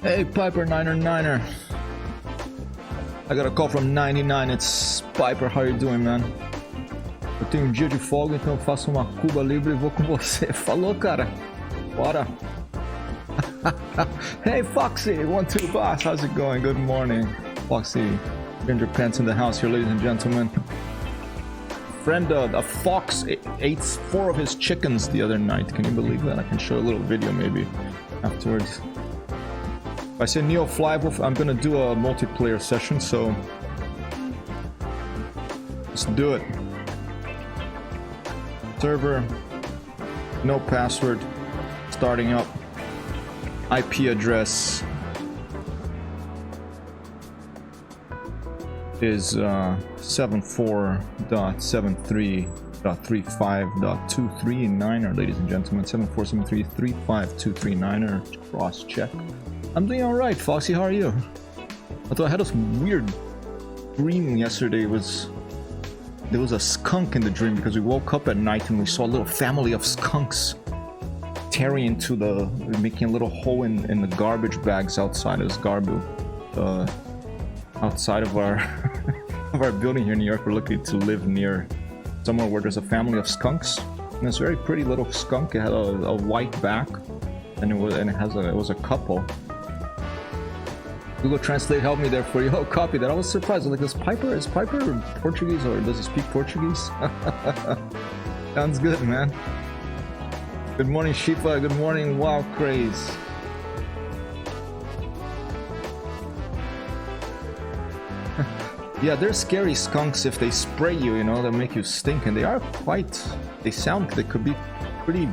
Hey, Piper Niner. I got a call from 99. It's Piper. How you doing, man? Eu tenho um dia de folga, então eu faço uma Cuba Libre e vou com você. Falou, cara. Bora. Hey, Foxy. 1-2 boss. How's it going? Good morning. Foxy. Ginger Pants in the house here, ladies and gentlemen. Friend, a fox ate 4 of his chickens the other night. Can you believe that? I can show a little video maybe afterwards. If I say Neo Flywolf, I'm gonna do a multiplayer session, so let's do it. Server, no password, starting up. IP address is 74.73.35.239, ladies and gentlemen. 74.73.35.239, cross check. I'm doing alright, Foxy, how are you? Although I had this weird dream yesterday. There was a skunk in the dream because we woke up at night and we saw a little family of skunks tearing into making a little hole in the garbage bags outside of this outside of our of our building here in New York. We're lucky to live near somewhere where there's a family of skunks, and it's a very pretty little skunk. It had a white back, and it was a couple. Google Translate helped me there for you. Oh, copy that. I was surprised. I was like, is Piper Portuguese, or does he speak Portuguese? Sounds good, man. Good morning, Shifa. Good morning, Wow Craze. Yeah, they're scary skunks. If they spray you, you know, they make you stink, and they could be pretty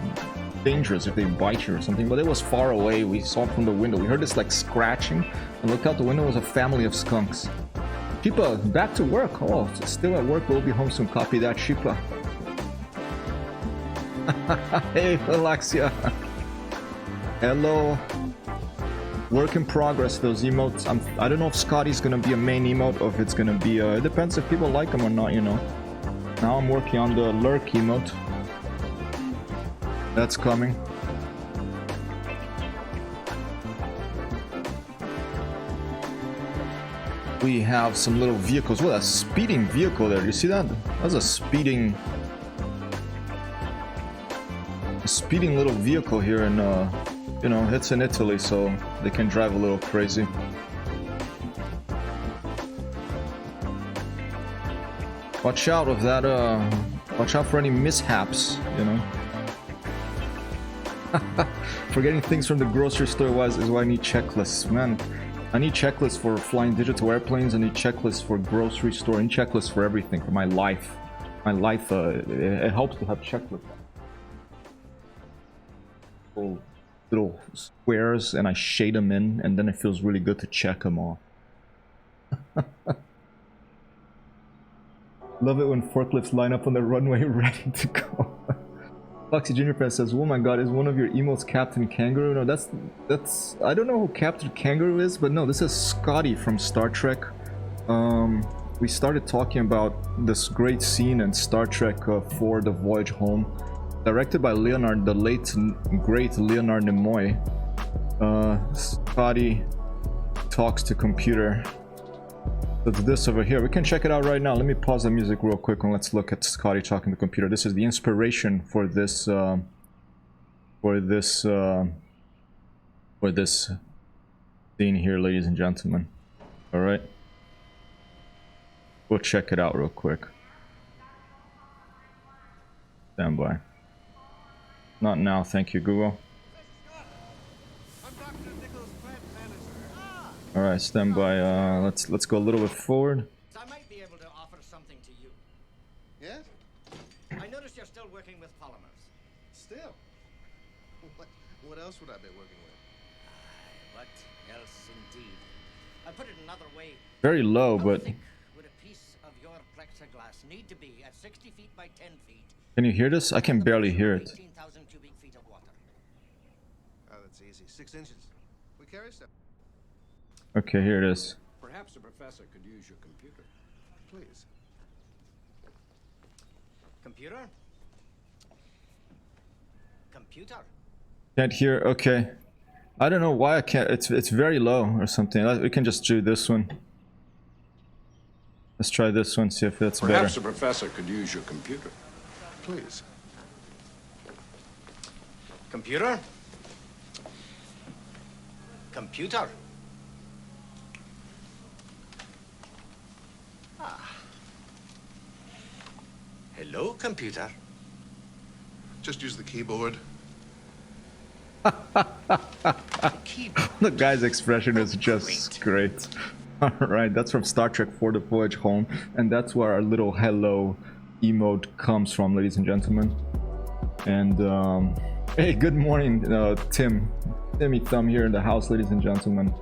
dangerous if they bite you or something. But it was far away. We saw it from the window. We heard this like scratching, and looked out the window. It was a family of skunks. Shipa, back to work. Oh, still at work. We'll be home soon. Copy that, Shipa. Hey, Alexia. Hello. Work in progress, those emotes. I don't know if Scotty's gonna be a main emote or if it's gonna be it depends if people like him or not, you know. Now I'm working on the lurk emote. That's coming. We have some little vehicles. What, a speeding vehicle there. You see that? That's a speeding little vehicle here in you know, it's in Italy, so they can drive a little crazy. Watch out of that, watch out for any mishaps, you know. Forgetting things from the grocery store is why I need checklists, man. I need checklists for flying digital airplanes. I need checklists for grocery store and checklists for everything, for my life. My life, it helps to have checklists. Little squares, and I shade them in, and then it feels really good to check them all. Love it when forklifts line up on the runway ready to go. Foxy Junior Press says, "Oh my God, is one of your emotes Captain Kangaroo?" No, that's I don't know who Captain Kangaroo is, but no, this is Scotty from Star Trek. We started talking about this great scene in Star Trek for The Voyage Home. Directed by Leonard, the late great Leonard Nimoy. Scotty talks to computer. So it's this over here. We can check it out right now. Let me pause the music real quick and let's look at Scotty talking to computer. This is the inspiration for this scene here, ladies and gentlemen. All right. We'll check it out real quick. Stand by. Not now, thank you, Google. All right, stand by. Let's go a little bit forward. I might be able to offer something to you. Yes? I noticed you're still working with polymers. Still? What else would I be working with? What else, indeed? I'll put it another way. Very low, How but thick would a piece of your plexiglass need to be at 60 feet by 10 feet? can you hear this? I can barely hear it. 18,000 cubic feet of water. Oh, that's easy. 6 inches. We carry stuff. Okay, here it is. Perhaps the professor could use your computer. Please. Computer? Computer? Can't hear. Okay. I don't know why I can't. It's very low or something. We can just do this one. Let's try this one, see if that's Perhaps better. the professor could use your computer. Please. Computer? Computer? Ah. Hello, computer. Just use the keyboard. Keyboard. The guy's expression is just great. Alright, that's from Star Trek 4: The Voyage Home, and that's where our little hello emote comes from, ladies and gentlemen. And hey, good morning, Timmy Thumb here in the house, ladies and gentlemen.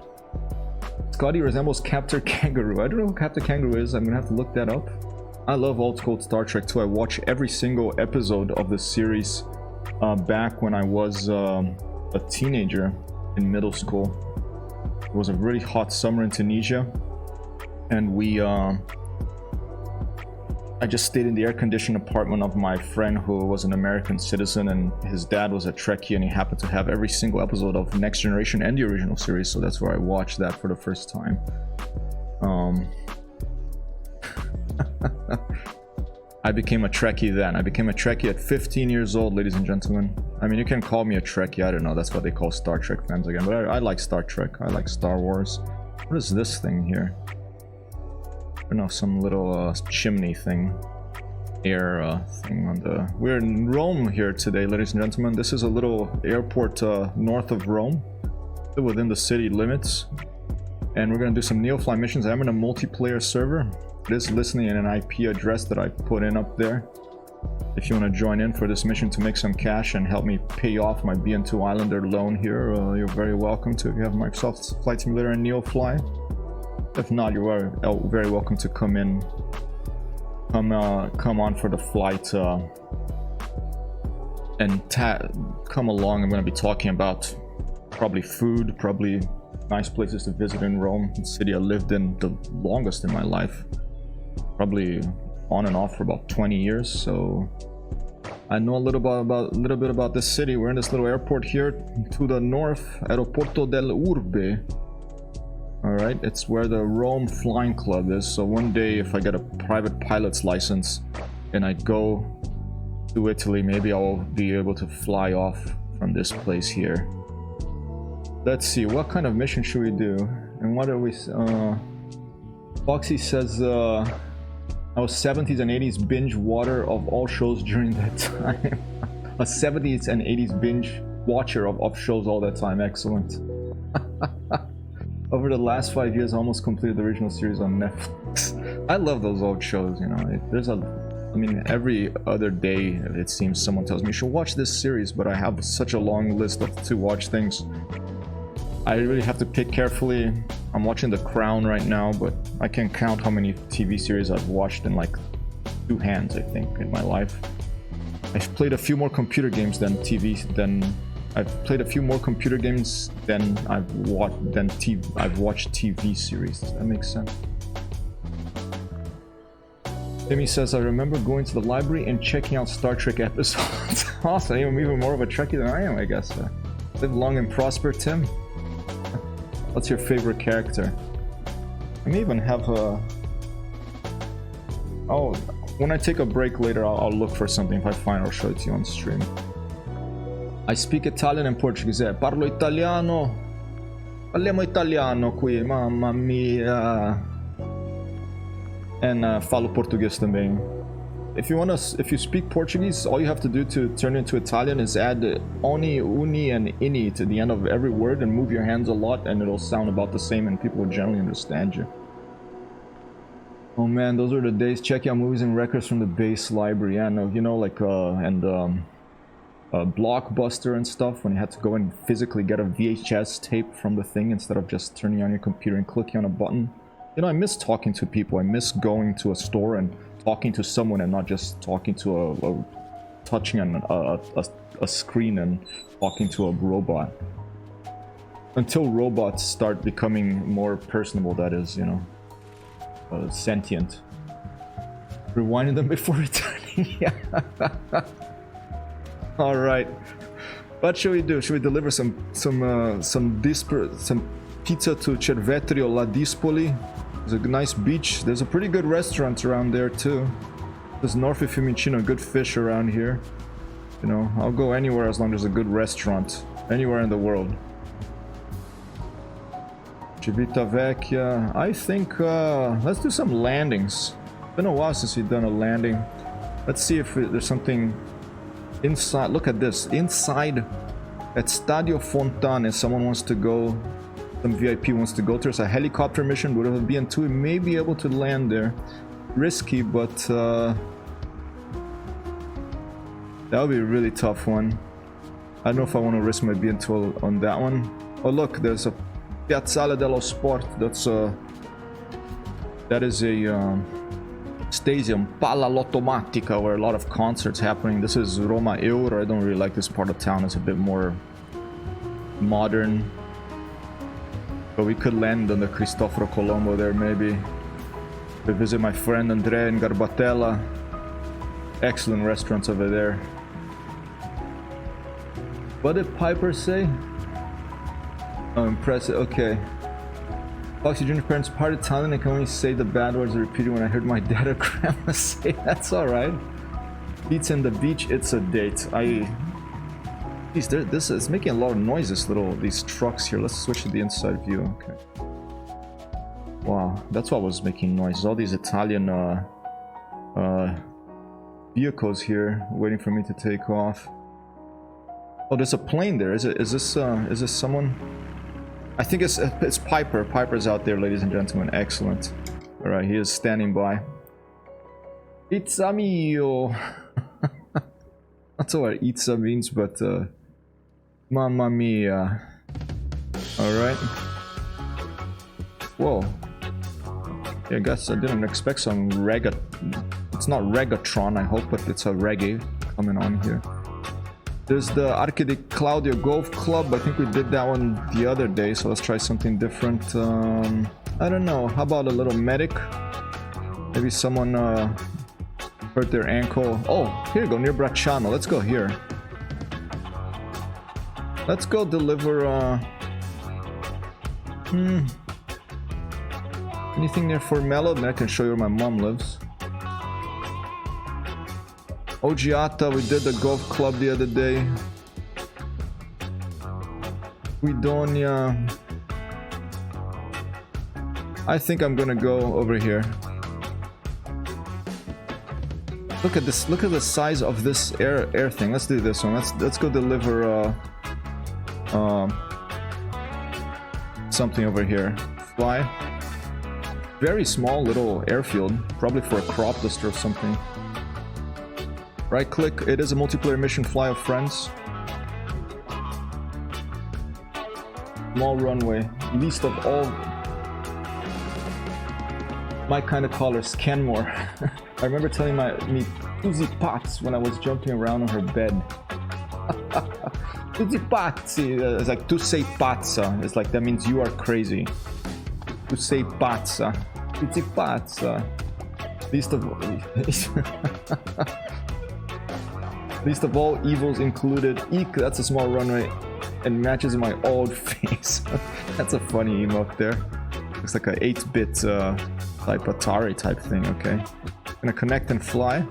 Scotty resembles Captain Kangaroo. I don't know who Captain Kangaroo is. I'm gonna have to look that up. I love old school Star Trek too. I watch every single episode of the series back when I was a teenager in middle school. It was a really hot summer in Tunisia, and I just stayed in the air-conditioned apartment of my friend who was an American citizen, and his dad was a Trekkie, and he happened to have every single episode of Next Generation and the original series, so that's where I watched that for the first time. I became a Trekkie then. I became a Trekkie at 15 years old, ladies and gentlemen. I mean, you can call me a Trekkie, I don't know, that's what they call Star Trek fans again, but I like Star Trek, I like Star Wars. What is this thing here? I don't know, some little chimney thing. Air thing on the... We're in Rome here today, ladies and gentlemen. This is a little airport north of Rome, still within the city limits. And we're gonna do some Neofly missions. I'm in a multiplayer server. It is listening in an IP address that I put in up there. If you want to join in for this mission to make some cash and help me pay off my BN-2 Islander loan here, you're very welcome to. If you have Microsoft Flight Simulator and Neofly. If not, you're very welcome to come in. Come on for the flight and come along. I'm going to be talking about probably food, probably nice places to visit in Rome, the city I lived in the longest in my life. Probably on and off for about 20 years, so I know a little bit about this city. We're in this little airport here to the north, Aeroporto dell'Urbe. Alright, it's where the Rome Flying Club is, so one day if I get a private pilot's license and I go to Italy, maybe I'll be able to fly off from this place here. Let's see, what kind of mission should we do? And what are we... Foxy says, I was 70s and 80s binge watcher of all shows during that time. A 70s and 80s binge watcher of shows all that time, excellent. Over the last 5 years, I almost completed the original series on Netflix. I love those old shows, you know. I mean, every other day, it seems someone tells me, you should watch this series, but I have such a long list to watch things. I really have to pick carefully. I'm watching The Crown right now, but I can count how many TV series I've watched in like 2 hands, I think, in my life. I've played a few more computer games than I've played a few more computer games than I've watched TV series. Does that make sense? Timmy says, I remember going to the library and checking out Star Trek episodes. Awesome, I'm even more of a Trekkie than I am, I guess. Live long and prosper, Tim. What's your favorite character? I may even have a... Oh, when I take a break later, I'll look for something. If I find, I'll show it to you on stream. I speak Italian and Portuguese. Parlo italiano. Parliamo italiano qui, mamma mia. And falo português também. If you speak Portuguese, all you have to do to turn into Italian is add oni, uni, and ini to the end of every word and move your hands a lot, and it'll sound about the same, and people will generally understand you. Oh man, those are the days. Checking out movies and records from the base library. Yeah, no, you know, like Blockbuster and stuff, when you had to go and physically get a VHS tape from the thing instead of just turning on your computer and clicking on a button. You know, I miss talking to people. I miss going to a store and talking to someone and not just talking to touching on a screen and talking to a robot. Until robots start becoming more personable, that is, you know, sentient. Rewinding them before returning. Yeah. All right. What should we do? Should we deliver some pizza to Cervetrio La Dispoli? There's a nice beach. There's a pretty good restaurant around there too. There's north of Fiumicino, good fish around here. You know, I'll go anywhere as long as there's a good restaurant. Anywhere in the world. Civitavecchia. I think let's do some landings. It's been a while since we've done a landing. Let's see if there's something inside. Look at this. Inside at Stadio Fontane, someone wants to go. Some VIP wants to go. There's a helicopter mission. But with a BN-2, we may be able to land there. Risky, but that would be a really tough one. I don't know if I want to risk my BN-2 on that one. Oh look, there's a Piazzale dello Sport. That is a stadium, Palla Lottomatica, where a lot of concerts happening. This is Roma Euro. I don't really like this part of town. It's a bit more modern. But we could land on the Cristoforo Colombo there maybe. We visit my friend Andrea in Garbatella. Excellent restaurants over there. What did Piper say? Oh, impressive. Okay. Foxy Junior parents part Italian. I can only say the bad words repeated when I heard my dad or grandma say. That's alright. Pizza and the beach, it's a date. Jeez, this is making a lot of noise, these trucks here. Let's switch to the inside view. Okay. Wow, that's what was making noise. All these Italian vehicles here waiting for me to take off. Oh, there's a plane there. Is this someone? I think it's Piper. Piper's out there, ladies and gentlemen. Excellent. All right, he is standing by. Pizza mio. Not sure what pizza means, but mamma mia. All right. Whoa. Yeah, I guess I didn't expect some reggae. It's not reggaeton, I hope, but it's a reggae coming on here. There's the Arche di Claudio Golf Club. I think we did that one the other day, so let's try something different. I don't know. How about a little medic? Maybe someone hurt their ankle. Oh, here you go, near Bracciano. Let's go here. Let's go deliver. Anything near Formello? Then I can show you where my mom lives. Oggiata, we did the golf club the other day. Guidonia. I think I'm gonna go over here. Look at this. Look at the size of this air thing. Let's do this one. Let's go deliver something over here. Fly. Very small little airfield, probably for a crop duster or something. Right click, it is a multiplayer mission, fly of friends. Small runway, least of all my kind of colors, Kenmore. I remember telling me Tuzi Pazzi when I was jumping around on her bed. Tuzi Pazzi, it's like tu sei pazza, it's like that means you are crazy. Tu sei pazza, Tuzi Pazza. Least of all evils included. Eek, that's a small runway and matches my old face. That's a funny emote there. Looks like a 8-bit type Atari type thing. Okay, gonna connect and fly.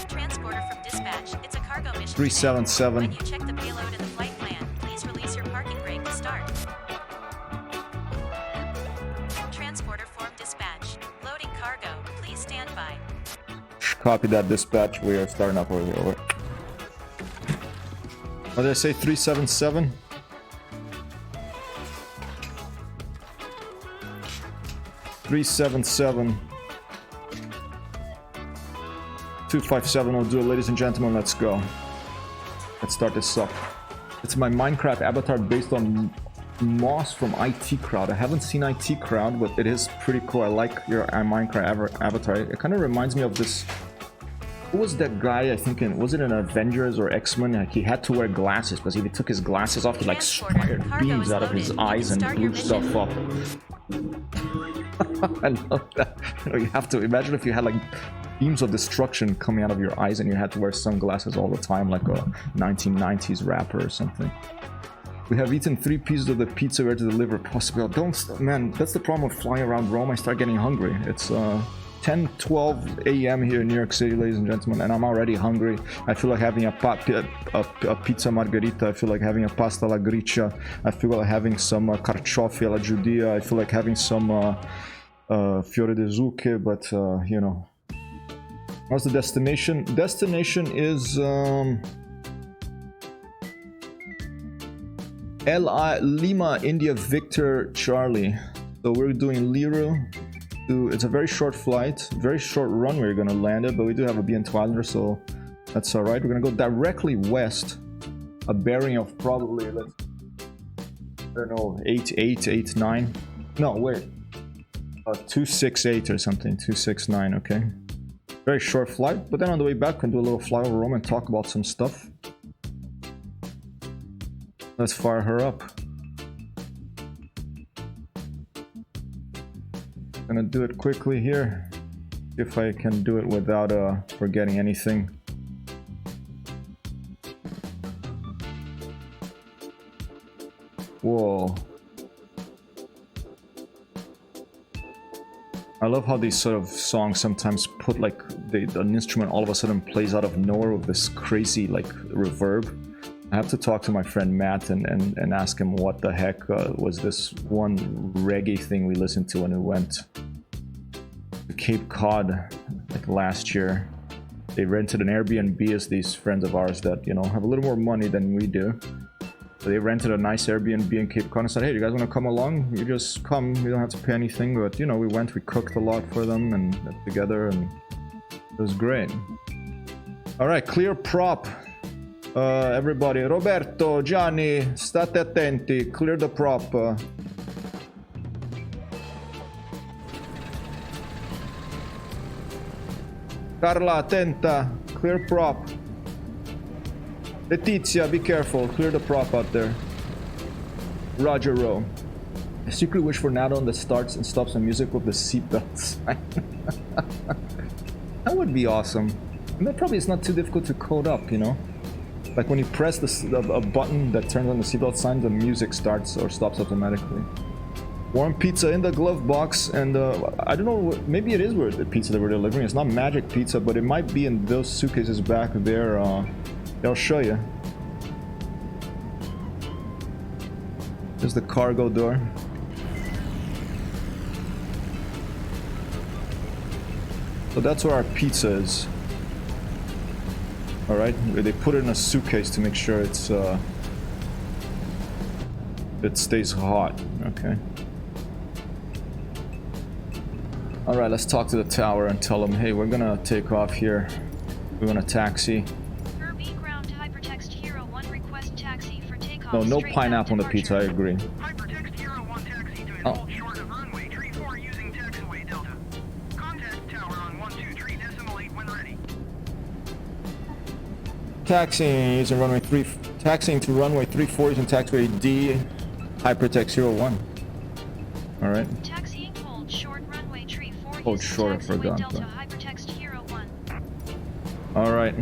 Transporter from dispatch. It's a cargo mission. 377. When you check the payload in the flight plan, please release your parking brake to start. Transporter from dispatch. Loading cargo. Please stand by. Copy that, dispatch. We are starting up over here. Over. What did I say? 377? $377. 257 will do it, ladies and gentlemen. Let's go. Let's start this up. It's my Minecraft avatar based on Moss from IT Crowd. I haven't seen IT Crowd, but it is pretty cool. I like your Minecraft avatar. It kind of reminds me of this. Who was that guy? I think was it in Avengers or X-Men? Like he had to wear glasses because if he took his glasses off, he like fired beams out of his eyes and blew stuff up. I love that. You know, you have to imagine if you had like beams of destruction coming out of your eyes and you had to wear sunglasses all the time like a 1990s rapper or something. We have eaten 3 pieces of the pizza we're to deliver. Possibly. Don't, man, that's the problem with flying around Rome. I start getting hungry. It's 10-12 a.m. here in New York City, ladies and gentlemen, and I'm already hungry. I feel like having a pizza margherita. I feel like having a pasta alla gricia. I feel like having some carciofi alla giudia. I feel like having some fiore di zucche, but you know. What's the destination? Destination is Lima India Victor Charlie. So we're doing Liru. It's a very short flight, very short run we're gonna land it, but we do have a BN-2 Islander, so that's alright. We're gonna go directly west, a bearing of probably, I don't know, 8889. No, wait. 268 or something, 269, okay. Very short flight, but then on the way back we can do a little fly over Rome and talk about some stuff. Let's fire her up. Gonna do it quickly here. If I can do it without forgetting anything. Whoa. I love how these sort of songs sometimes put like an instrument all of a sudden plays out of nowhere with this crazy like reverb. I have to talk to my friend Matt and ask him what the heck was this one reggae thing we listened to when we went to Cape Cod like last year. They rented an Airbnb as these friends of ours that, you know, have a little more money than we do. So they rented a nice Airbnb in Cape Cod and said, hey, you guys want to come along? You just come, you don't have to pay anything. But, you know, we went, we cooked a lot for them and together, and it was great. All right, clear prop. Everybody, Roberto, Gianni, state attenti, clear the prop. Carla, attenta, clear prop. Letizia, be careful, clear the prop out there. Roger Rowe. I secretly wish for Nato that starts and stops the music with the seatbelt sign. That would be awesome. And that probably is not too difficult to code up, you know? Like when you press a button that turns on the seatbelt sign, the music starts or stops automatically. Warm pizza in the glove box, and I don't know, maybe it is the pizza that we're delivering. It's not magic pizza, but it might be in those suitcases back there. I'll show you. There's the cargo door. So that's where our pizza is. Alright, they put it in a suitcase to make sure it's it stays hot. Okay. Alright, let's talk to the tower and tell them, hey, we're gonna take off here. We're gonna taxi. Ground to Hypertexthero 1, request taxi for takeoff. No pineapple on the pizza, I agree. Hypertexthero 1 taxi to hold short of runway 34 using taxiway Delta. Contact tower on 123.8 when ready. Taxiing using runway 3, taxiing to runway 34 using taxiway D, Hypertexthero 1. All right. Taxiing hold short runway 34 Hold using short, I taxiway forgot. Delta Hypertexthero 1. All right.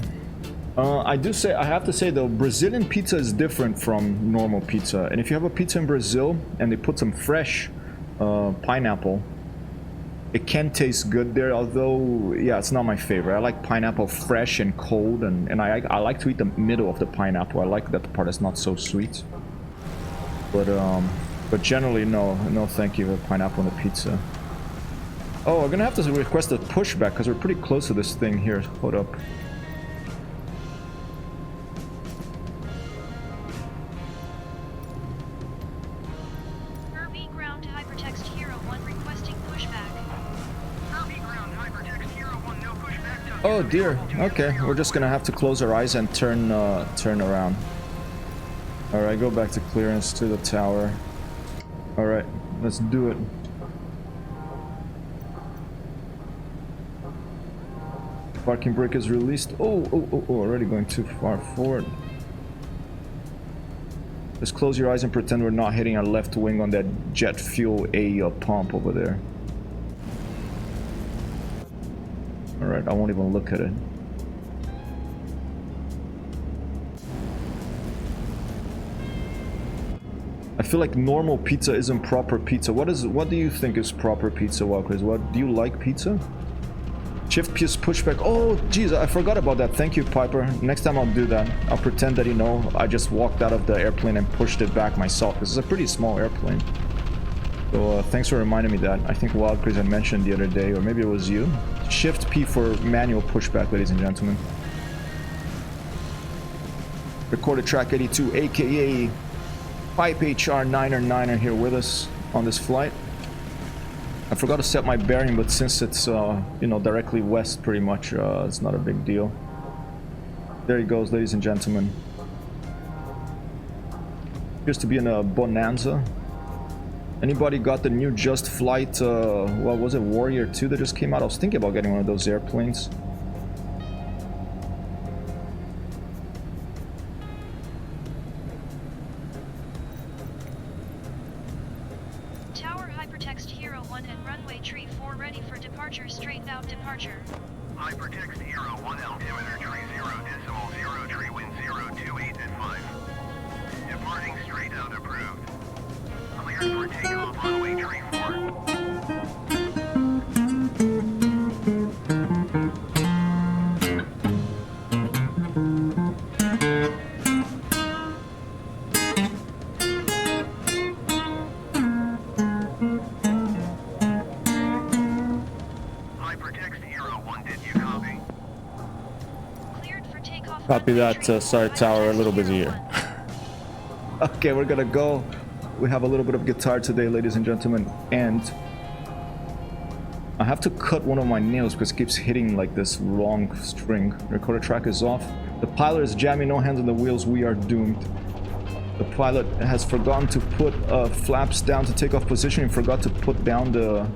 I have to say though, Brazilian pizza is different from normal pizza. And if you have a pizza in Brazil and they put some fresh pineapple, it can taste good there. Although, yeah, it's not my favorite. I like pineapple fresh and cold, and I like to eat the middle of the pineapple. I like that the part is not so sweet. But generally, no, thank you for pineapple on the pizza. Oh, we're gonna have to request a pushback because we're pretty close to this thing here. Hold up. Ground to Hypertexthero 1, requesting pushback. Ground Hypertexthero 1, no pushback. Oh dear. Okay, we're just gonna have to close our eyes and turn around. All right, go back to clearance to the tower. All right, let's do it. Parking brake is released. Oh, already going too far forward. Just close your eyes and pretend we're not hitting our left wing on that jet fuel A pump over there. Alright, I won't even look at it. I feel like normal pizza isn't proper pizza. What do you think is proper pizza, Walkers? What do you like pizza? Shift piece pushback. Oh, geez, I forgot about that. Thank you, Piper. Next time I'll do that. I'll pretend that, you know, I just walked out of the airplane and pushed it back myself. This is a pretty small airplane. So thanks for reminding me that. I think Wildcraze had mentioned the other day, or maybe it was you. Shift P for manual pushback, ladies and gentlemen. Recorded track 82, aka Pipe HR9er here with us on this flight. I forgot to set my bearing, but since it's you know, directly west pretty much, it's not a big deal. There he goes, ladies and gentlemen. Appears to be in a Bonanza. Anybody got the new Just Flight, what was it, Warrior 2 that just came out? I was thinking about getting one of those airplanes. Tower Hypertexthero 1 and runway tree 4 ready for departure, straight out departure. Hypertexthero 1 altimeter tree 0.0 tree wind 028 at 5. Departing straight out approved. Cleared for takeoff runway tree 4. Copy that, sorry Tower, a little busy here. Okay, we're gonna go. We have a little bit of guitar today, ladies and gentlemen, and I have to cut one of my nails because it keeps hitting like this long string. Recorder track is off. The pilot is jamming, no hands on the wheels, we are doomed. The pilot has forgotten to put flaps down to take off position and forgot to put down the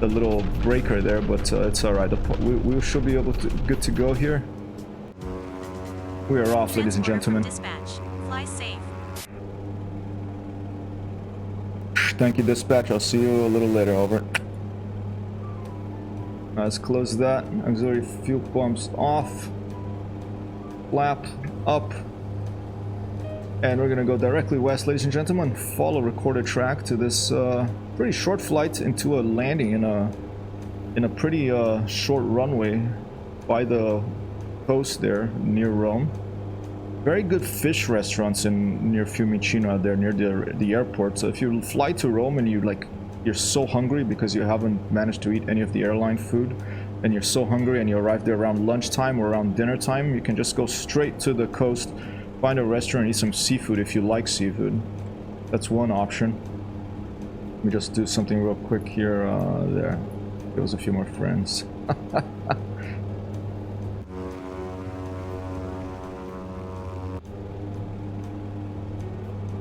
little breaker there, but it's alright. We should be able to good to go here. We are off, ladies and gentlemen. Dispatch. Fly safe. Thank you, dispatch. I'll see you a little later. Over. Let's close that. Auxiliary fuel pumps off. Flap up. And we're gonna go directly west, ladies and gentlemen. Follow recorded track to this pretty short flight into a landing in a pretty short runway by the coast there near Rome. Very good fish restaurants near Fiumicino out there near the airport. So if you fly to Rome and you're so hungry because you haven't managed to eat any of the airline food, and you're so hungry and you arrive there around lunchtime or around dinner time, you can just go straight to the coast, find a restaurant and eat some seafood if you like seafood. That's one option. Let me just do something real quick here. There was a few more friends.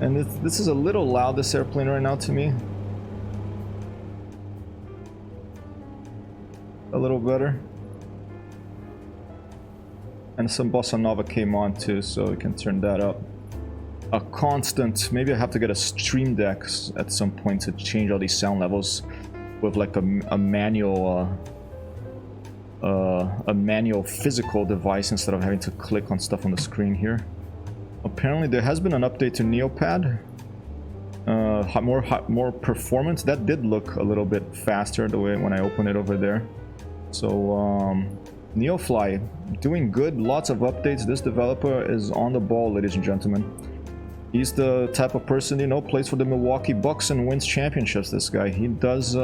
And this is a little loud, this airplane right now to me. A little better. And some bossa nova came on too, so we can turn that up. A constant, maybe I have to get a stream deck at some point to change all these sound levels with like a manual physical device instead of having to click on stuff on the screen here. Apparently there has been an update to Neopad, more performance. That did look a little bit faster the way when I opened it over there. So Neofly doing good, lots of updates. This developer is on the ball, ladies and gentlemen. He's the type of person, you know, plays for the Milwaukee Bucks and wins championships. This guy, he does,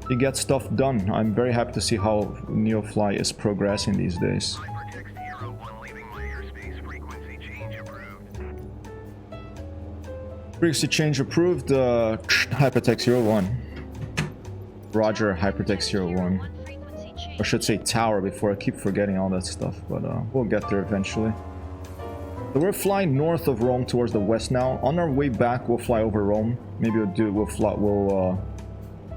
he gets stuff done. I'm very happy to see how Neofly is progressing these days. Frequency change approved. Hypertexthero 1. Roger, Hypertexthero 1. I should say Tower before I keep forgetting all that stuff, but we'll get there eventually. So we're flying north of Rome towards the west now. On our way back, we'll fly over Rome. Maybe because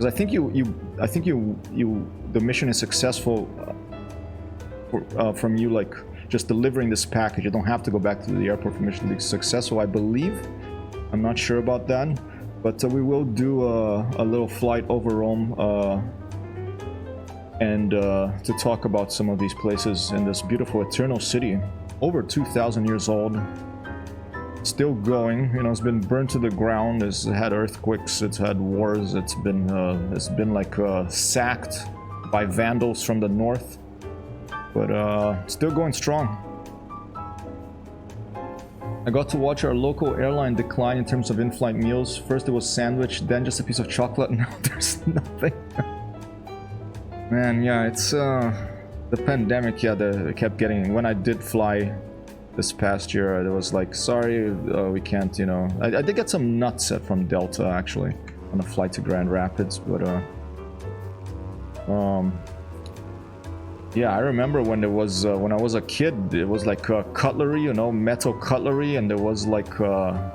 I think the mission is successful from you like just delivering this package. You don't have to go back to the airport for mission to be successful, I believe. I'm not sure about that, but we will do a little flight over Rome and to talk about some of these places in this beautiful eternal city, over 2,000 years old, still going. You know, it's been burned to the ground. It's had earthquakes. It's had wars. It's been like sacked by vandals from the north, but still going strong. I got to watch our local airline decline in terms of in-flight meals. First it was sandwich, then just a piece of chocolate. Now there's nothing. Man, yeah, it's the pandemic. Yeah, it kept getting. When I did fly this past year, it was like, sorry, we can't. You know, I did get some nuts from Delta actually on a flight to Grand Rapids, but yeah, I remember when there was when I was a kid, it was like cutlery, you know, metal cutlery, and there was like I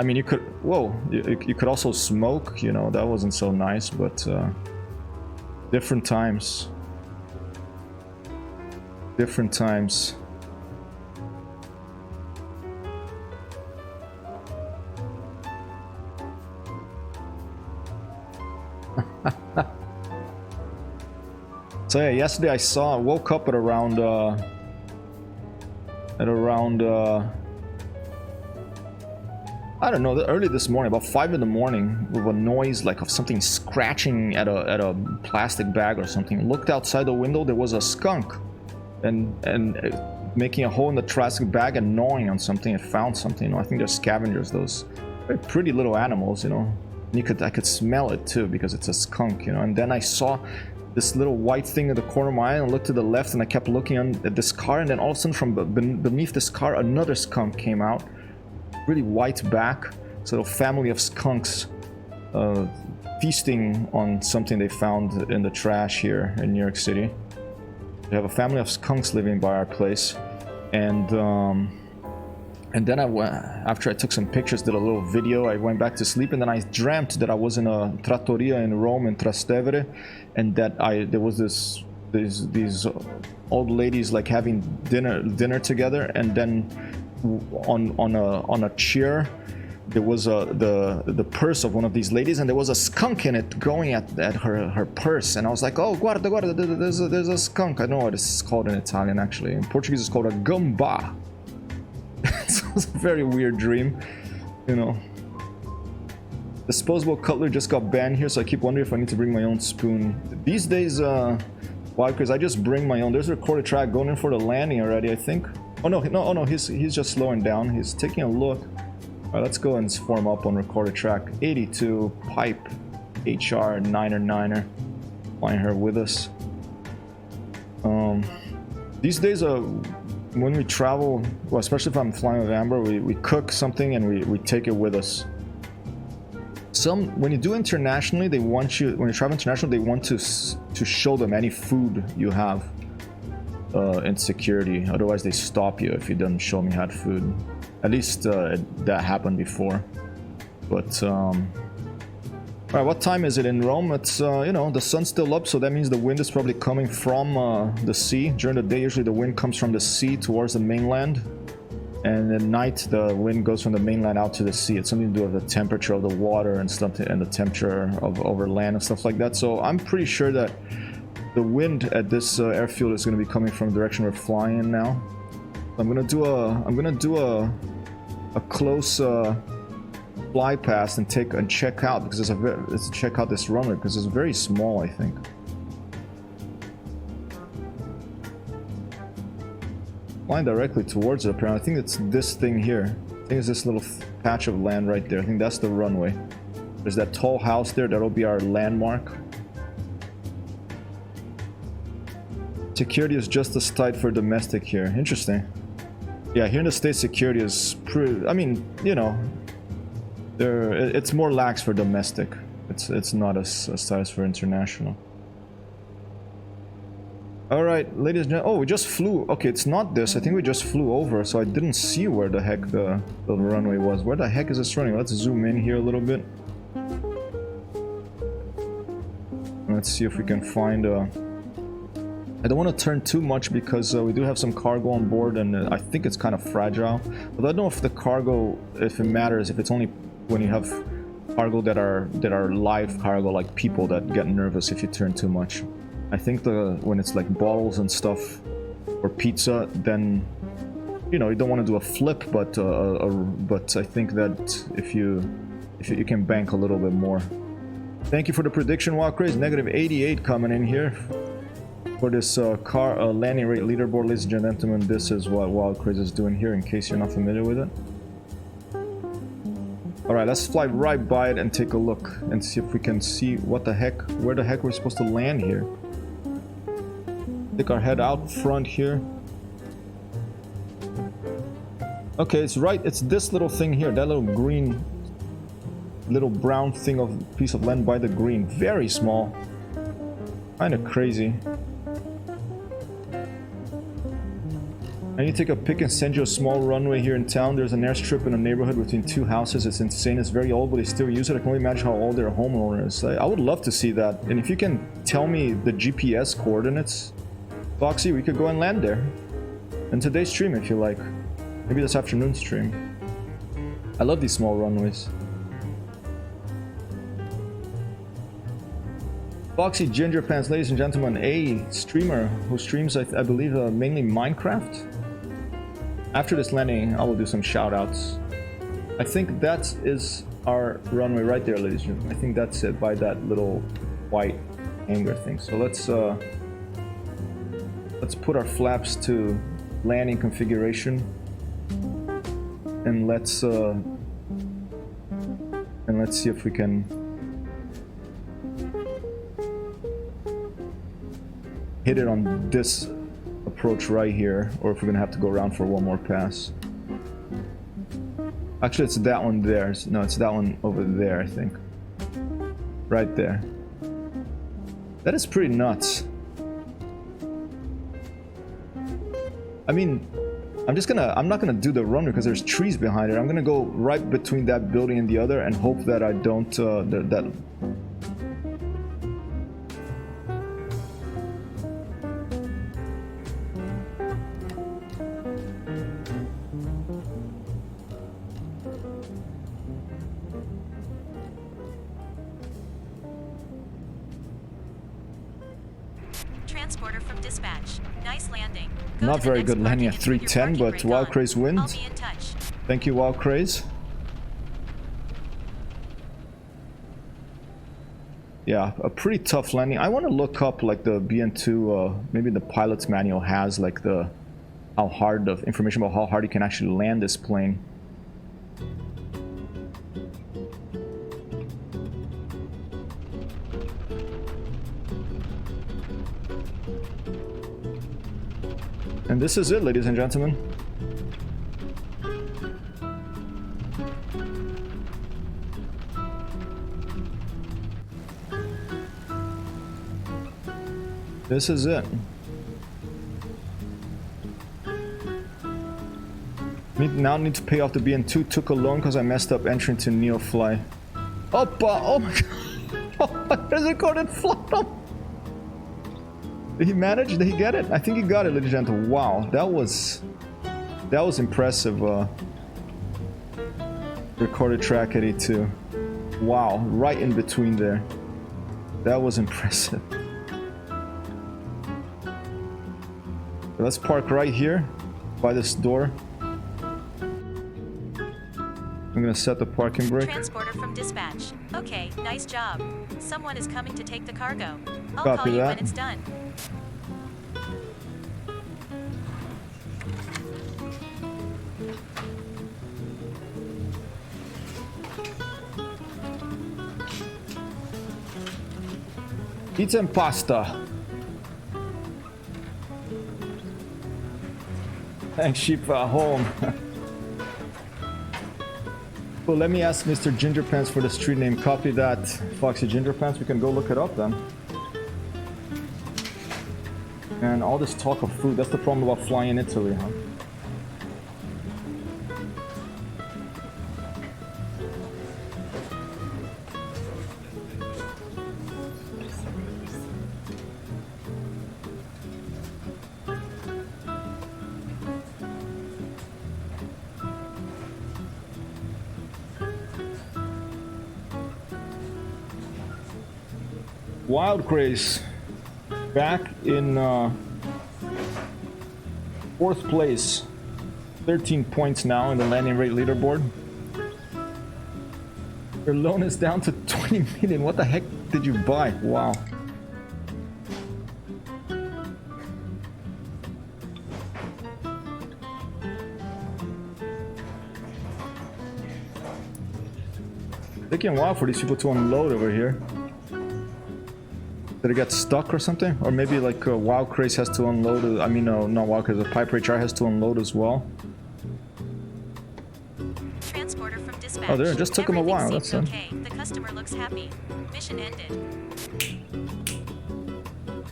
mean, you could, whoa, you could also smoke, you know, that wasn't so nice, but different times. Different times. So yeah, yesterday I woke up at around I don't know, early this morning, about 5 in the morning, with a noise like of something scratching at a plastic bag or something. Looked outside the window, there was a skunk, and making a hole in the plastic bag and gnawing on something. It found something. You know, I think they're scavengers. Those very pretty little animals. You know, and I could smell it too because it's a skunk. You know, and then I saw this little white thing in the corner of my eye, and I looked to the left, and I kept looking at this car, and then all of a sudden from beneath this car another skunk came out, really white back. It's a little family of skunks feasting on something they found in the trash here in New York City. We have a family of skunks living by our place, and then after I took some pictures, did a little video, I went back to sleep, and then I dreamt that I was in a trattoria in Rome, in Trastevere, and that there was these old ladies like having dinner together, and then on a chair there was the purse of one of these ladies, and there was a skunk in it going at her purse, and I was like, oh, guarda, there's a skunk. I know what it's called in Italian, actually. In Portuguese it's called a gambá. So it was a very weird dream, you know. Disposable cutlery just got banned here, so I keep wondering if I need to bring my own spoon. These days, why? Because I just bring my own. There's a recorded track going in for the landing already, I think. Oh no, he's just slowing down. He's taking a look. Alright, let's go and form up on recorded track 82, pipe, HR, Niner, flying her with us. These days, when we travel, well, especially if I'm flying with Amber, we cook something and we take it with us. When you do internationally, they want you, when you travel international, they want to show them any food you have in security. Otherwise, they stop you if you don't show them you had food. At least that happened before. But alright, what time is it in Rome? It's you know, the sun's still up, so that means the wind is probably coming from the sea. During the day, usually the wind comes from the sea towards the mainland, and at night the wind goes from the mainland out to the sea. It's something to do with the temperature of the water and stuff, and the temperature of over land and stuff like that. So I'm pretty sure that the wind at this airfield is going to be coming from the direction we're flying in now. I'm gonna do a close fly past and check out, because it's check out this runway because it's very small, I think. Flying directly towards it, apparently. I think it's this thing here. I think it's this little patch of land right there. I think that's the runway. There's that tall house there. That'll be our landmark. Security is just as tight for domestic here. Interesting. Yeah, here in the States, security is pretty. I mean, you know, it's more lax for domestic. It's not as tight as for international. All right, ladies and gentlemen. Oh, we just flew. Okay, it's not this. I think we just flew over, so I didn't see where the heck the runway was. Where the heck is this running? Let's zoom in here a little bit. Let's see if we can find I don't want to turn too much because we do have some cargo on board, and I think it's kind of fragile. But I don't know if the cargo, if it matters, if it's only when you have cargo that are live cargo, like people that get nervous if you turn too much. I think when it's like bottles and stuff or pizza, then you know you don't want to do a flip, but I think that if you can bank a little bit more. Thank you for the prediction, Wild Craze. Negative 88 coming in here for this car landing rate leaderboard, ladies and gentlemen. This is what Wild Craze is doing here, in case you're not familiar with it. All right, let's fly right by it and take a look and see if we can see where the heck we're supposed to land here. Stick our head out front here. Okay, it's right. It's this little thing here, that little green, little brown thing of piece of land by the green. Very small. Kind of crazy. I need to take a pic and send you a small runway here in town. There's an airstrip in a neighborhood between two houses. It's insane. It's very old, but they still use it. I can only imagine how old their homeowner is. I would love to see that. And if you can tell me the GPS coordinates, Foxy, we could go and land there. In today's stream, if you like. Maybe this afternoon stream. I love these small runways. Foxy Ginger Pants, ladies and gentlemen, a streamer who streams, I believe, mainly Minecraft. After this landing, I will do some shout-outs. I think that is our runway right there, ladies and gentlemen. I think that's it, by that little white hanger thing. So let's put our flaps to landing configuration, and let's see if we can hit it on this approach right here, or if we're gonna have to go around for one more pass. Actually, it's that one there. No, it's that one over there, I think. Right there. That is pretty nuts. I mean, I'm not gonna do the runway because there's trees behind it. I'm gonna go right between that building and the other and hope that I don't, that Transporter from dispatch. Nice landing. Not very good landing at 310, but Wild Craze wins. I'll be in touch. Thank you, Wild Craze. Yeah, a pretty tough landing. I want to look up like the BN-2, maybe the pilot's manual has like the information about how hard you can actually land this plane. And this is it, ladies and gentlemen. This is it. Now need to pay off the BN-2. Took a loan because I messed up entering to Neofly. Oppa! Oh my god! There's a coded flop up! Did he manage? Did he get it? I think he got it, ladies and gentlemen. Wow, that was impressive. Recorded track at E2. Wow, right in between there. That was impressive. So let's park right here by this door. I'm gonna set the parking brake. Transporter from dispatch. Okay, nice job. Someone is coming to take the cargo. I'll Copy call you that. when it's done. Pizza and pasta. Thanks, sheep home. Well, let me ask Mr. Gingerpants for the street name. Copy that, Foxy Gingerpants. We can go look it up then. And all this talk of food, that's the problem about flying in Italy, huh? Wild Craze. back in 4th place. 13 points now in the landing rate leaderboard. Your loan is down to 20 million. What the heck did you buy? Wow. Taking a while for these people to unload over here. Did it get stuck or something? Or maybe like WoW Craze has to unload. I mean, no, not WoW Craze. The Hypertexthero has to unload as well. Transporter from dispatch. Oh, there, it just took him a while. That's it. Okay. The customer looks happy. Mission ended.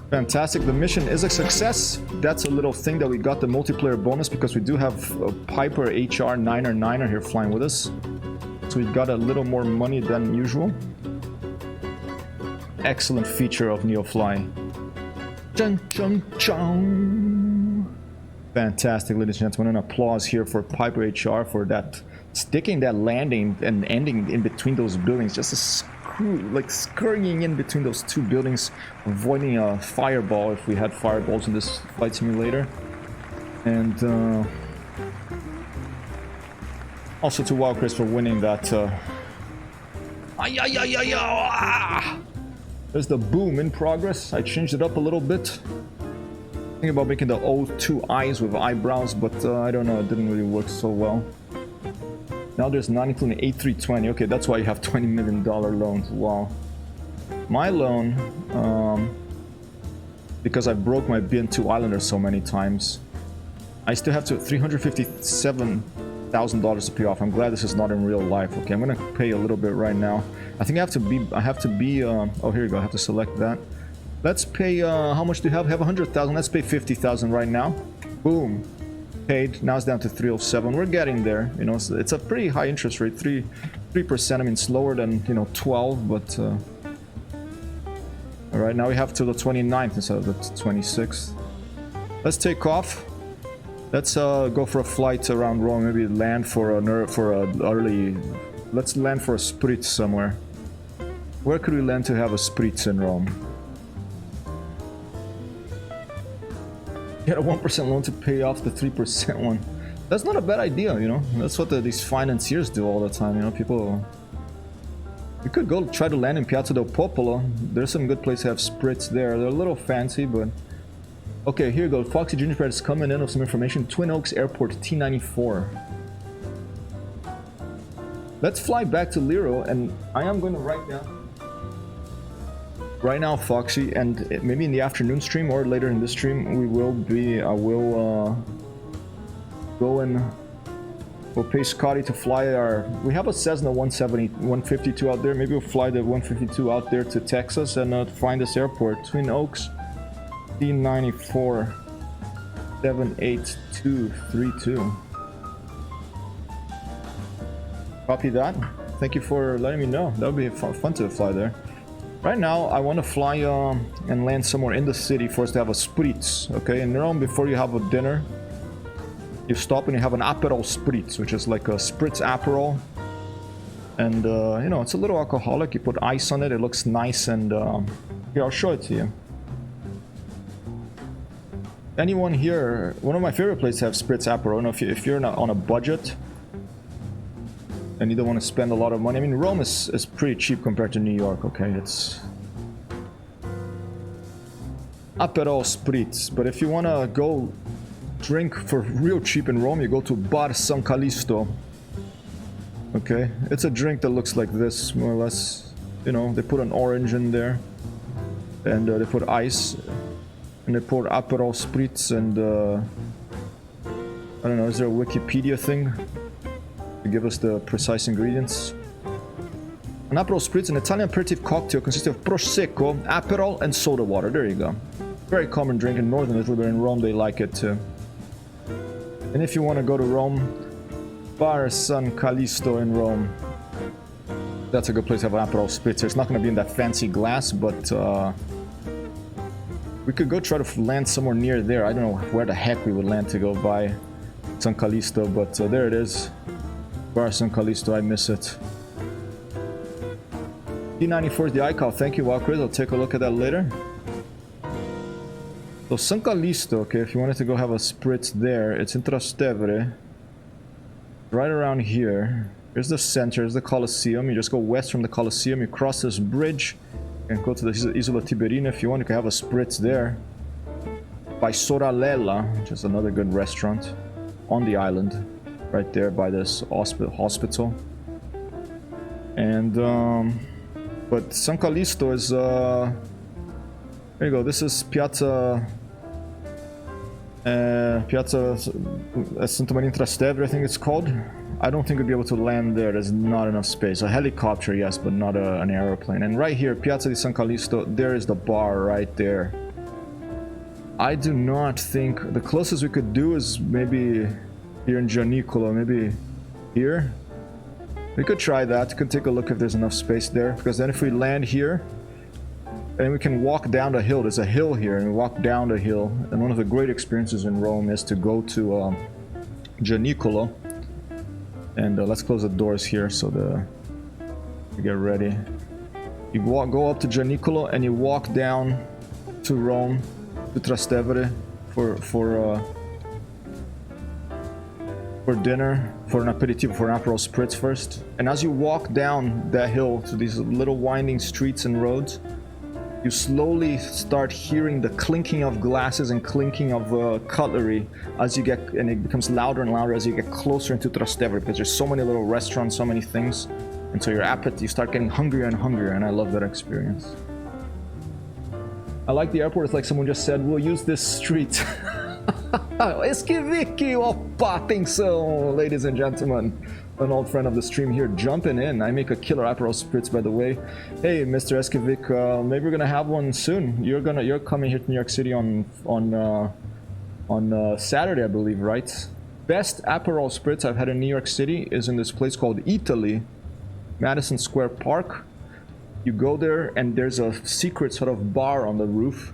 Fantastic. The mission is a success. That's a little thing that we got the multiplayer bonus because we do have a Piper HR 9er here flying with us. So we got a little more money than usual. Excellent feature of NeoFly. Chun chun chun. Fantastic, ladies and gentlemen. An applause here for Piper HR for that sticking that landing and ending in between those buildings. Just a screw, like scurrying in between those two buildings, avoiding a fireball if we had fireballs in this flight simulator. And also to WoW Chris for winning that. There's the boom in progress. I changed it up a little bit. Thinking about making the O2 eyes with eyebrows, but I don't know, it didn't really work so well. Now there's 92 and A320. Okay, that's why you have $20 million loans. Wow. My loan, because I broke my BN-2 Islander so many times, I still have to $357,000 to pay off. I'm glad this is not in real life. Okay, I'm gonna pay a little bit right now. I think I have to be, oh, here you go, I have to select that. Let's pay, how much do you have? I have 100,000, let's pay 50,000 right now. Boom. Paid, now it's down to 307. We're getting there, you know, it's a pretty high interest rate, 3%, I mean, slower than, you know, 12, but, all right, now we have to the 29th instead of the 26th. Let's take off. Let's go for a flight around Rome, maybe land for an early, let's land for a Spritz somewhere. Where could we land to have a Spritz in Rome? Get a 1% loan to pay off the 3% one. That's not a bad idea, you know. That's what these financiers do all the time, you know. People. You could go try to land in Piazza del Popolo. There's some good places to have Spritz there. They're a little fancy, but. Okay, here you go. Foxy Gingerbread is coming in with some information. Twin Oaks Airport T94. Let's fly back to Lero, and I am going to write down. Right now, Foxy, and maybe in the afternoon stream or later in this stream, I will go and we'll pay Scotty to fly our. We have a Cessna 152 out there. Maybe we'll fly the 152 out there to Texas and find this airport. Twin Oaks, D94 78232. Copy that. Thank you for letting me know. That would be fun to fly there. Right now, I want to fly and land somewhere in the city for us to have a Spritz, okay? In Rome, before you have a dinner, you stop and you have an Aperol Spritz, which is like a Spritz Aperol. And, you know, it's a little alcoholic. You put ice on it, it looks nice, and here, I'll show it to you. Anyone here, one of my favorite places to have Spritz Aperol, you know, if you're on a budget, and you don't want to spend a lot of money. I mean, Rome is pretty cheap compared to New York, okay? It's Aperol Spritz. But if you want to go drink for real cheap in Rome, you go to Bar San Callisto. Okay? It's a drink that looks like this, more or less. You know, they put an orange in there. And they put ice. And they pour Aperol Spritz and... I don't know, is there a Wikipedia thing? To give us the precise ingredients. An Aperol Spritz, an Italian aperitif cocktail consisting of Prosecco, Aperol, and soda water. There you go. Very common drink in northern Italy, but in Rome they like it too. And if you want to go to Rome, Bar San Callisto in Rome. That's a good place to have an Aperol Spritz. It's not going to be in that fancy glass, but we could go try to land somewhere near there. I don't know where the heck we would land to go by San Callisto, but there it is. Bar San Callisto, I miss it. D94 is the icon. Thank you, Walker. I'll take a look at that later. So San Callisto, okay, if you wanted to go have a spritz there, it's in Trastevere. Right around here. Here's the center, here's the Colosseum. You just go west from the Colosseum, you cross this bridge, and go to the Isola Tiberina if you want. You can have a spritz there. By Soralella, which is another good restaurant on the island. Right there by this hospital. And, but San Callisto is, there you go, this is Piazza Santa Maria in Trastevere, I think it's called. I don't think we'd be able to land there, there's not enough space. A helicopter, yes, but not an aeroplane. And right here, Piazza di San Callisto, there is the bar right there. I do not think, the closest we could do is maybe here in Gianicolo, maybe here. We could try that, could take a look if there's enough space there, because then if we land here, and we can walk down the hill, there's a hill here, and we walk down the hill, and one of the great experiences in Rome is to go to Gianicolo, and let's close the doors here so you get ready. You go up to Gianicolo, and you walk down to Rome, to Trastevere, for dinner, for an aperitivo, for an Aperol Spritz first. And as you walk down that hill to these little winding streets and roads, you slowly start hearing the clinking of glasses and clinking of cutlery as you get, and it becomes louder and louder as you get closer into Trastevere, because there's so many little restaurants, so many things, and so your appetite, you start getting hungrier and hungrier, and I love that experience. I like the airport. It's like someone just said, we'll use this street. Esquiviki, opa, atenção, ladies and gentlemen. An old friend of the stream here jumping in. I make a killer Aperol Spritz, by the way. Hey, Mr. Esquivik, maybe we're gonna have one soon. You're coming here to New York City on Saturday, I believe, right? Best Aperol Spritz I've had in New York City is in this place called Italy, Madison Square Park. You go there and there's a secret sort of bar on the roof,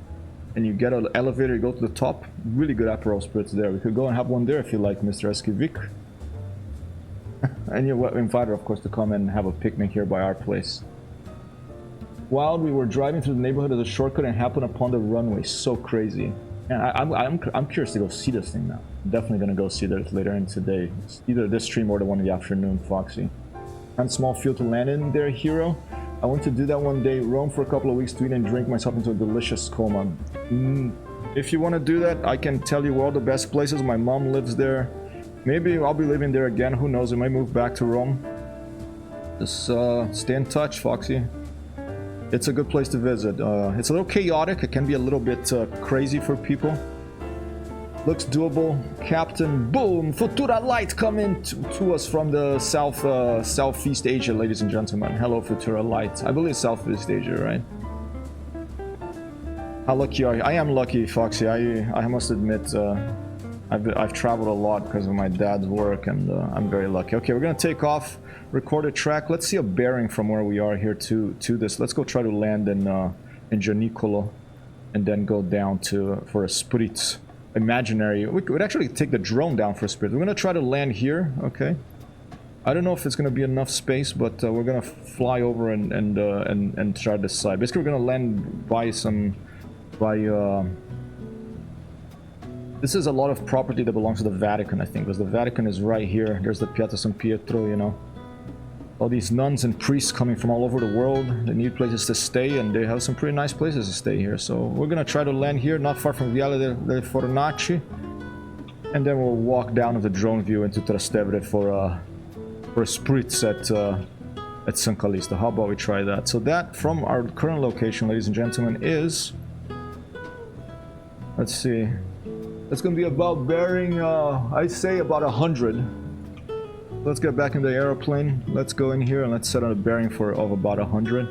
and you get an elevator, you go to the top. Really good Aperol Spritz there. We could go and have one there if you like, Mr. Esquivik. And you're invited, of course, to come and have a picnic here by our place. While we were driving through the neighborhood as a shortcut and happened upon the runway. So crazy. And I'm curious to go see this thing now. I'm definitely gonna go see this later in today. It's either this stream or the one in the afternoon, Foxy. And small field to land in there, hero. I want to do that one day. Roam for a couple of weeks to eat and drink myself into a delicious coma. If you want to do that, I can tell you all the best places. My mom lives there. Maybe I'll be living there again. Who knows? I might move back to Rome. Just stay in touch, Foxy. It's a good place to visit. It's a little chaotic. It can be a little bit crazy for people. Looks doable. Captain Boom! Futura Light coming to us from the Southeast Asia, ladies and gentlemen. Hello, Futura Light. I believe Southeast Asia, right? How lucky are you? I am lucky, Foxy. I must admit, I've traveled a lot because of my dad's work, and I'm very lucky. Okay, we're gonna take off, record a track. Let's see a bearing from where we are here to this. Let's go try to land in Gianicolo, and then go down for a Spritz. Imaginary. We could actually take the drone down for a Spritz. We're gonna try to land here. Okay. I don't know if it's gonna be enough space, but we're gonna fly over and try to decide. Basically, we're gonna land by this is a lot of property that belongs to the Vatican, I think, because the Vatican is right here. There's the Piazza San Pietro, you know. All these nuns and priests coming from all over the world. They need places to stay, and they have some pretty nice places to stay here. So we're gonna try to land here, not far from Viale dei Fornaci, and then we'll walk down with the drone view into Trastevere for a Spritz at San Callisto. How about we try that? So that, from our current location, ladies and gentlemen, is, let's see, it's gonna be about bearing, I'd say about 100. Let's get back in the aeroplane. Let's go in here and let's set on a bearing of about 100.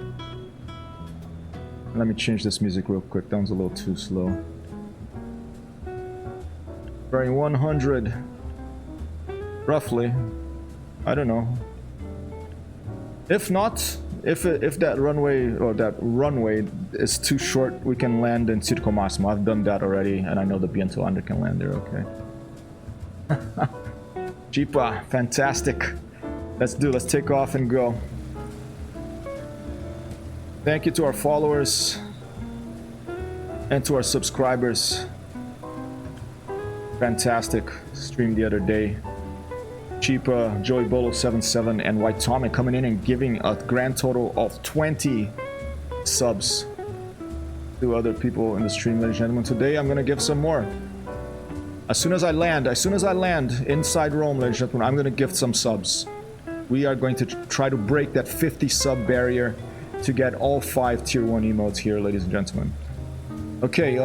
Let me change this music real quick. That one's a little too slow. Bearing 100. Roughly. I don't know. If not, if that runway is too short, we can land in Circo Massimo. I've done that already, and I know the BN-2 under can land there. Okay. Jeepa, fantastic. Let's take off and go. Thank you to our followers. And to our subscribers, fantastic stream the other day. Cheapa, Joey Bolo 77, and White Tommy coming in and giving a grand total of 20 subs to other people in the stream, ladies and gentlemen. Today I'm gonna give some more. As soon as I land inside Rome, ladies and gentlemen, I'm gonna gift some subs. We are going to try to break that 50 sub barrier to get all 5 tier 1 emotes here, ladies and gentlemen. Okay,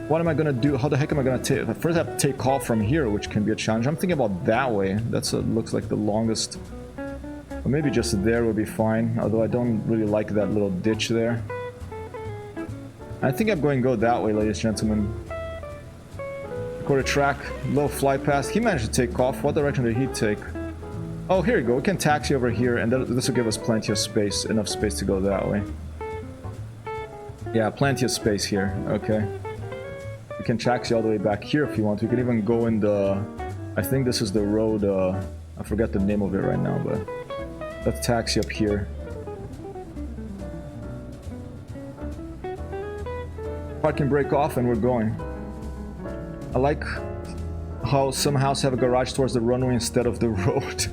what am I gonna do? How the heck am I gonna take? First I have to take off from here, which can be a challenge. I'm thinking about that way. That's looks like the longest. Or maybe just there would be fine, although I don't really like that little ditch there. I think I'm going to go that way, ladies and gentlemen. Quarter track, low fly past. He managed to take off. What direction did he take? Oh, here we go. We can taxi over here, and this will give us plenty of space, enough space to go that way. Yeah, plenty of space here. Okay. We can taxi all the way back here if you want. We can even go in the... I think this is the road, I forget the name of it right now, but... Let's taxi up here. Parking brake off and we're going. I like how some houses have a garage towards the runway instead of the road.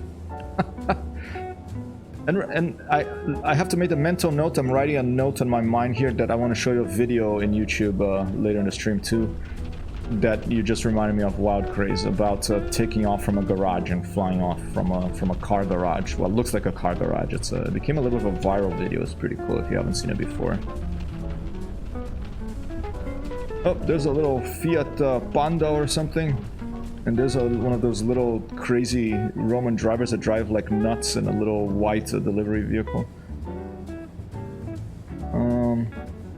and I have to make a mental note. I'm writing a note on my mind here that I want to show you a video in YouTube later in the stream too. That you just reminded me of Wild Craze about taking off from a garage and flying off from a car garage. Well, it looks like a car garage. It became a little bit of a viral video. It's pretty cool if you haven't seen it before. Oh, there's a little Fiat Panda or something. And there's one of those little crazy Roman drivers that drive like nuts in a little white delivery vehicle. Or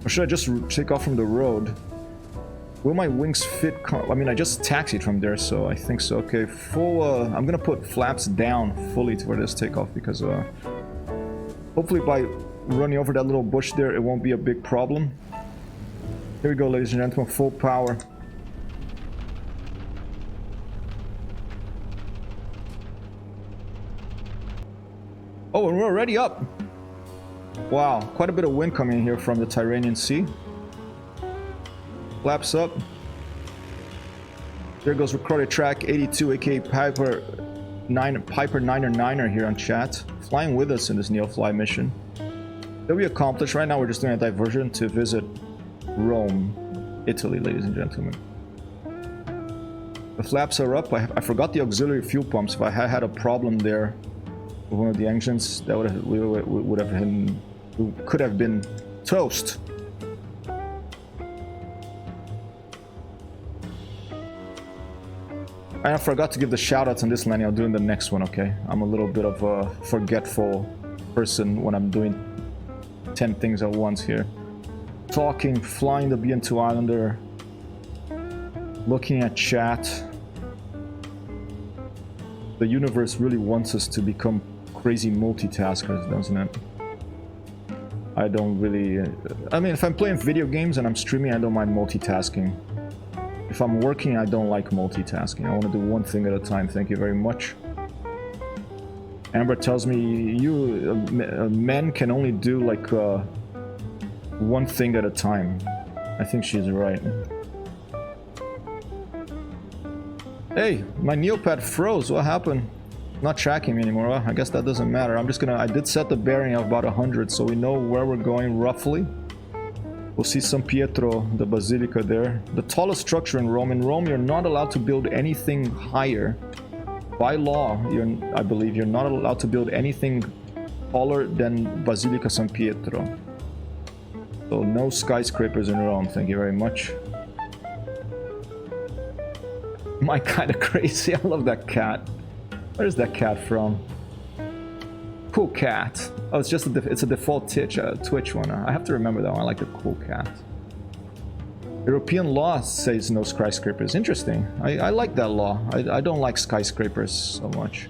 should I just take off from the road? Will my wings fit? I mean, I just taxied from there, so I think so. Okay, full. I'm gonna put flaps down fully to where this takeoff because hopefully by running over that little bush there, it won't be a big problem. Here we go, ladies and gentlemen, full power. Oh, and we're already up. Wow, quite a bit of wind coming in here from the Tyrrhenian Sea. Flaps up. There goes recorded track 82, aka Piper 9er here on chat. Flying with us in this Neofly mission. That we accomplished. Right now we're just doing a diversion to visit Rome, Italy, ladies and gentlemen. The flaps are up. I forgot the auxiliary fuel pumps. If I had a problem there with one of the engines, that could have been toast. I forgot to give the shoutouts on this landing. I'll do it in the next one, okay? I'm a little bit of a forgetful person when I'm doing 10 things at once here. Talking, flying the BN-2 Islander, looking at chat. The universe really wants us to become crazy multitaskers, doesn't it? I don't really... I mean, if I'm playing video games and I'm streaming, I don't mind multitasking. If I'm working, I don't like multitasking. I want to do one thing at a time. Thank you very much. Amber tells me men can only do like one thing at a time. I think she's right. Hey, my Neopad froze. What happened? Not tracking me anymore. Well, I guess that doesn't matter. I'm just gonna... I did set the bearing of about 100, so we know where we're going roughly. We'll see San Pietro, the Basilica there. The tallest structure in Rome. In Rome, you're not allowed to build anything higher. By law, I believe you're not allowed to build anything taller than Basilica San Pietro. So no skyscrapers in Rome, thank you very much. Am I kind of crazy? I love that cat. Where's that cat from? Cool cat. Oh, it's just it's a default Twitch one. I have to remember that one. I like the cool cat. European law says no skyscrapers. Interesting. I like that law. I don't like skyscrapers so much.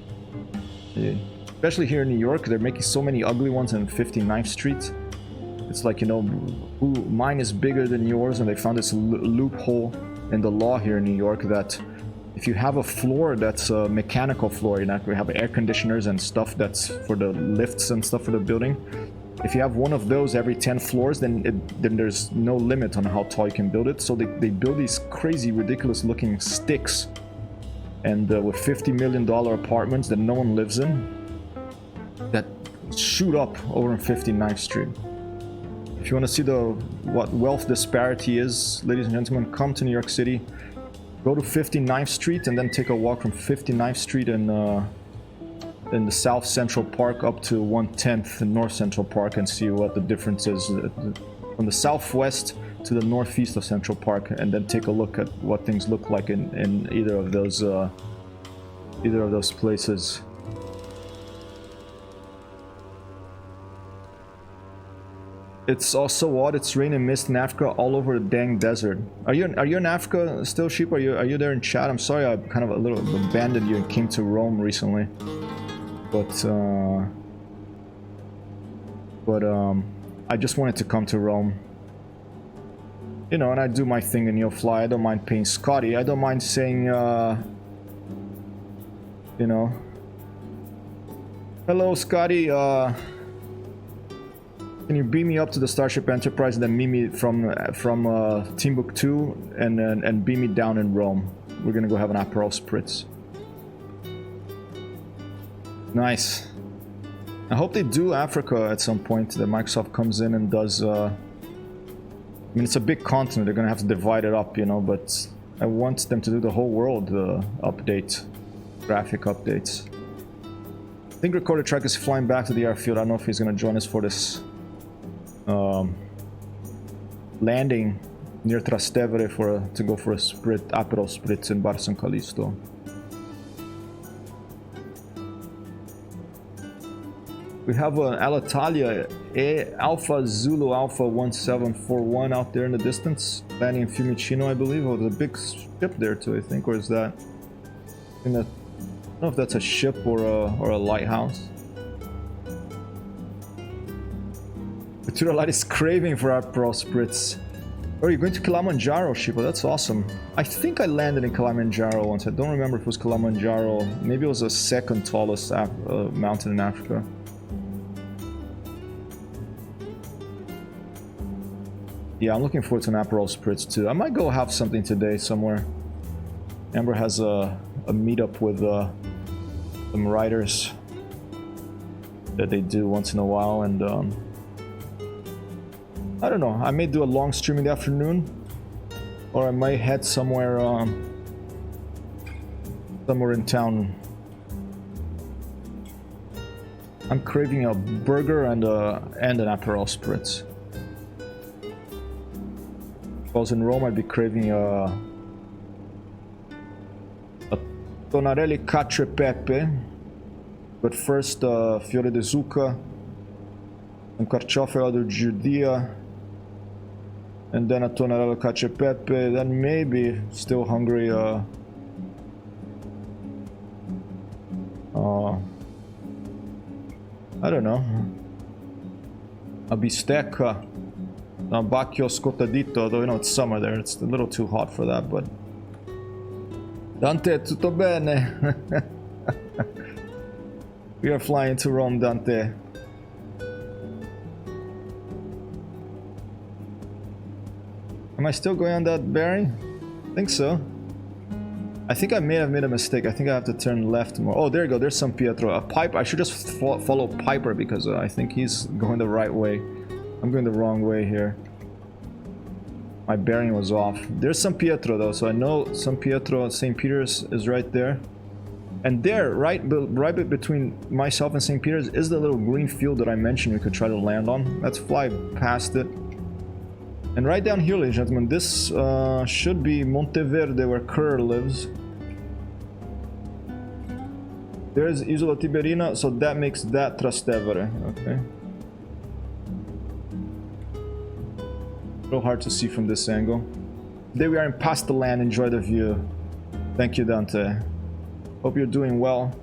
Yeah. Especially here in New York, they're making so many ugly ones on 59th Street. It's like, you know, mine is bigger than yours, and they found this loophole in the law here in New York that if you have a floor that's a mechanical floor, you're not going to have air conditioners and stuff that's for the lifts and stuff for the building. If you have one of those every 10 floors, then there's no limit on how tall you can build it. So they build these crazy, ridiculous looking sticks. And with $50 million apartments that no one lives in, that shoot up over on 59th Street. If you want to see what wealth disparity is, ladies and gentlemen, come to New York City. Go to 59th Street and then take a walk from 59th Street in the South Central Park up to 110th in North Central Park and see what the difference is from the southwest to the northeast of Central Park, and then take a look at what things look like in either of those places. It's also odd. It's rain and mist in Africa all over the dang desert. Are you in Africa still, Sheep? Are you there in chat? I'm sorry, I kind of a little abandoned you and came to Rome recently. But I just wanted to come to Rome. You know, and I do my thing and you'll fly. I don't mind paying Scotty. I don't mind saying, you know, hello, Scotty. Can you beam me up to the Starship Enterprise and then meet me from Timbuktu and beam me down in Rome? We're gonna go have an Aperol Spritz. Nice. I hope they do Africa at some point. That Microsoft comes in and does. I mean, it's a big continent. They're gonna have to divide it up, you know. But I want them to do the whole world update, graphic updates. I think Recorder Track is flying back to the airfield. I don't know if he's gonna join us for this landing near Trastevere to go for a Aperol Spritz in Bar San Callisto. We have an Alitalia Alpha Zulu Alpha 1741 out there in the distance, landing in Fiumicino, I believe. Oh, there's a big ship there too, I think. Or is that? I don't know if that's a ship or a lighthouse. Futura Light is craving for Aperol Spritz. Oh, you're going to Kilimanjaro, Shiba. That's awesome. I think I landed in Kilimanjaro once. I don't remember if it was Kilimanjaro. Maybe it was the second tallest mountain in Africa. Yeah, I'm looking forward to an Aperol Spritz too. I might go have something today somewhere. Amber has a meetup with some writers that they do once in a while, and I don't know. I may do a long stream in the afternoon, or I might head somewhere in town. I'm craving a burger and an Aperol Spritz. If I was in Rome, I'd be craving a Tonarelli cacio e pepe, but first fiore di zucca, and carciofi alla Giudia, and then a Tonarelli cacio e pepe, then maybe, still hungry, I don't know, a bistecca. Bacchio scottadito, though you know it's summer there, it's a little too hot for that, but... Dante, tutto bene? We are flying to Rome, Dante. Am I still going on that bearing? I think so. I think I may have made a mistake. I think I have to turn left more. Oh, there you go, there's San Pietro. A Piper. I should just follow Piper because I think he's going the right way. I'm going the wrong way here. My bearing was off. There's San Pietro though, so I know San Pietro, St. Peter's is right there. And there, right between myself and St. Peter's is the little green field that I mentioned we could try to land on. Let's fly past it. And right down here, ladies and gentlemen, this should be Monteverde, where Kerr lives. There's Isola Tiberina, so that makes that Trastevere, okay. A little hard to see from this angle. Today we are in Pastaland. Enjoy the view. Thank you, Dante. Hope you're doing well.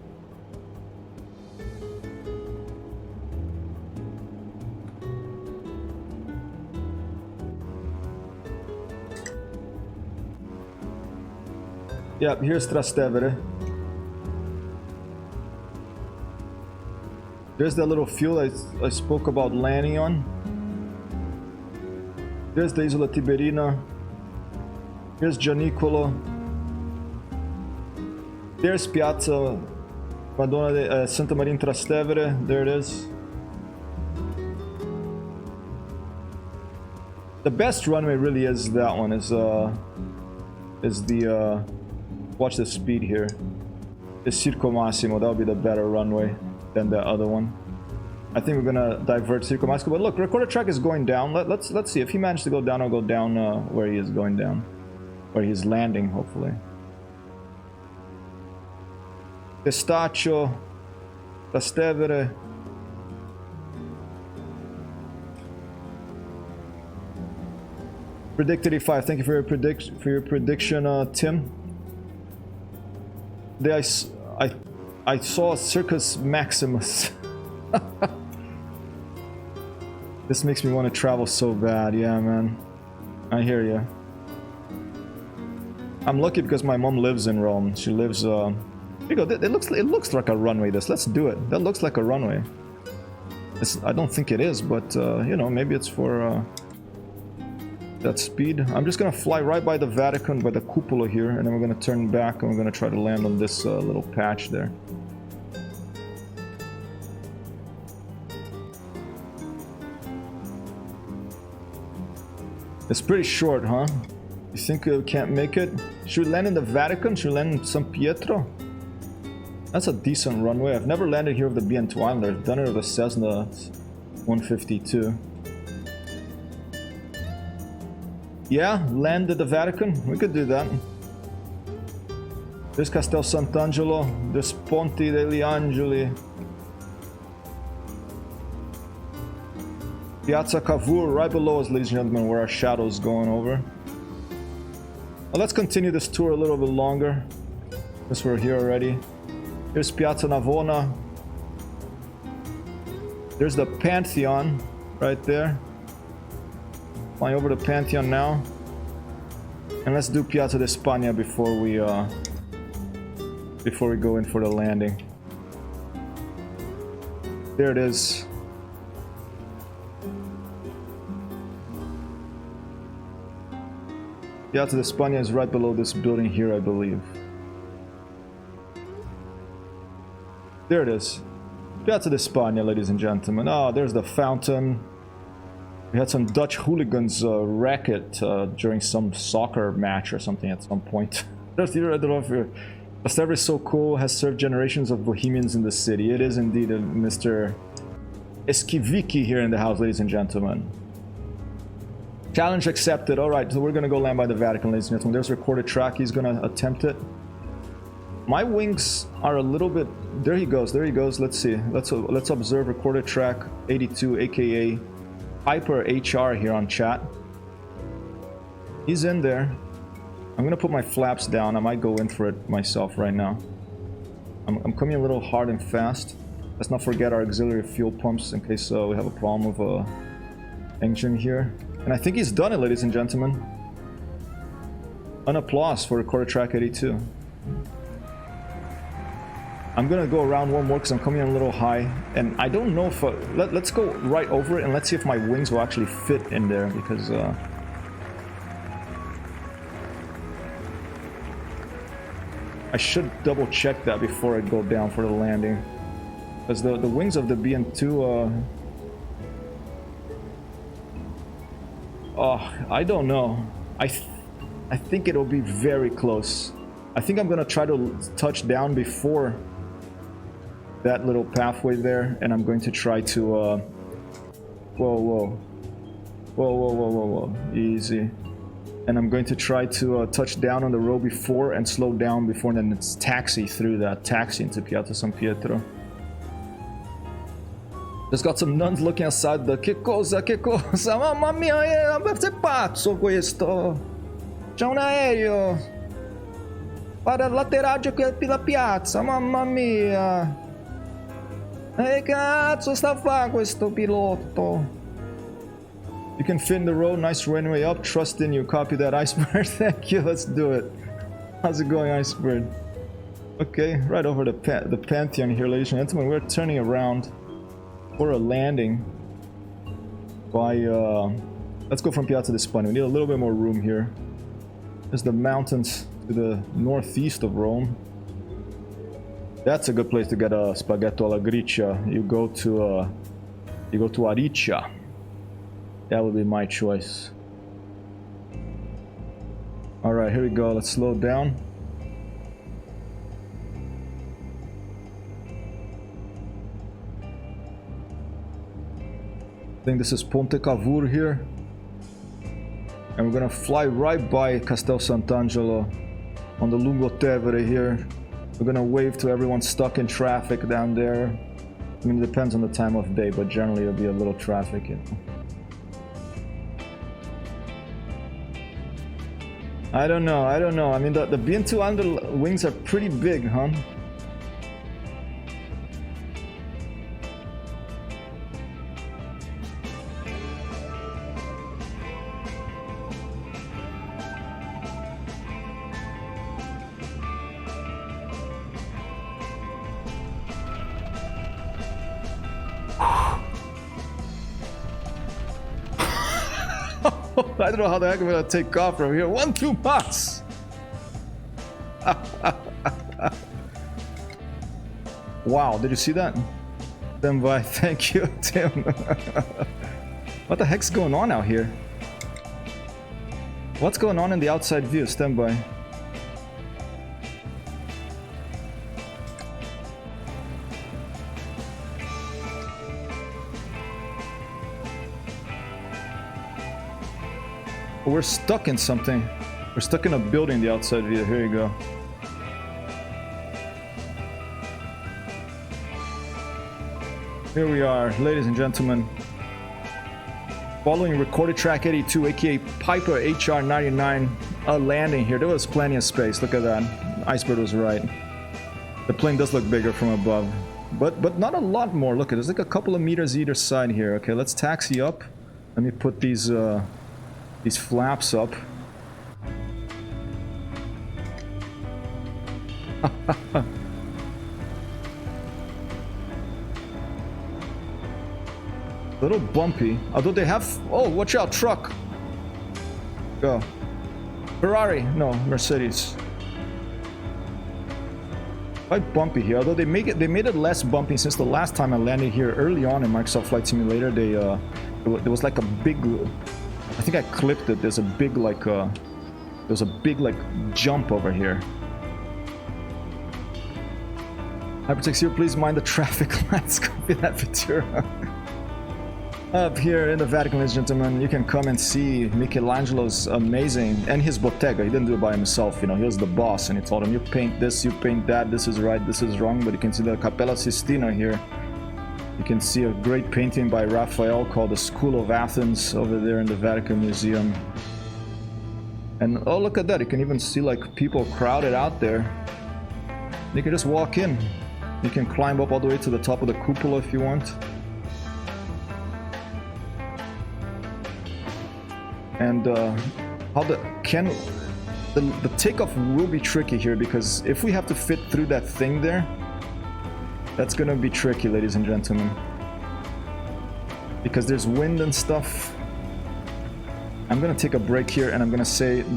Yep, here's Trastevere. There's that little field I spoke about landing on. There's the Isola Tiberina. Here's Gianicolo. There's Piazza Madonna de Santa Maria in Trastevere. There it is. The best runway really is that one. Is the watch the speed here. The Circo Massimo. That would be the better runway than the other one. I think we're gonna divert Circo Massimo. But look, recorder track is going down. Let's see if he managed to go down. I'll go down where he is going down, where he's landing. Hopefully. Pistaccio, Trastevere. Predict 85. Thank you for your prediction, Tim. Today I saw Circus Maximus. This makes me want to travel so bad. Yeah, man. I hear you. I'm lucky because my mom lives in Rome. She lives. Here you go. It looks like a runway. Let's do it. That looks like a runway. I don't think it is, but you know, maybe it's for that speed. I'm just gonna fly right by the Vatican, by the cupola here, and then we're gonna turn back and we're gonna try to land on this little patch there. It's pretty short, huh? You think we can't make it? Should we land in the Vatican? Should we land in San Pietro? That's a decent runway. I've never landed here with the BN-2 Islander. I've done it with the Cessna 152. Yeah, land at the Vatican. We could do that. There's Castel Sant'Angelo. There's Ponte degli Angeli. Piazza Cavour, right below us, ladies and gentlemen, where our shadow's going over. Well, let's continue this tour a little bit longer, since we're here already. Here's Piazza Navona. There's the Pantheon, right there. Flying over the Pantheon now. And let's do Piazza di Spagna before we go in for the landing. There it is. Piazza di Spagna is right below this building here, I believe. There it is. Piazza di Spagna, ladies and gentlemen. Oh, there's the fountain. We had some Dutch hooligans wreck it during some soccer match or something at some point. I don't know if Trastevere is so cool, has served generations of bohemians in the city. It is indeed a Mr. Esquivicki here in the house, ladies and gentlemen. Challenge accepted. Alright, so we're gonna go land by the Vatican, ladies and gentlemen. There's recorded track. He's gonna attempt it. My wings are a little bit... There he goes, there he goes. Let's see. Let's observe recorded track 82, aka Hyper HR here on chat. He's in there. I'm gonna put my flaps down. I might go in for it myself right now. I'm coming a little hard and fast. Let's not forget our auxiliary fuel pumps in case we have a problem with engine here. And I think he's done it, ladies and gentlemen. An applause for recorded track 82. I'm gonna go around one more because I'm coming in a little high, and I don't know if let's go right over it and let's see if my wings will actually fit in there, because I should double check that before I go down for the landing, because the wings of the BN-2 oh, I don't know. I think it'll be very close. I think I'm gonna try to touch down before that little pathway there, and I'm going to try to whoa, easy. And I'm going to try to touch down on the road before and slow down before, and then it's taxi through that, taxi into Piazza San Pietro. Just got some nuns looking outside the che cosa, mamma mia, sei pazzo questo. C'è un aereo. Para l'atterraggio qui alla piazza, mamma mia. Che cazzo sta a fare questo pilota? You can fit in the road, nice runway up, trust in you, copy that, Iceberg. Thank you, let's do it. How's it going, Iceberg? Okay, right over the Pantheon here, ladies and gentlemen, we're turning around. for a landing by let's go from Piazza di Spagna. We need a little bit more room here. There's the mountains to the northeast of Rome. That's a good place to get a spaghetto alla gricia. You go to Aricia. That would be my choice. All right, here we go. Let's slow down. I think this is Ponte Cavour here. And we're gonna fly right by Castel Sant'Angelo on the Lungotevere here. We're gonna wave to everyone stuck in traffic down there. I mean, it depends on the time of day, but generally there'll be a little traffic, you know. I don't know. I mean, the BN-2 under wings are pretty big, huh? I don't know how the heck I'm gonna take off from here. 1-2 months. Wow, did you see that? Stand by. Thank you, Tim. What the heck's going on out here? What's going on in the outside view? Stand by. We're stuck in something. We're stuck in a building, the outside view. Here you go. Here we are, ladies and gentlemen. Following recorded track 82, aka Piper HR99, a landing here. There was plenty of space. Look at that. Iceberg was right. The plane does look bigger from above, but not a lot more. Look at there's like a couple of meters either side here. Okay, let's taxi up. Let me put these flaps up. A little bumpy, although they have... Oh, watch out, truck! Go. Ferrari, no, Mercedes. Quite bumpy here, although they made it less bumpy since the last time I landed here early on in Microsoft Flight Simulator. There was like a big... I think I clipped it. There's a big jump over here. Hypertexthero, please mind the traffic lights. Copy that, Ventura. Up here in the Vatican, ladies and gentlemen, you can come and see Michelangelo's amazing, and his bottega. He didn't do it by himself, you know, he was the boss, and he told him, you paint this, you paint that, this is right, this is wrong. But you can see the Cappella Sistina here. You can see a great painting by Raphael called The School of Athens over there in the Vatican Museum. And oh, look at that, you can even see like people crowded out there. You can just walk in. You can climb up all the way to the top of the cupola if you want. And the takeoff will be tricky here, because if we have to fit through that thing there, that's gonna be tricky, ladies and gentlemen, because there's wind and stuff. I'm gonna take a break here, and I'm gonna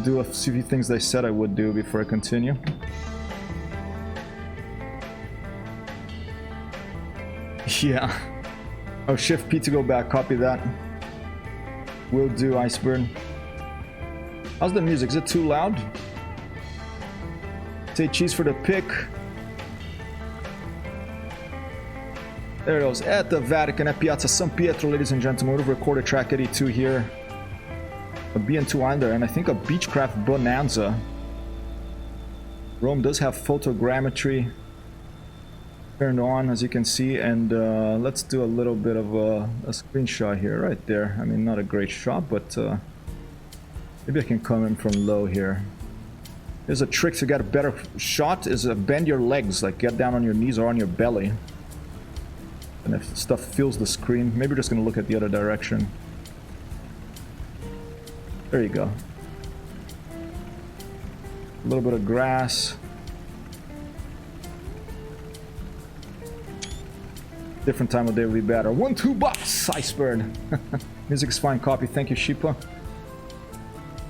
do a few things I said I would do before I continue. Yeah. Oh, Shift P to go back. Copy that. Will do, Iceberg. How's the music? Is it too loud? Say cheese for the pick. There it goes. At the Vatican, at Piazza San Pietro, ladies and gentlemen. We've recorded track 82 here. A BN-2 under, and I think a Beechcraft Bonanza. Rome does have photogrammetry turned on, as you can see, and let's do a little bit of a screenshot here, right there. I mean, not a great shot, but maybe I can come in from low here. There's a trick to get a better shot, is bend your legs, like get down on your knees or on your belly. And if stuff fills the screen, maybe we're just gonna look at the other direction. There you go. A little bit of grass. Different time of day will be better. 1-2 box, Iceberg. Music is fine, copy. Thank you, Sheepa.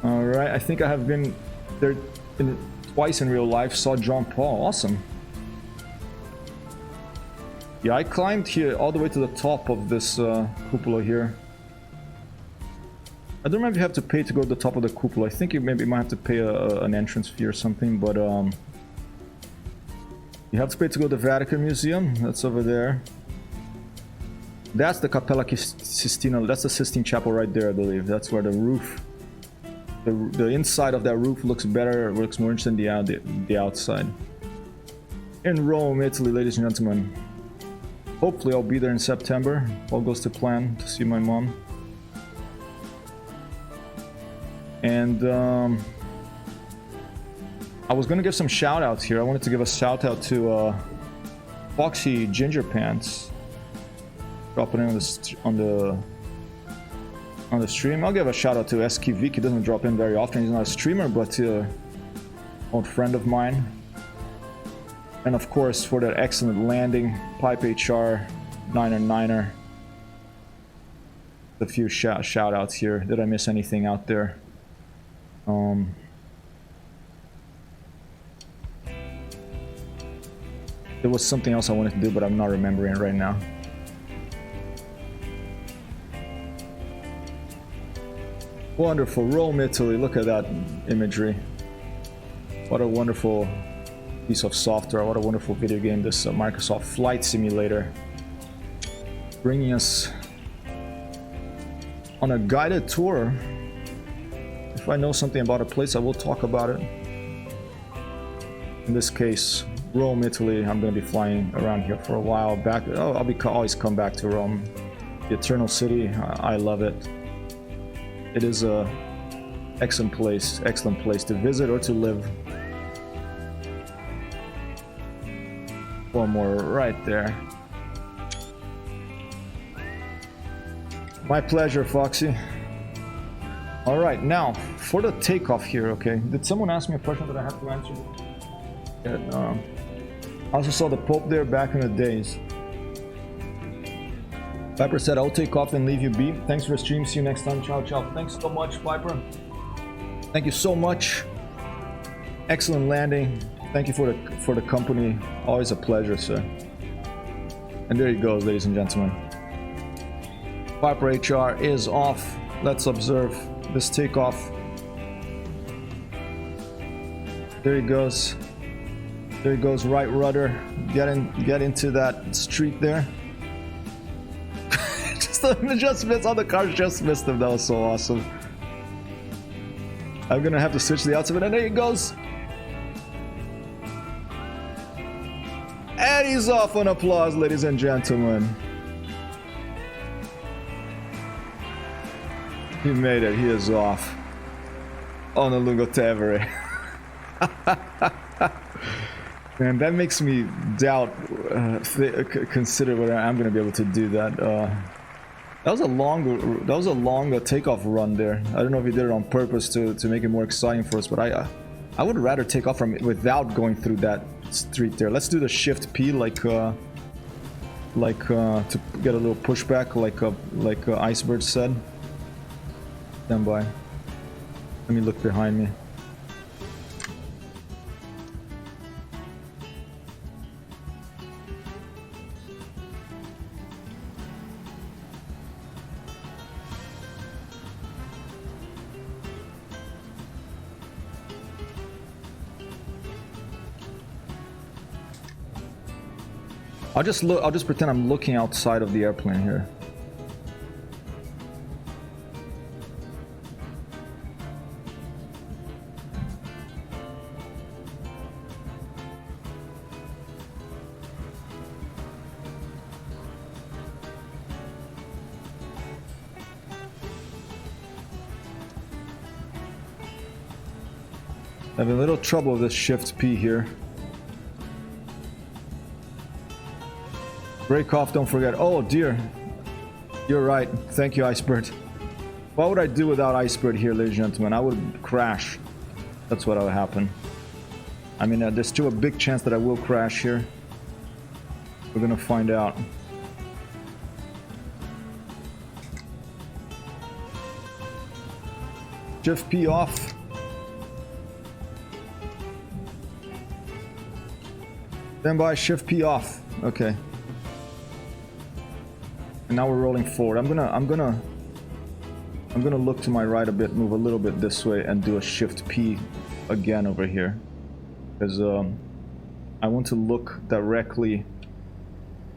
Alright, I think I have been there twice in real life. Saw John Paul. Awesome. Yeah, I climbed here all the way to the top of this cupola here. I don't remember if you have to pay to go to the top of the cupola. I think you maybe might have to pay an entrance fee or something, but you have to pay to go to the Vatican Museum. That's over there. That's the Cappella Sistina. That's the Sistine Chapel right there, I believe. That's where the roof, the inside of that roof looks better, looks more interesting than the outside. In Rome, Italy, ladies and gentlemen. Hopefully I'll be there in September. All goes to plan to see my mom. And I was gonna give some shout outs here. I wanted to give a shout out to Foxy Ginger Pants. Dropping in on the stream. I'll give a shout out to SKVik. He doesn't drop in very often. He's not a streamer, but an old friend of mine. And of course, for that excellent landing, Pipe HR, Niner. A few shout outs here. Did I miss anything out there? There was something else I wanted to do, but I'm not remembering right now. Wonderful. Rome, Italy. Look at that imagery. What a wonderful piece of software. What a wonderful video game, this Microsoft Flight Simulator. Bringing us on a guided tour. If I know something about a place, I will talk about it. In this case, Rome, Italy. I'm going to be flying around here for a while. I'll always come back to Rome. The Eternal City. I love it. It is a excellent place to visit or to live. One more right there. My pleasure, Foxy. All right, now for the takeoff here. Okay, did someone ask me a question that I have to answer? Yeah, I also saw the Pope there back in the days. Piper said, I'll take off and leave you be. Thanks for the stream. See you next time. Ciao, ciao. Thanks so much, Piper. Thank you so much. Excellent landing. Thank you for the company. Always a pleasure, sir. And there he goes, ladies and gentlemen. Piper HR is off. Let's observe this takeoff. There he goes. There he goes. Right rudder. Get into that street there. Just missed. All the cars just missed him. That was so awesome. I'm gonna have to switch the outside, and there he goes. And he's off on applause, ladies and gentlemen. He made it. He is off on the Lungo Tevere. Man, that makes me doubt, consider whether I'm gonna be able to do that. That was a long takeoff run there. I don't know if he did it on purpose to make it more exciting for us, but I would rather take off from it without going through that street there. Let's do the Shift P like to get a little pushback, like Iceberg said. Stand by. Let me look behind me. I'll just pretend I'm looking outside of the airplane here. I have a little trouble with this Shift P here. Break off, don't forget. Oh dear. You're right. Thank you, Iceberg. What would I do without Iceberg here, ladies and gentlemen? I would crash. That's what would happen. I mean, there's still a big chance that I will crash here. We're gonna find out. Shift P off. Stand by, Shift P off. Okay. And now we're rolling forward. I'm gonna look to my right a bit, move a little bit this way, and do a Shift P again over here, because I want to look directly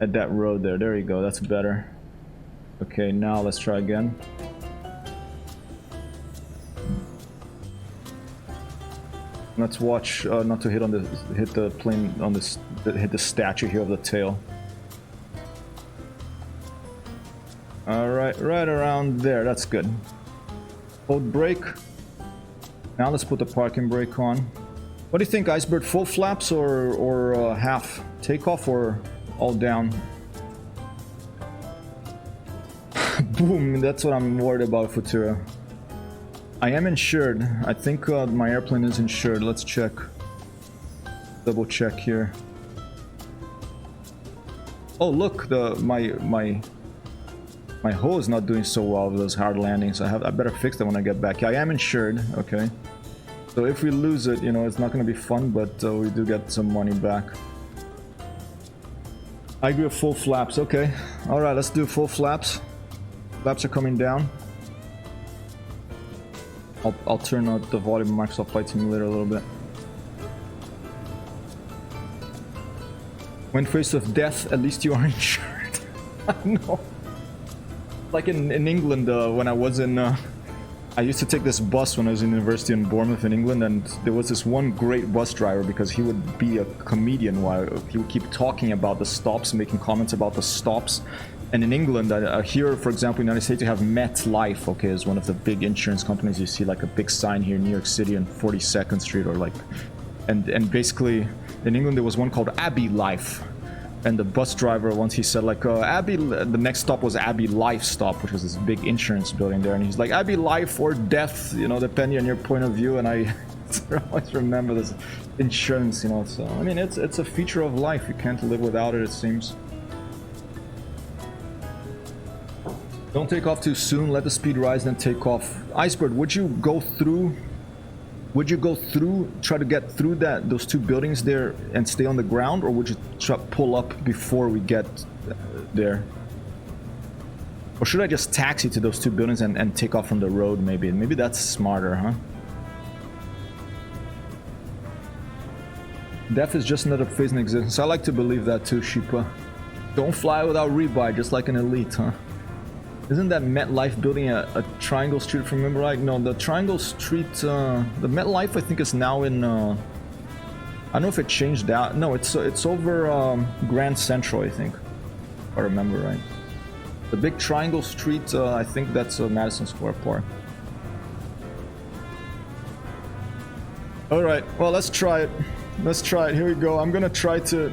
at that road there. There you go. That's better. Okay, now let's try again. Let's watch not to hit the plane on this, hit the statue here of the tail. All right, right around there. That's good. Hold brake. Now let's put the parking brake on. What do you think, Icebird? Full flaps or half takeoff or all down? Boom. That's what I'm worried about, Futura. I am insured. I think my airplane is insured. Let's check. Double check here. Oh look, my hull is not doing so well with those hard landings. I better fix that when I get back. Yeah, I am insured. Okay. So if we lose it, you know, it's not going to be fun, but we do get some money back. I agree with full flaps. Okay. All right, let's do full flaps. Flaps are coming down. I'll turn out the volume of Microsoft Flight Simulator a little bit. When faced with death, at least you are insured. I know. Like in England, when I was in... I used to take this bus when I was in university in Bournemouth in England, and there was this one great bus driver because he would be a comedian while he would keep talking about the stops, making comments about the stops. And in England, here, for example, in the United States, you have MetLife, okay, is one of the big insurance companies. You see like a big sign here in New York City on 42nd Street, or like, and basically in England there was one called Abbey Life, and the bus driver once he said like Abbey, the next stop was Abbey Life stop, which was this big insurance building there, and he's like Abbey Life or death, you know, depending on your point of view. And I always remember this insurance, you know. So I mean, it's a feature of life. You can't live without it, it seems. Don't take off too soon. Let the speed rise, then take off. Icebird, would you go through? Try to get through those two buildings there and stay on the ground, or would you try pull up before we get there? Or should I just taxi to those two buildings and take off from the road? Maybe that's smarter, huh? Death is just another phase in existence. I like to believe that too, Sheepa. Don't fly without rebuy, just like an elite, huh? Isn't that MetLife building a Triangle Street, if I remember right? No, the Triangle Street, the MetLife, I think, is now in, I don't know if it changed out. No, it's over Grand Central, I think, if I remember right. The big Triangle Street, I think that's Madison Square Park. Alright, well, let's try it. Let's try it. Here we go. I'm gonna try to...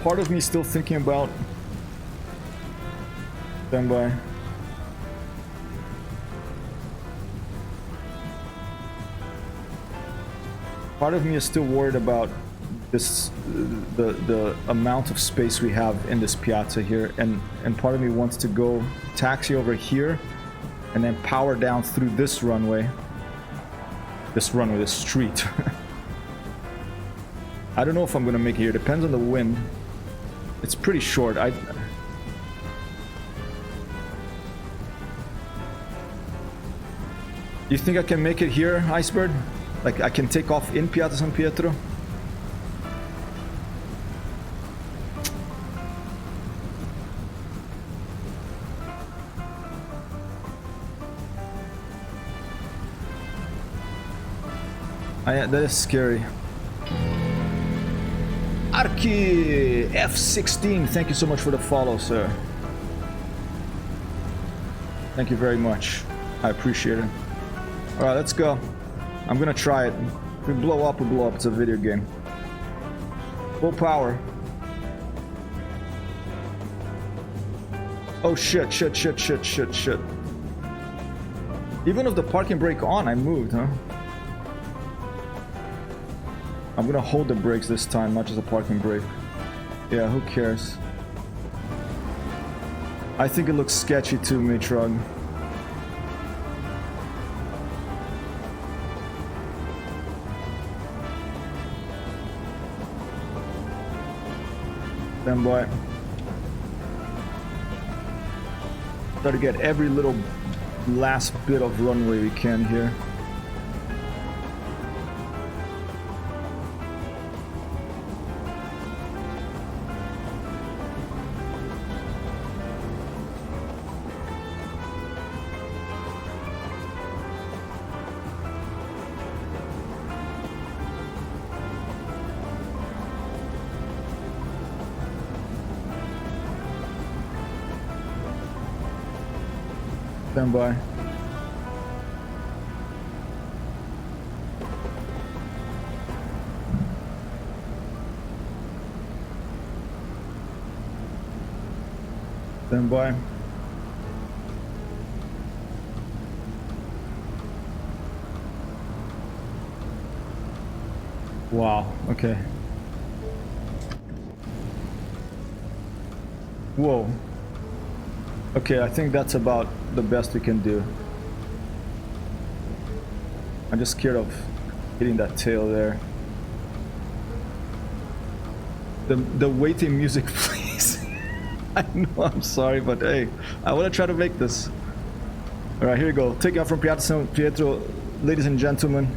part of me still thinking about... Stand by. Part of me is still worried about this, the amount of space we have in this piazza here, and part of me wants to go taxi over here, and then power down through this runway. This street. I don't know if I'm gonna make it here. Depends on the wind. It's pretty short. You think I can make it here, Icebird? Like I can take off in Piazza San Pietro? That is scary. Arki F16, thank you so much for the follow, sir. Thank you very much. I appreciate it. Alright, let's go. I'm gonna try it. If we blow up, we blow up. It's a video game. Full power. Oh shit, shit. Even with the parking brake on, I moved, huh? I'm gonna hold the brakes this time, not just a parking brake. Yeah, who cares? I think it looks sketchy too, Mitrug. Stand by. Try to get every little last bit of runway we can here. Stand by. Stand by. Wow, okay. Whoa. Okay, I think that's about the best we can do. I'm just scared of hitting that tail there. The waiting music, please. I know, I'm sorry, but hey, I want to try to make this. Alright, here we go. Taking off from Pietro, ladies and gentlemen.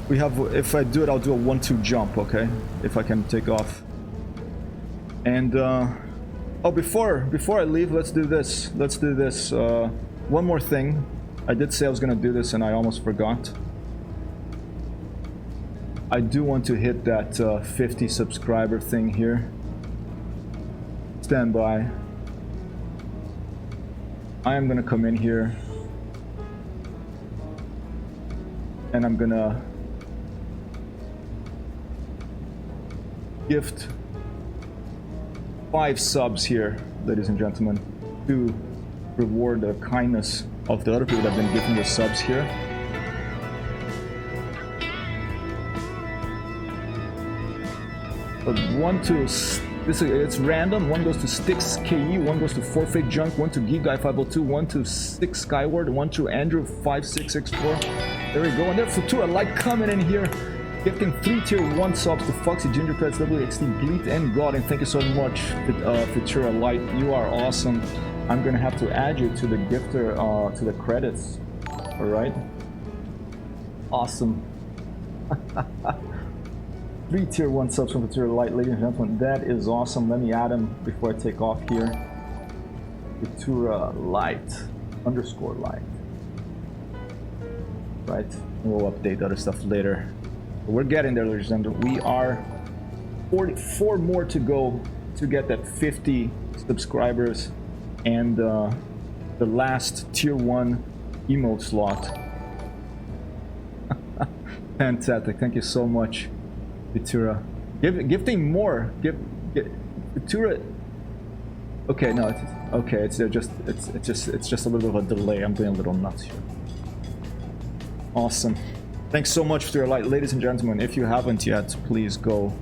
We have, if I do it, I'll do a 1-2 jump, okay? If I can take off. And, oh, before I leave, let's do this. Let's do this. One more thing. I did say I was gonna do this and I almost forgot. I do want to hit that 50 subscriber thing here. Stand by. I am gonna come in here and I'm gonna gift 5 subs here, ladies and gentlemen, to reward the kindness of the other people that have been giving the subs here. But it's random. One goes to Styx KE, one goes to Forfeit Junk, one to Geek Guy 502, one to Six Skyward, one to Andrew 5664. There we go. And there's Futura Light coming in here, gifting 3 tier 1 subs to Foxy, Ginger Pets, WXT, Bleed, and God. And thank you so much, Futura Light. You are awesome. I'm gonna have to add you to the gifter, to the credits. All right. Awesome. 3 tier 1 subs from Futura Light, ladies and gentlemen. That is awesome. Let me add him before I take off here. Futura Light _ Light. Right. We'll update other stuff later. We're getting there, ladies and gentlemen. We are 44 more to go to get that 50 subscribers and the last tier 1 emote slot. Fantastic. Thank you so much, Futura. Gifting more. Futura. Okay, no, it's okay. It's just a little bit of a delay. I'm doing a little nuts here. Awesome. Thanks so much for your light, ladies and gentlemen. If you haven't yet, please go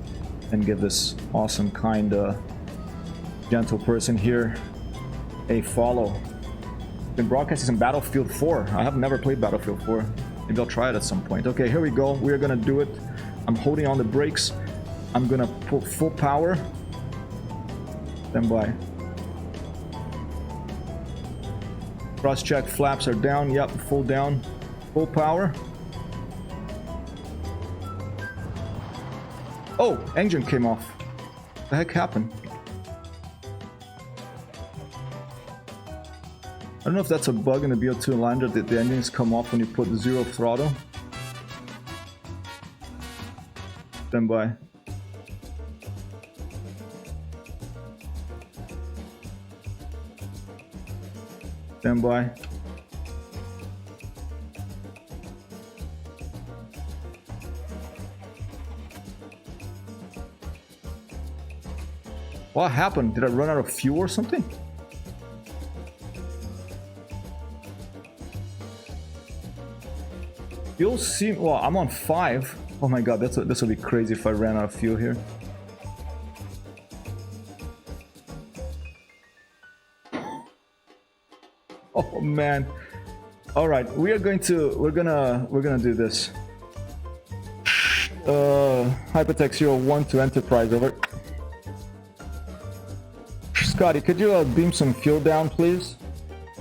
and give this awesome, kind, gentle person here a follow. Been broadcasting some Battlefield 4. I have never played Battlefield 4. Maybe I'll try it at some point. Okay, here we go. We're gonna do it. I'm holding on the brakes. I'm gonna put full power. Stand by. Cross check. Flaps are down. Yep, full down. Full power. Oh, engine came off. What the heck happened? I don't know if that's a bug in the BO2 lander that the engines come off when you put 0 throttle. Stand by. Stand by. What happened? Did I run out of fuel or something? You'll see. Well, I'm on 5. Oh my god, this would be crazy if I ran out of fuel here. Oh man. All right, we're gonna do this. Hypertexthero 1 to Enterprise, over. Scotty, could you beam some fuel down, please?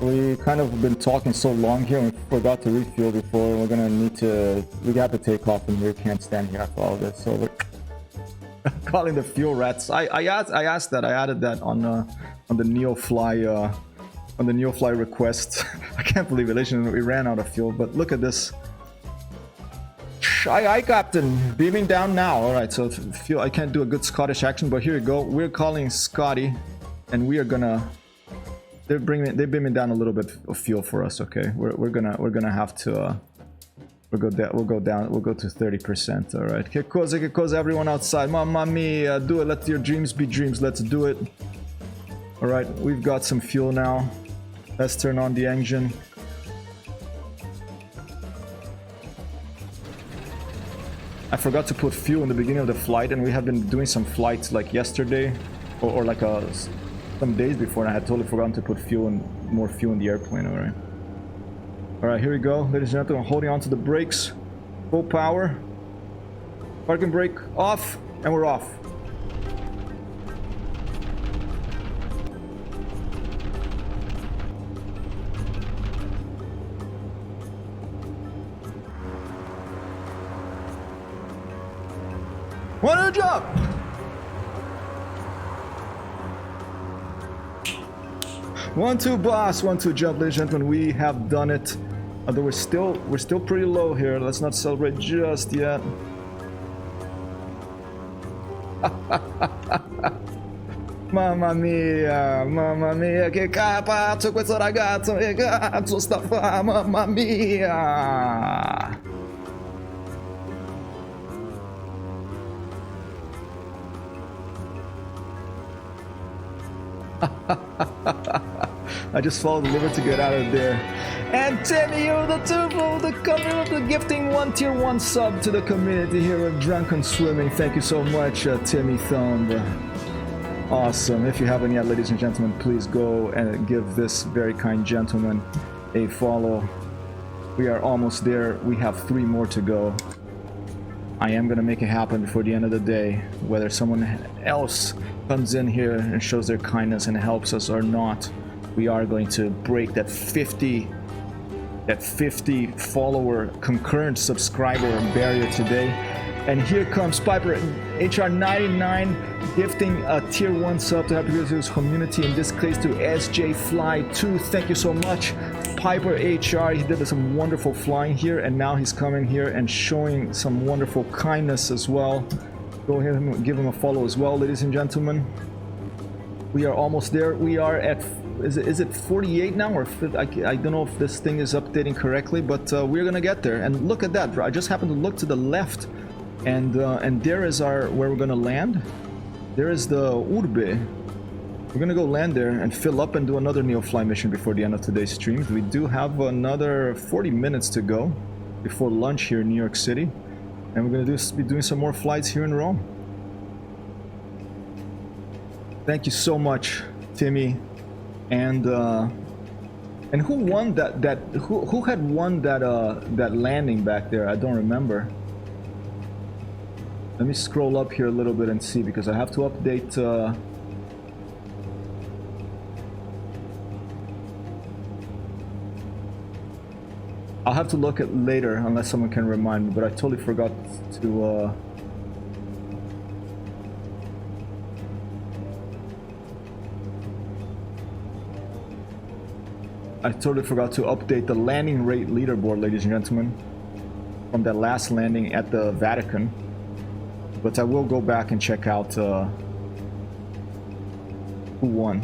We kind of been talking so long here and we forgot to refuel before. We're gonna need to... We got to take off and we can't stand here after all this. So we're calling the fuel rats. I asked that. I added that on the Neofly on the Neofly request. I can't believe it. Listen, we ran out of fuel, but look at this. Aye, Captain. Beaming down now. All right, so fuel. I can't do a good Scottish accent, but here you go. We're calling Scotty, and we are gonna. They're beaming down a little bit of fuel for us. Okay, we're gonna have to. We'll go down. We'll go to 30%. All right. Que cosa, everyone outside. Mamma mia, do it. Let your dreams be dreams. Let's do it. All right, we've got some fuel now. Let's turn on the engine. I forgot to put fuel in the beginning of the flight, and we have been doing some flights like yesterday, or like some days before, and I had totally forgotten to put more fuel in the airplane. All right, here we go, ladies and gentlemen. Holding on to the brakes, full power. Parking brake off, and we're off. One jump! One, two, boss. 1, 2, jump, ladies and gentlemen. We have done it. Although we're still pretty low here. Let's not celebrate just yet. Mamma mia, che capazzo questo ragazzo, che cazzo sta fa, mamma mia! I just followed the liver to get out of there. And Timmy, you're the two the cover of the gifting 1 tier 1 sub to the community here of Drunken Swimming. Thank you so much, Timmy Thumb. Awesome. If you haven't yet, ladies and gentlemen, please go and give this very kind gentleman a follow. We are almost there. We have 3 more to go. I am gonna make it happen before the end of the day, whether someone else comes in here and shows their kindness and helps us or not. We are going to break that 50 follower concurrent subscriber barrier today. And here comes Piper HR99 gifting a tier 1 sub to Hypertexthero's community, in this case to SJ Fly 2. Thank you so much, Piper HR. He did some wonderful flying here, and now he's coming here and showing some wonderful kindness as well. Go ahead and give him a follow as well, ladies and gentlemen. We are almost there. We are at, is it 48 now, or I don't know if this thing is updating correctly, but we're gonna get there. And look at that, bro. I just happened to look to the left, and there is where we're gonna land. There is the Urbe. We're gonna go land there and fill up and do another Neofly mission before the end of today's stream. We do have another 40 minutes to go before lunch here in New York City, and we're gonna be doing some more flights here in Rome. Thank you so much, Timmy. And who won that who had won that landing back there? I don't remember. Let me scroll up here a little bit and see, because I have to update I'll have to look at later unless someone can remind me, but I totally forgot to update the landing rate leaderboard, ladies and gentlemen, from that last landing at the Vatican. But I will go back and check out who won.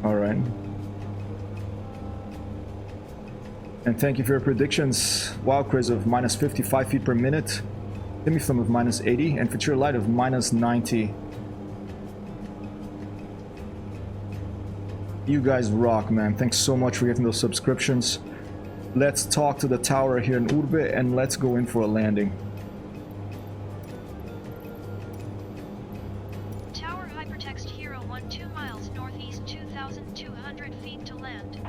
All right. And thank you for your predictions. Wild Craze of minus 55 feet per minute. Timmy Thumb of minus 80. And Future Light of minus 90. You guys rock, man. Thanks so much for getting those subscriptions. Let's talk to the tower here in Urbe and let's go in for a landing. Tower Hypertexthero 1 2 miles northeast, 2,200 feet to land.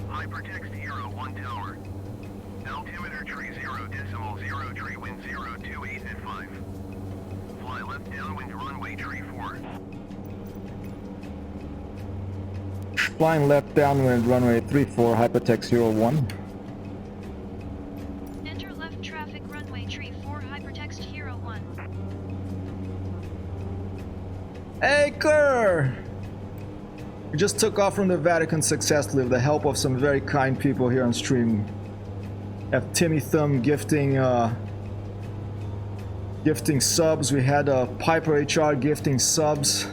Hypertexthero 1 tower. Altimeter tree 0.0 tree wind 028 at 5. Fly left downwind runway tree 4. Flying left downwind, runway 34, Hypertexthero 1. Enter left traffic runway tree 4 Hypertexthero 1. Hey, Kerr! We just took off from the Vatican successfully with the help of some very kind people here on stream. Have Timmy Thumb gifting gifting subs. We had Piper HR gifting subs.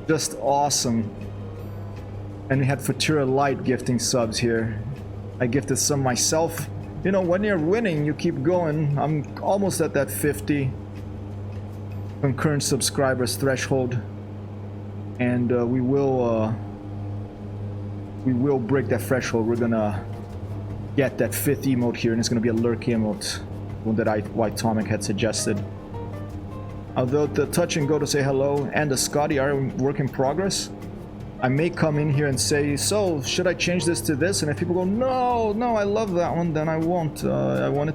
Just awesome. And we had Futura Light gifting subs here. I gifted some myself. You know, when you're winning, you keep going. I'm almost at that 50 concurrent subscribers threshold. And we will break that threshold. We're gonna get that 5th emote here, and it's gonna be a lurk emote, one that White Tomic had suggested. Although the touch and go to say hello and the Scotty are work in progress, I may come in here and say, so should I change this to this? And if people go, no, I love that one, then I won't. I want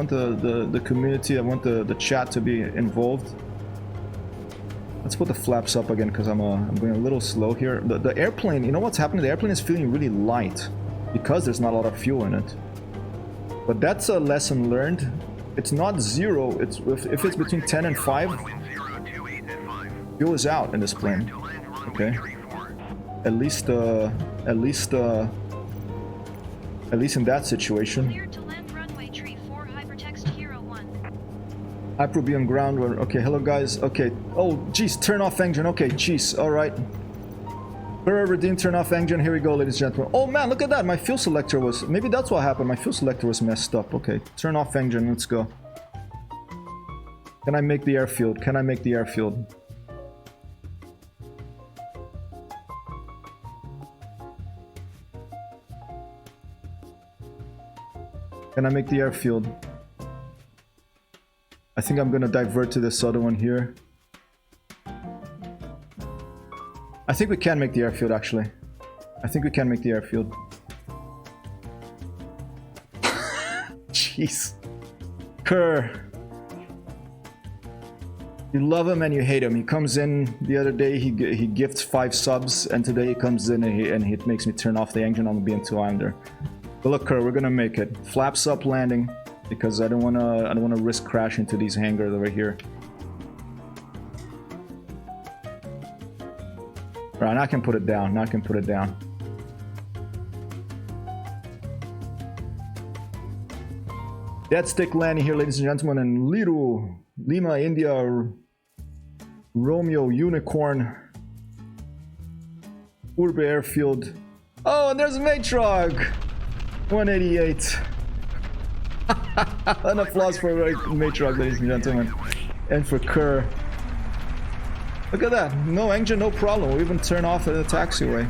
the community, I want the chat to be involved. Let's put the flaps up again because I'm going a little slow here. The airplane, you know what's happening? The airplane is feeling really light because there's not a lot of fuel in it. But that's a lesson learned. It's not 0. It's if it's between 10 and 5, fuel is out in this plane. Okay. At least in that situation. Clear to land runway tree 4 Hypertexthero 1. Hyper be on ground. Okay, hello guys. Okay. Oh, jeez, turn off engine. Okay, jeez. All right. Redeem, turn off engine. Here we go, ladies and gentlemen. Oh man, look at that. My fuel selector was... Maybe that's what happened. My fuel selector was messed up. Okay, turn off engine. Let's go. Can I make the airfield? Can I make the airfield? Can I make the airfield? I think I'm gonna divert to this other one here. I think we can make the airfield, actually. I think we can make the airfield. Jeez. Kerr. You love him and you hate him. He comes in the other day, he gifts 5 subs, and today he comes in and he makes me turn off the engine on the BN-2 Islander. But look, Kerr, we're gonna make it. Flaps up landing, because I don't wanna risk crashing into these hangars over here. Right, now I can put it down. Now I can put it down. Dead stick landing here, ladies and gentlemen, and Liru, Lima, India, Romeo, Unicorn, Urbe Airfield. Oh, and there's Matrog! 188. An applause for Matrog, ladies and gentlemen. And for Kerr. Look at that. No engine, no problem. We even turn off the taxiway.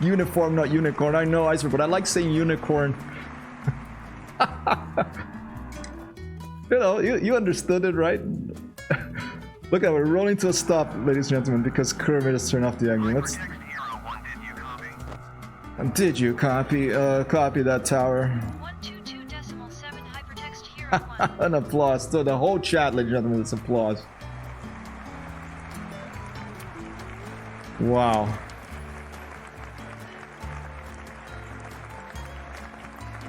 Uniform, not unicorn. I know, Iceberg, but I like saying unicorn. You know, you understood it, right? Look at, we're rolling to a stop, ladies and gentlemen, because Kerr made us turn off the engine. Let's... Did you copy? Copy that tower. 122.7 Hypertexthero 1. An applause to the whole chat, ladies and gentlemen. It's applause. Wow.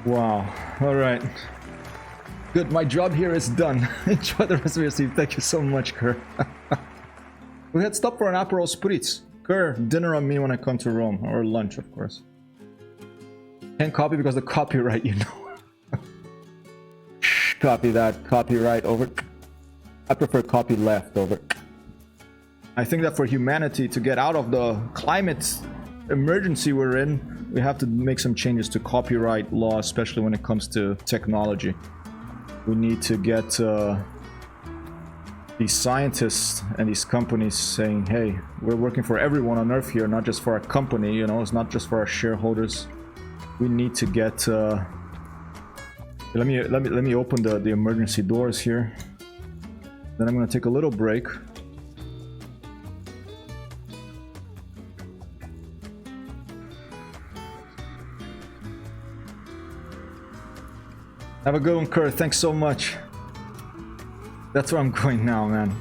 Wow. All right. Good. My job here is done. Enjoy the rest of your sleep. Thank you so much, Kerr. We had stopped for an Aperol Spritz. Kerr, dinner on me when I come to Rome, or lunch, of course. Can't copy because of copyright, you know. Copy that. Copyright over. I prefer copy left over. I think that for humanity to get out of the climate emergency we're in, we have to make some changes to copyright law, especially when it comes to technology. We need to get these scientists and these companies saying, hey, we're working for everyone on Earth here, not just for our company, you know, it's not just for our shareholders. We need to get let me open the emergency doors here. Then I'm gonna take a little break. Have a good one, Kerr. Thanks so much. That's where I'm going now, man.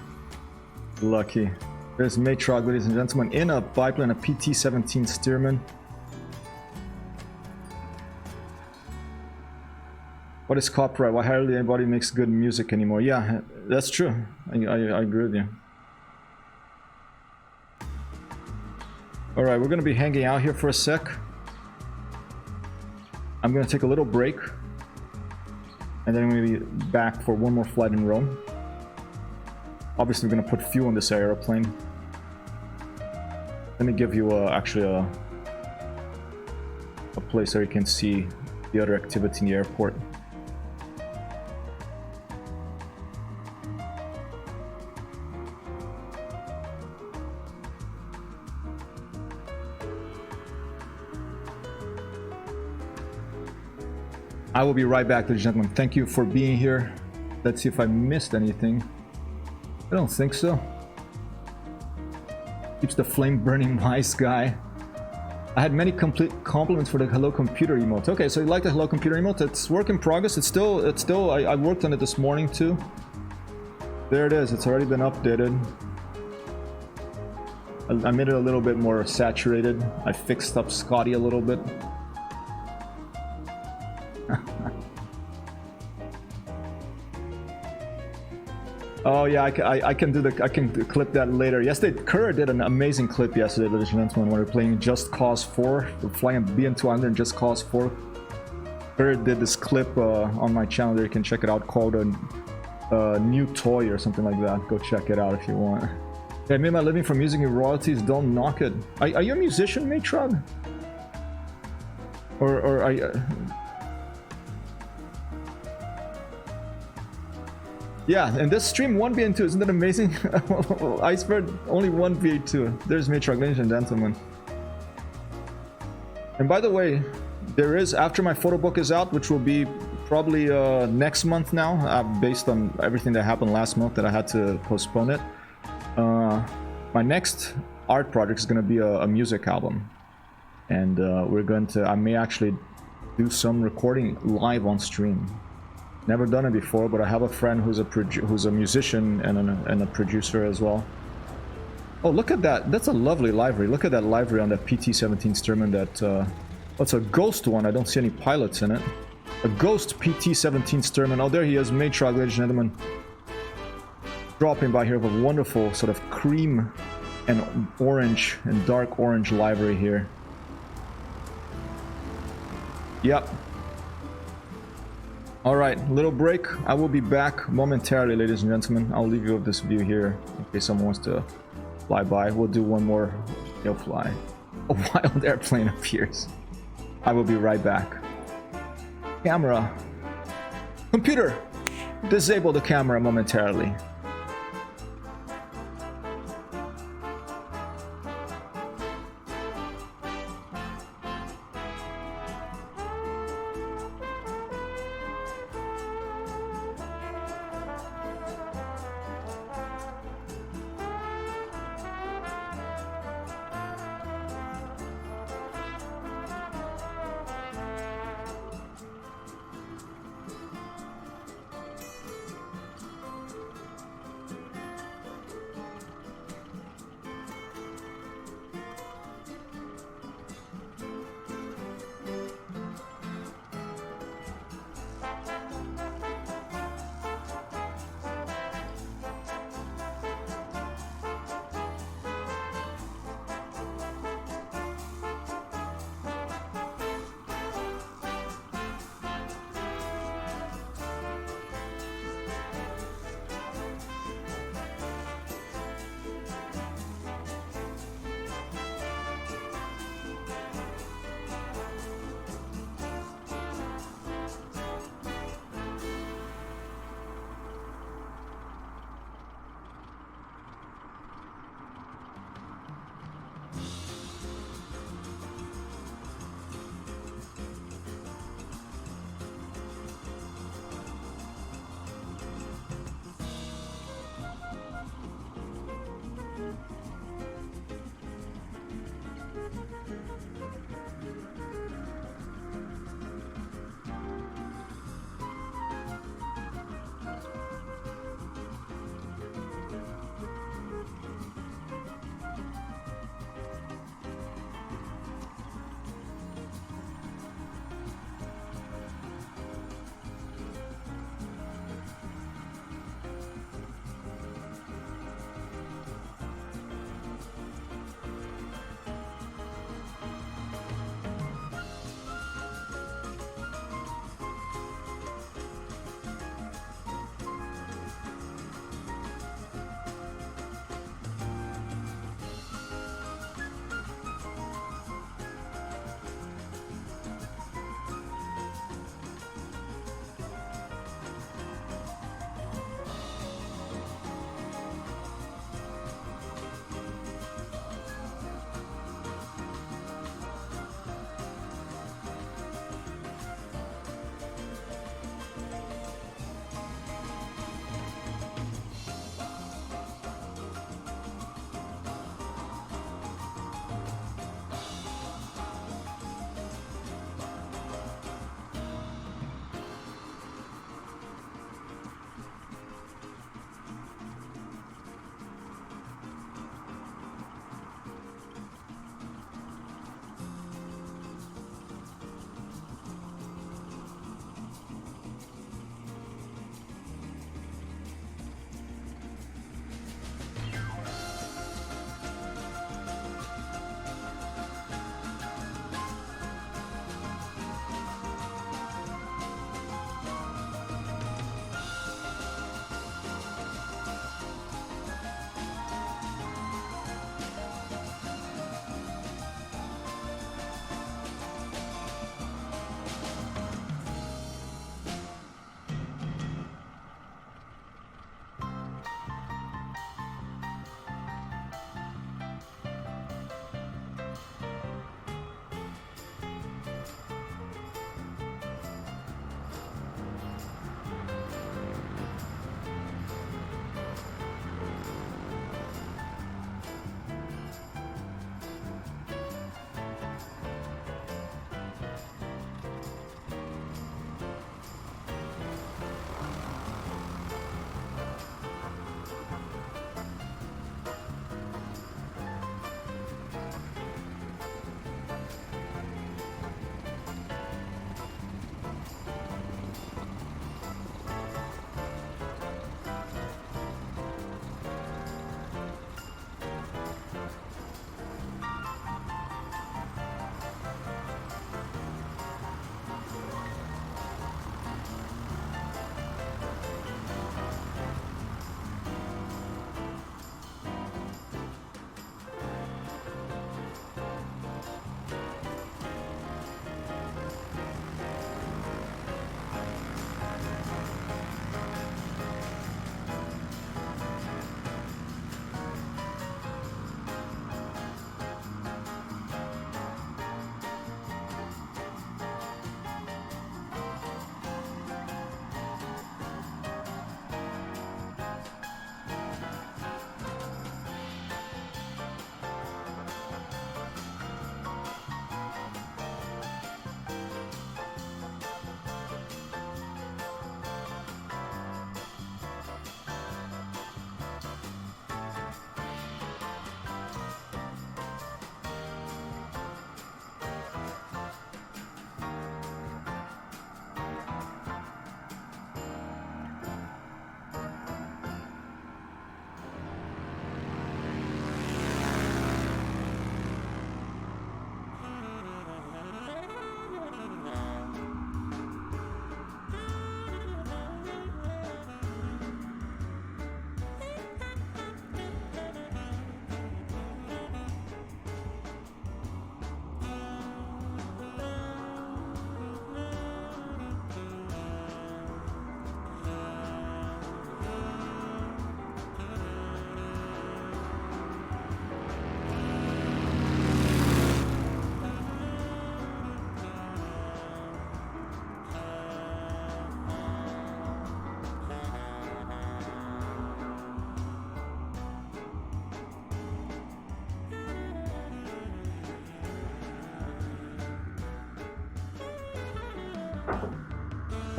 Lucky. There's Matrock, ladies and gentlemen, in a biplane, a PT-17 Stearman. What is copyright? Why hardly anybody makes good music anymore? Yeah, that's true. I agree with you. Alright, we're gonna be hanging out here for a sec. I'm gonna take a little break. And then we'll be back for one more flight in Rome. Obviously, we're gonna put fuel in this airplane. Let me give you actually a place where you can see the other activity in the airport. I will be right back, ladies and gentlemen. Thank you for being here. Let's see if I missed anything. I don't think so. Keeps the flame burning, nice guy. I had many complete compliments for the Hello Computer emote. Okay, so you like the Hello Computer emote? It's work in progress. It's still. I worked on it this morning too. There it is. It's already been updated. I made it a little bit more saturated. I fixed up Scotty a little bit. Oh yeah, I can clip that later. Yesterday, Kerr did an amazing clip yesterday, ladies and gentlemen, when we were playing Just Cause 4. We're flying a BN-2 in Just Cause 4. Kerr did this clip on my channel there. You can check it out, called a new toy or something like that. Go check it out if you want. Yeah, I made my living from using your royalties. Don't knock it. Are you a musician, Matron? Or are you... Yeah, and this stream 1 BN-2, isn't that amazing? Iceberg, only 1 BN-2. There's Matrock, ladies and gentlemen. And by the way, there is, after my photo book is out, which will be probably next month now, based on everything that happened last month that I had to postpone it. My next art project is going to be a music album. And I may actually do some recording live on stream. Never done it before, but I have a friend who's a musician and a producer as well. Oh, look at that! That's a lovely livery. Look at that livery on that PT-17 Stearman. That's a ghost one. I don't see any pilots in it. A ghost PT-17 Stearman. Oh, there he is, Matrock, ladies and gentlemen. Dropping by here with a wonderful sort of cream and orange and dark orange livery here. Yep. Alright, little break. I will be back momentarily, ladies and gentlemen. I'll leave you with this view here in case someone wants to fly by. We'll do one more. He'll fly. A wild airplane appears. I will be right back. Camera. Computer! Disable the camera momentarily.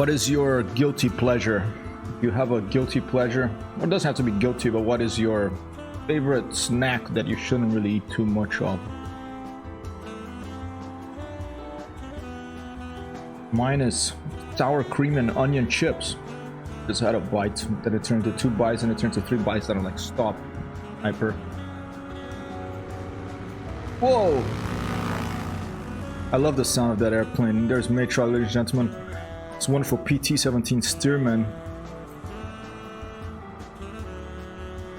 What is your guilty pleasure? If you have a guilty pleasure, or it doesn't have to be guilty, but what is your favorite snack that you shouldn't really eat too much of? Mine is sour cream and onion chips. Just had a bite, then it turned to 2 bites, and it turned to 3 bites, and I'm like, stop, Hyper. Whoa! I love the sound of that airplane. There's Matrox, ladies and gentlemen. It's a wonderful PT-17 Stearman.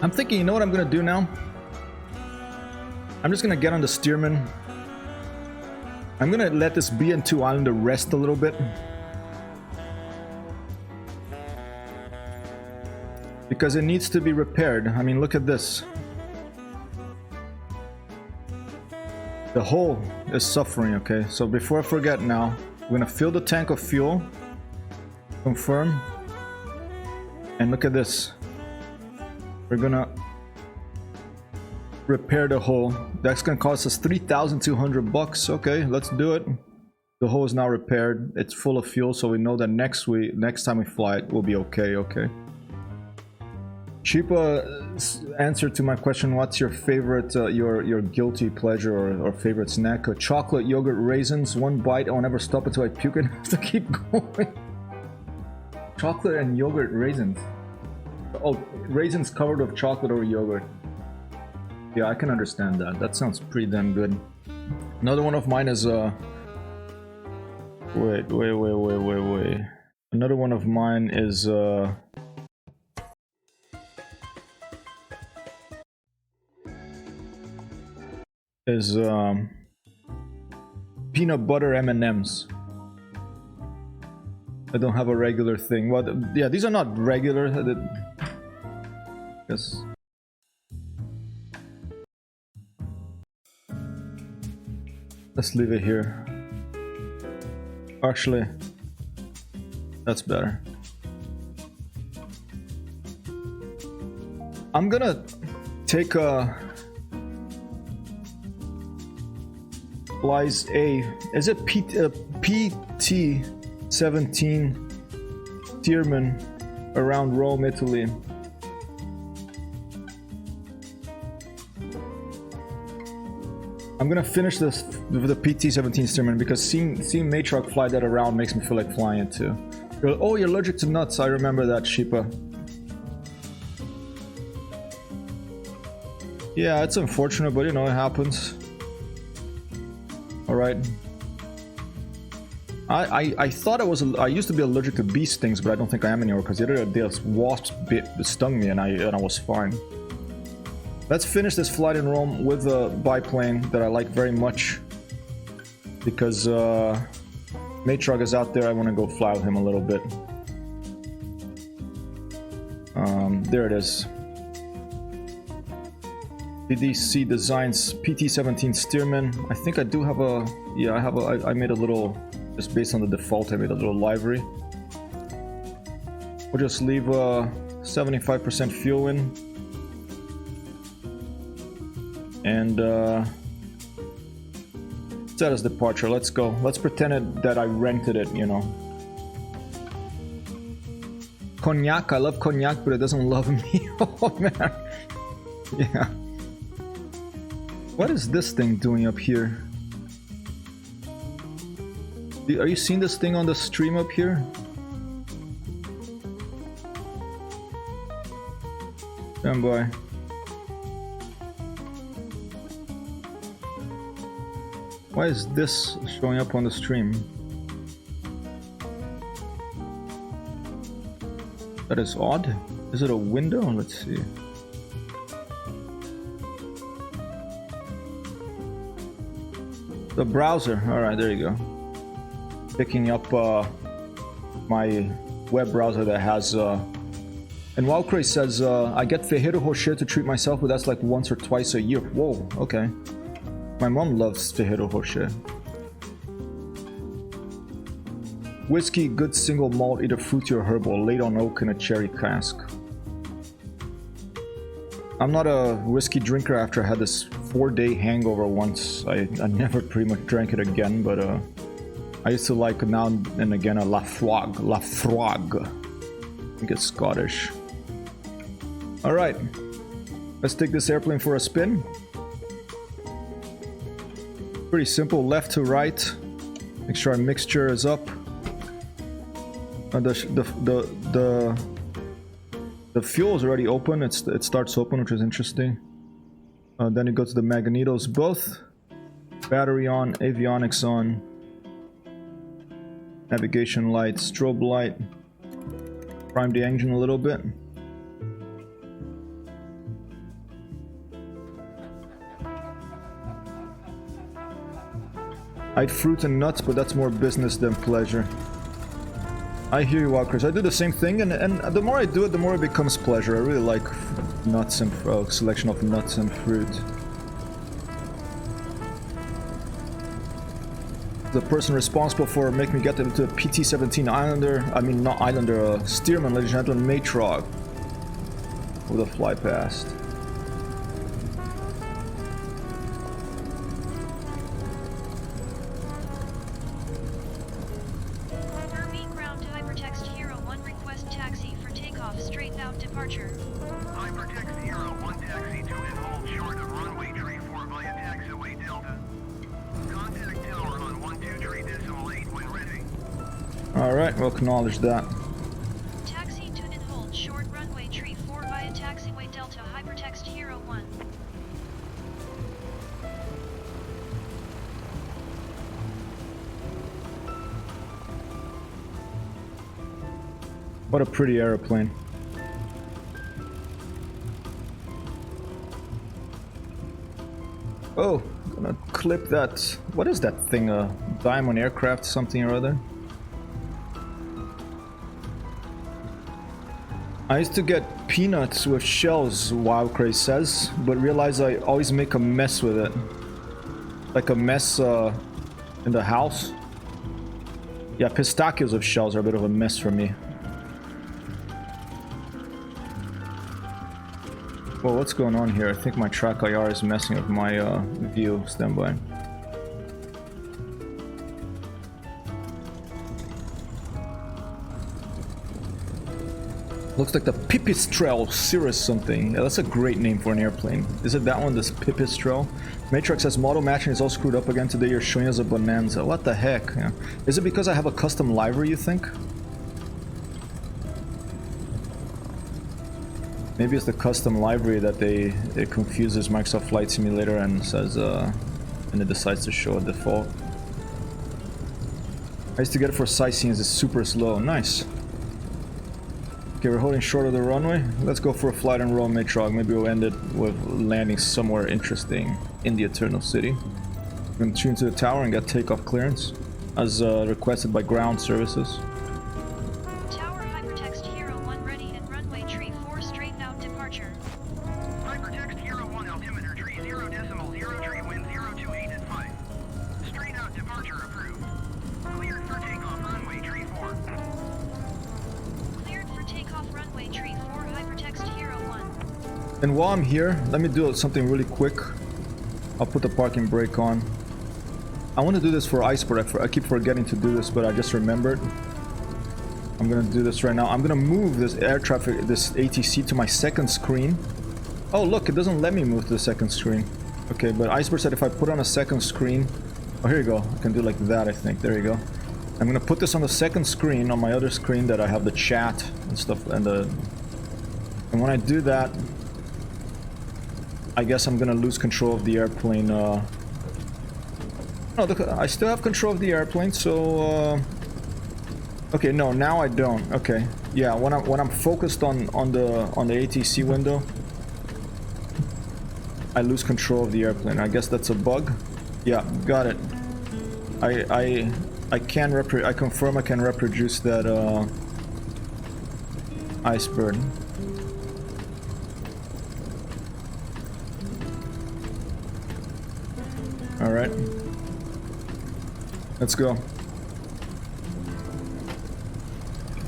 I'm thinking, you know what I'm gonna do now? I'm just gonna get on the Stearman. I'm gonna let this BN-2 Islander rest a little bit. Because it needs to be repaired. I mean, look at this. The hull is suffering, okay? So before I forget now, we're gonna fill the tank of fuel. Confirm. And look at this. We're gonna repair the hull. That's gonna cost us 3,200 bucks. Okay, let's do it. The hull is now repaired. It's full of fuel, so we know that next time we fly it, we'll be okay. Okay. Chipa answer to my question: what's your favorite, your guilty pleasure or favorite snack? Chocolate, yogurt, raisins. 1 bite, I'll never stop until I puke and have to keep going. Chocolate and yogurt, raisins. Oh, raisins covered with chocolate or yogurt. Yeah, I can understand that. That sounds pretty damn good. Another one of mine is wait. Another one of mine is peanut butter M&Ms. I don't have a regular thing. Well, yeah, these are not regular. Yes. Let's leave it here. Actually, that's better. I'm gonna take a Lies A. Is it PT-17 Stearman around Rome, Italy? I'm gonna finish this with the PT-17 Stearman because seeing Matrox fly that around makes me feel like flying it too. Oh, you're allergic to nuts. I remember that, Sheepa. Yeah, it's unfortunate, but you know, it happens. Alright. I thought I used to be allergic to bee stings, but I don't think I am anymore because the other day a wasp stung me and I was fine. Let's finish this flight in Rome with a biplane that I like very much because Matrox is out there. I want to go fly with him a little bit. There it is. DDC Designs PT-17 Stearman. I think I do have a... Yeah, I made a little... Just based on the default, I made a little livery. We'll just leave 75% fuel in. And set as departure. Let's go. Let's pretend that I rented it, you know. Cognac. I love cognac, but it doesn't love me. Oh, man. Yeah. What is this thing doing up here? Are you seeing this thing on the stream up here? Stand by. Why is this showing up on the stream? That is odd. Is it a window? Let's see. The browser. Alright, there you go. Picking up my web browser that has... And Wildcray says, I get Ferrero Rocher to treat myself, but that's like once or twice a year. Whoa, okay. My mom loves Ferrero Rocher. Whiskey, good single malt, either fruity or herbal, laid on oak in a cherry cask. I'm not a whiskey drinker after I had this 4-day hangover once. I never pretty much drank it again, but I used to like now and again a Lafroig. I think it's Scottish. All right, let's take this airplane for a spin. Pretty simple, left to right. Make sure our mixture is up. The fuel is already open. It starts open, which is interesting. Then you go to the magnetos, both. Battery on, avionics on. Navigation light, strobe light. Prime the engine a little bit. I'd fruit and nuts, but that's more business than pleasure. I hear you, Walkers. I do the same thing, and the more I do it, the more it becomes pleasure. I really like nuts and selection of nuts and fruit. The person responsible for making me get into a PT-17 Islander, I mean not Islander, Stearman, ladies and gentlemen, Matrog, with a fly past. Ground Hypertexthero 1 request taxi for takeoff straight out departure. Hypertexthero 1 taxi to and hold short of runway tree 4 via taxiway Delta. Contact tower on 123.8 when ready. Alright, we'll acknowledge that. Taxi to and hold short runway tree 4 via taxiway Delta Hypertexthero 1. What a pretty airplane. Oh, gonna clip that. What is that thing? A diamond aircraft, something or other? I used to get peanuts with shells, Wildcray says, but realize I always make a mess with it. Like a mess in the house. Yeah, pistachios with shells are a bit of a mess for me. Well, what's going on here? I think my track IR is messing with my view. Stand by. Looks like the Pipistrel Cirrus something. Yeah, that's a great name for an airplane. Is it that one, this Pipistrel? Matrix says model matching is all screwed up again today. You're showing us a bonanza. What the heck? Yeah. Is it because I have a custom livery, you think? Maybe it's the custom library that it confuses Microsoft Flight Simulator and says and it decides to show a default. I used to get it for sightseeing, it's super slow. Nice. Okay, we're holding short of the runway. Let's go for a flight and roll, Matrog. Maybe we'll end it with landing somewhere interesting in the Eternal City. We're gonna tune to the tower and get takeoff clearance as requested by ground services. Tower Hypertexthero 1 ready and runway tree 4 straight out departure. Hypertexthero 1 altimeter tree 0.0 tree wind 028 at 5. Straight out departure approved. Cleared for takeoff runway tree 4. Cleared for takeoff runway tree 4 Hypertexthero 1. And while I'm here, let me do something really quick. I'll put the parking brake on. I want to do this for Iceport. I keep forgetting to do this, but I just remembered. I'm gonna do this right now. I'm gonna move this air traffic, this ATC to my second screen. Oh look, it doesn't let me move to the second screen. Okay, but Iceport said if I put on a second screen... Oh, here you go. I can do like that, I think. There you go. I'm gonna put this on the second screen, on my other screen that I have the chat and stuff, and when I do that, I guess I'm gonna lose control of the airplane. No, I still have control of the airplane, so okay, no, now I don't. Okay, yeah, when I'm focused on the ATC window, I lose control of the airplane. I guess that's a bug. Yeah, got it. I confirm I can reproduce that iceberg. All right. Let's go.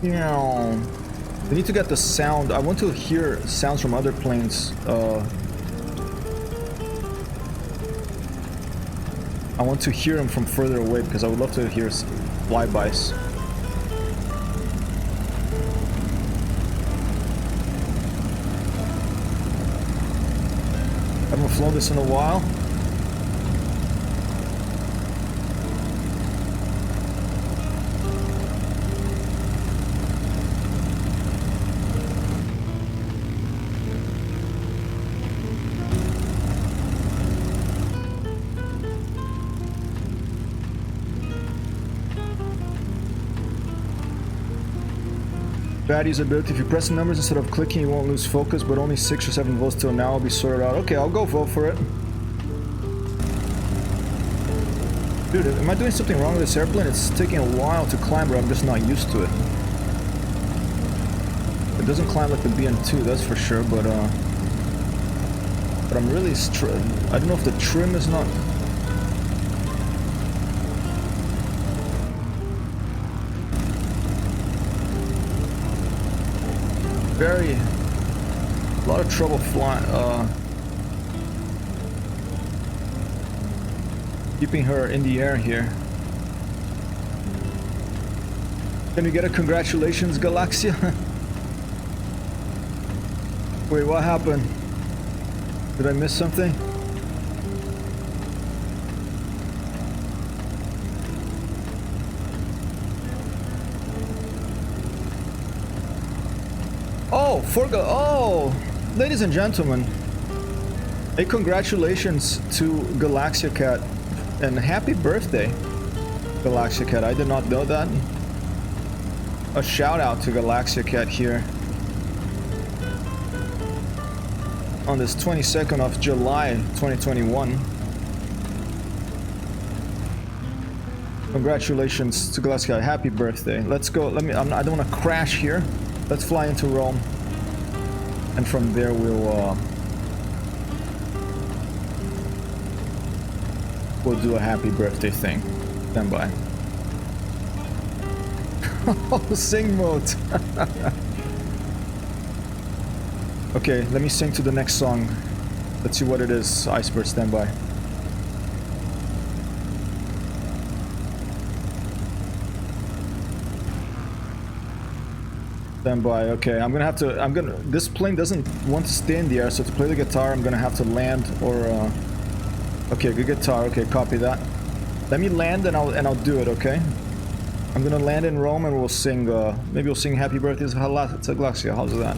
Yeah. We need to get the sound. I want to hear sounds from other planes. I want to hear him from further away because I would love to hear flybys. Haven't flown this in a while. Batty's ability, if you press the numbers instead of clicking, you won't lose focus, but only 6 or 7 votes till now will be sorted out. Okay, I'll go vote for it. Dude, am I doing something wrong with this airplane? It's taking a while to climb, but I'm just not used to it. It doesn't climb like the BN-2, that's for sure, but I'm really I don't know if the trim is not... a lot of trouble flying, keeping her in the air here. Can we get a congratulations, Galaxia? Wait, what happened? Did I miss something? Oh, ladies and gentlemen, a congratulations to Galaxia Cat and happy birthday, Galaxia Cat. I did not know that. A shout out to Galaxia Cat here on this 22nd of July 2021. Congratulations to Galaxia Cat. Happy birthday. Let's go. I don't want to crash here. Let's fly into Rome, and from there we'll do a happy birthday thing. Stand by. Oh, sing mode. Okay, let me sing to the next song. Let's see what it is. Iceberg, stand by. Stand by. Okay, this plane doesn't want to stay in the air, so to play the guitar I'm gonna have to land or okay, good guitar. Okay, copy that. Let me land and I'll do it, okay? I'm gonna land in Rome and we'll sing maybe we'll sing happy birthday to Galaxia. How's that?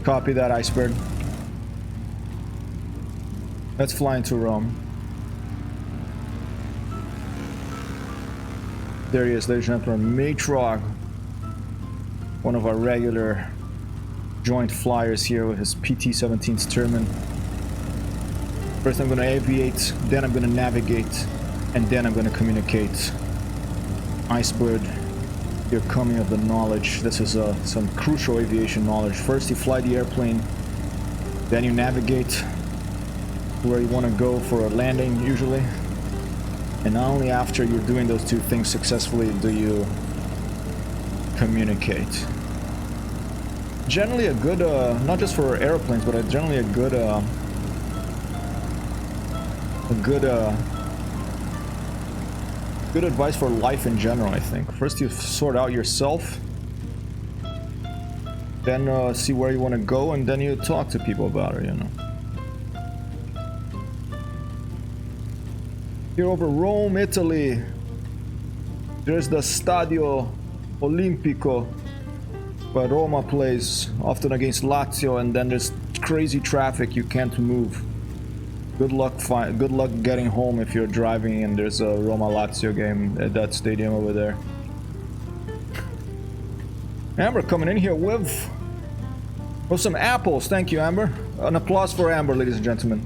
Copy that, Iceberg. Let's fly into Rome. There he is, ladies and gentlemen, Matrog, one of our regular joint flyers here with his PT-17 Sturman. First I'm going to aviate, then I'm going to navigate, and then I'm going to communicate. Icebird, you're coming of the knowledge. This is some crucial aviation knowledge. First you fly the airplane, then you navigate where you want to go for a landing usually. And only after you're doing those two things successfully do you communicate. Generally a good, not just for airplanes, but generally a good advice for life in general, I think. First you sort out yourself, then see where you want to go, and then you talk to people about it, you know. Here over Rome, Italy, there's the Stadio Olimpico, where Roma plays, often against Lazio, and then there's crazy traffic, you can't move. Good luck getting home if you're driving and there's a Roma-Lazio game at that stadium over there. Amber coming in here with some apples. Thank you, Amber. An applause for Amber, ladies and gentlemen.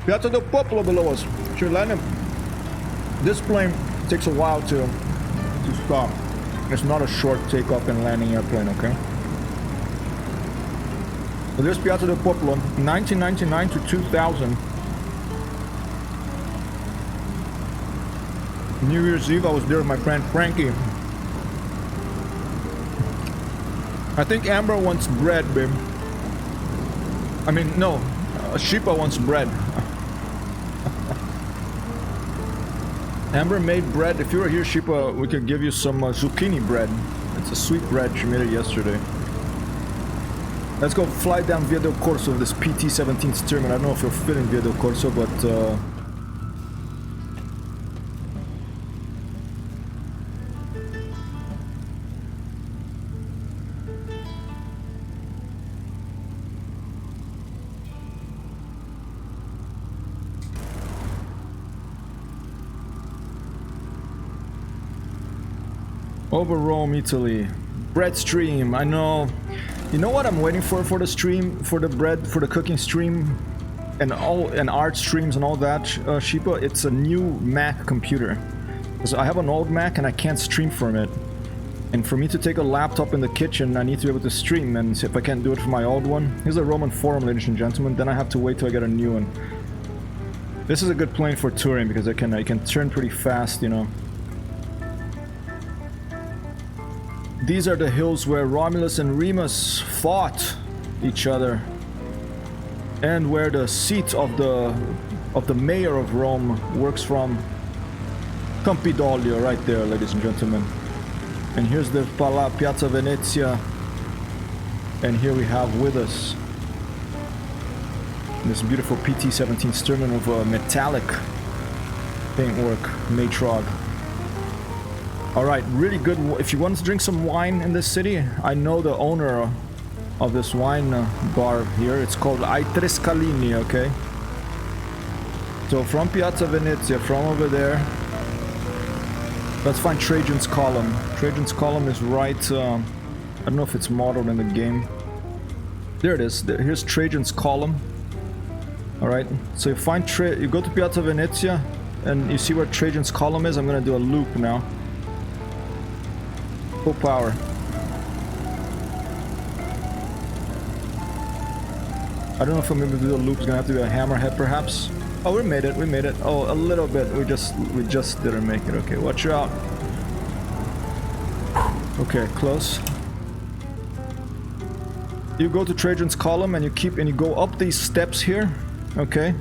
Piazza del Popolo below us. This plane takes a while to stop. It's not a short takeoff and landing airplane, okay? So there's Piazza del Popolo, 1999 to 2000. New Year's Eve, I was there with my friend Frankie. I think Amber wants bread, babe. I mean, no. Sheepa wants bread. Amber made bread. If you were here, Sheepa, we could give you some zucchini bread. It's a sweet bread. She made it yesterday. Let's go fly down Via del Corso with this PT-17 Stearman. I don't know if you're feeling Via del Corso, but... over Rome, Italy. Bread stream, I know. You know what I'm waiting for the stream, for the bread, for the cooking stream, and art streams and all that, Sheepa? It's a new Mac computer. Because I have an old Mac and I can't stream from it. And for me to take a laptop in the kitchen, I need to be able to stream, and if I can't do it for my old one, here's a Roman Forum, ladies and gentlemen, then I have to wait till I get a new one. This is a good plane for touring because I can turn pretty fast, you know. These are the hills where Romulus and Remus fought each other, and where the seat of the mayor of Rome works from. Campidoglio, right there, ladies and gentlemen. And here's the Piazza Venezia, and here we have with us this beautiful PT-17 Stearman with a metallic paintwork, Matrog. Alright, really good. If you want to drink some wine in this city, I know the owner of this wine bar here. It's called I Tre Scalini, okay? So from Piazza Venezia, from over there, let's find Trajan's Column. Trajan's Column is right, I don't know if it's modeled in the game. There it is. Here's Trajan's Column. Alright, so you go to Piazza Venezia, and you see where Trajan's Column is. I'm gonna do a loop now. Full power. I don't know if I'm able to do a loop. It's gonna have to be a hammerhead, perhaps. Oh, we made it. We made it. Oh, a little bit. We just didn't make it. Okay, watch out. Okay, close. You go to Trajan's Column and you go up these steps here. Okay.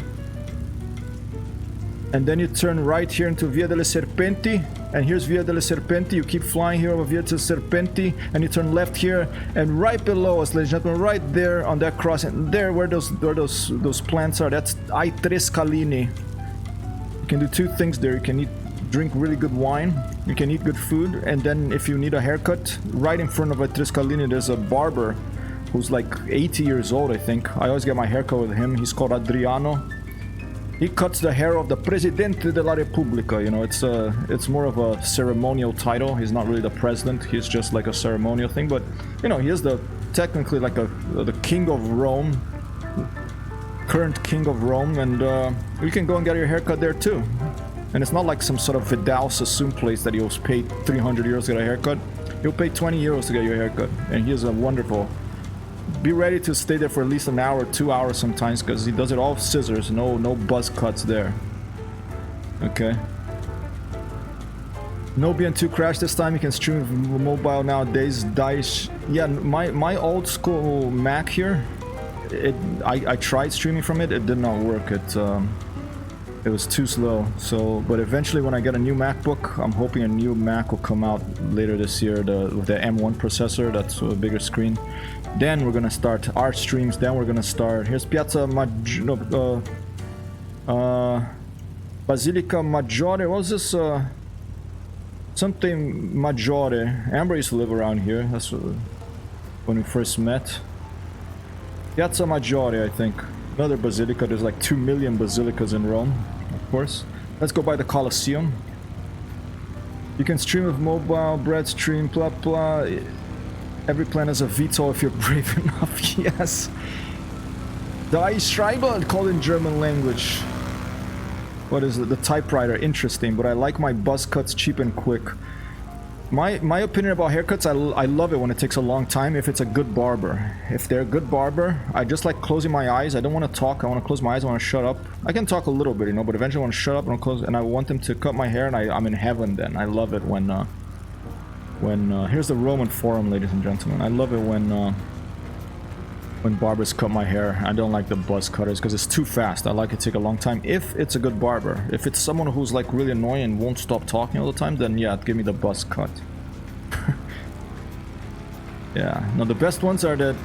And then you turn right here into Via delle Serpenti, and here's Via delle Serpenti. You keep flying here over Via delle Serpenti, and you turn left here, and right below us, ladies and gentlemen, right there on that crossing, there where those plants are, that's I Tre Scalini. You can do two things there. You can drink really good wine, you can eat good food, and then if you need a haircut, right in front of I Tre Scalini, there's a barber who's like 80 years old, I think. I always get my haircut with him. He's called Adriano. He cuts the hair of the Presidente della Repubblica, you know, it's more of a ceremonial title. He's not really the president, he's just like a ceremonial thing, but, you know, he is technically like the king of Rome, current king of Rome, and you can go and get your haircut there too. And it's not like some sort of Vidal Sassoon place that you'll pay 300 euros to get a haircut. You'll pay 20 euros to get your haircut, and he is a wonderful... Be ready to stay there for at least an hour, 2 hours sometimes, because he does it all scissors, no buzz cuts there. Okay. No BN-2 crash this time. You can stream mobile nowadays. Dice. Yeah, my old school Mac here, I tried streaming from it. It did not work. It was too slow. So, but eventually when I get a new MacBook, I'm hoping a new Mac will come out later this year with the M1 processor. That's a bigger screen. Then we're gonna start our streams. Then we're gonna start. Here's Piazza Basilica Maggiore. What was this? Something Maggiore. Amber used to live around here. That's when we first met. Piazza Maggiore, I think. Another basilica. There's like 2 million basilicas in Rome, of course. Let's go by the Colosseum. You can stream with mobile, bread stream, blah blah. Every plan has a veto if you're brave enough. Yes. Die Schreiber, called in German language. What is it? The typewriter. Interesting, but I like my buzz cuts cheap and quick. My opinion about haircuts, I love it when it takes a long time if it's a good barber. If they're a good barber, I just like closing my eyes. I don't want to talk. I want to close my eyes. I want to shut up. I can talk a little bit, you know, but eventually I want to shut up and close. And I want them to cut my hair, and I'm in heaven then. I love it when When here's the Roman Forum, ladies and gentlemen. I love it when barbers cut my hair. I don't like the buzz cutters because it's too fast. I like it to take a long time if it's a good barber. If it's someone who's like really annoying and won't stop talking all the time, then yeah, give me the buzz cut. Yeah, no, the best ones are that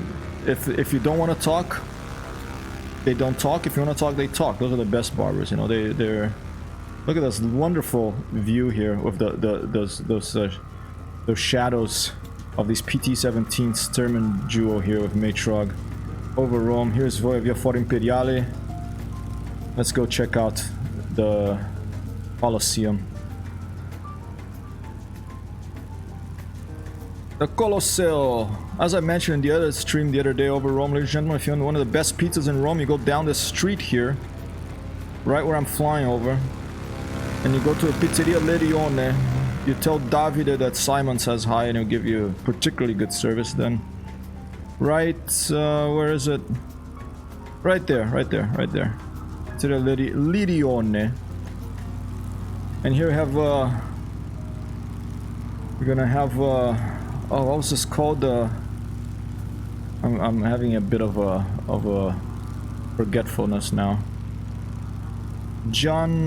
if you don't want to talk, they don't talk. If you want to talk, they talk. Those are the best barbers, you know. They're look at this wonderful view here with those shadows of these PT-17 Sturman duo here with Matrog over Rome. Here's Via Fora Imperiale. Let's go check out the Colosseum. The Colosseo. As I mentioned in the other stream the other day over Rome, ladies and gentlemen, if you want one of the best pizzas in Rome, you go down this street here, right where I'm flying over, and you go to a Pizzeria Lerione. You tell Davide that Simon says hi, and he'll give you particularly good service then. Right, where is it? Right there, right there, right there. Pizzeria Lerione. And here we have, we're gonna have, oh, what was this called? I'm having a bit of a forgetfulness now. John.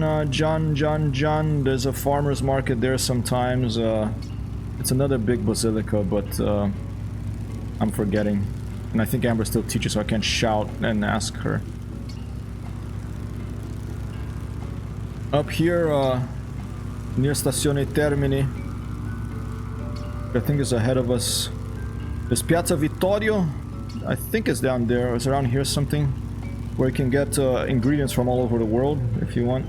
There's a farmer's market there sometimes. It's another big basilica, but I'm forgetting. And I think Amber still teaches, so I can't shout and ask her. Up here, near Stazione Termini, I think is ahead of us. There's Piazza Vittorio. I think it's down there. It's around here something, where you can get ingredients from all over the world if you want.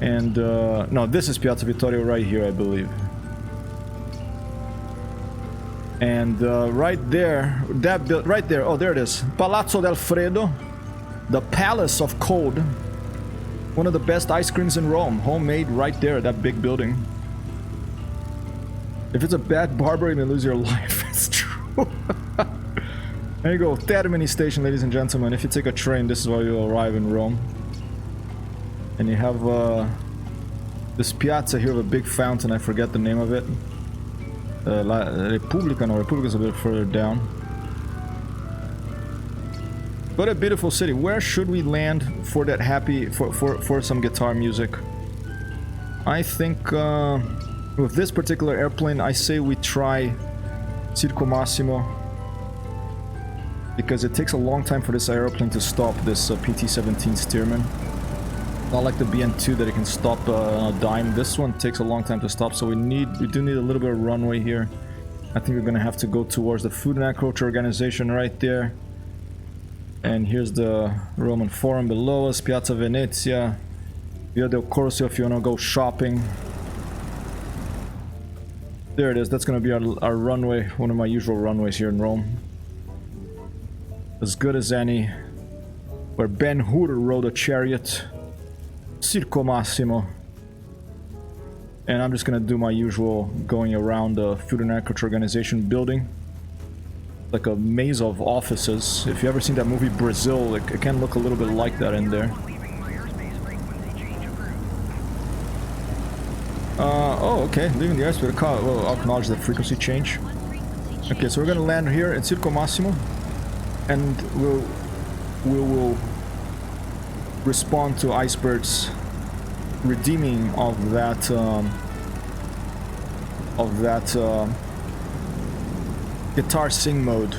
And no, this is Piazza Vittorio right here, I believe. And right there, right there, oh, there it is, Palazzo d'Alfredo, the Palace of Code. One of the best ice creams in Rome, homemade right there, that big building. If it's a bad barber, you may lose your life. It's true. There you go, Termini station, ladies and gentlemen. If you take a train, this is where you'll arrive in Rome. And you have this piazza here with a big fountain, I forget the name of it. La Repubblica, no, Repubblica is a bit further down. What a beautiful city. Where should we land for that happy, for some guitar music? I think with this particular airplane, I say we try Circo Massimo, because it takes a long time for this airplane to stop, this PT-17 Stearman. Not like the BN-2 that it can stop on a dime. This one takes a long time to stop, so we do need a little bit of runway here. I think we're gonna have to go towards the Food and Agriculture Organization right there. And here's the Roman Forum below us, Piazza Venezia, Via del Corso if you wanna go shopping. There it is, that's gonna be our runway, one of my usual runways here in Rome. As good as any, where Ben-Hur rode a chariot. Circo Massimo. And I'm just gonna do my usual going around the Food and Agriculture Organization building. Like a maze of offices. If you ever seen that movie Brazil, it can look a little bit like that in there. Oh, okay, leaving the airspace. Well, I'll acknowledge the frequency change. Okay, so we're gonna land here in Circo Massimo. And we will respond to Icebird's redeeming of that guitar sing mode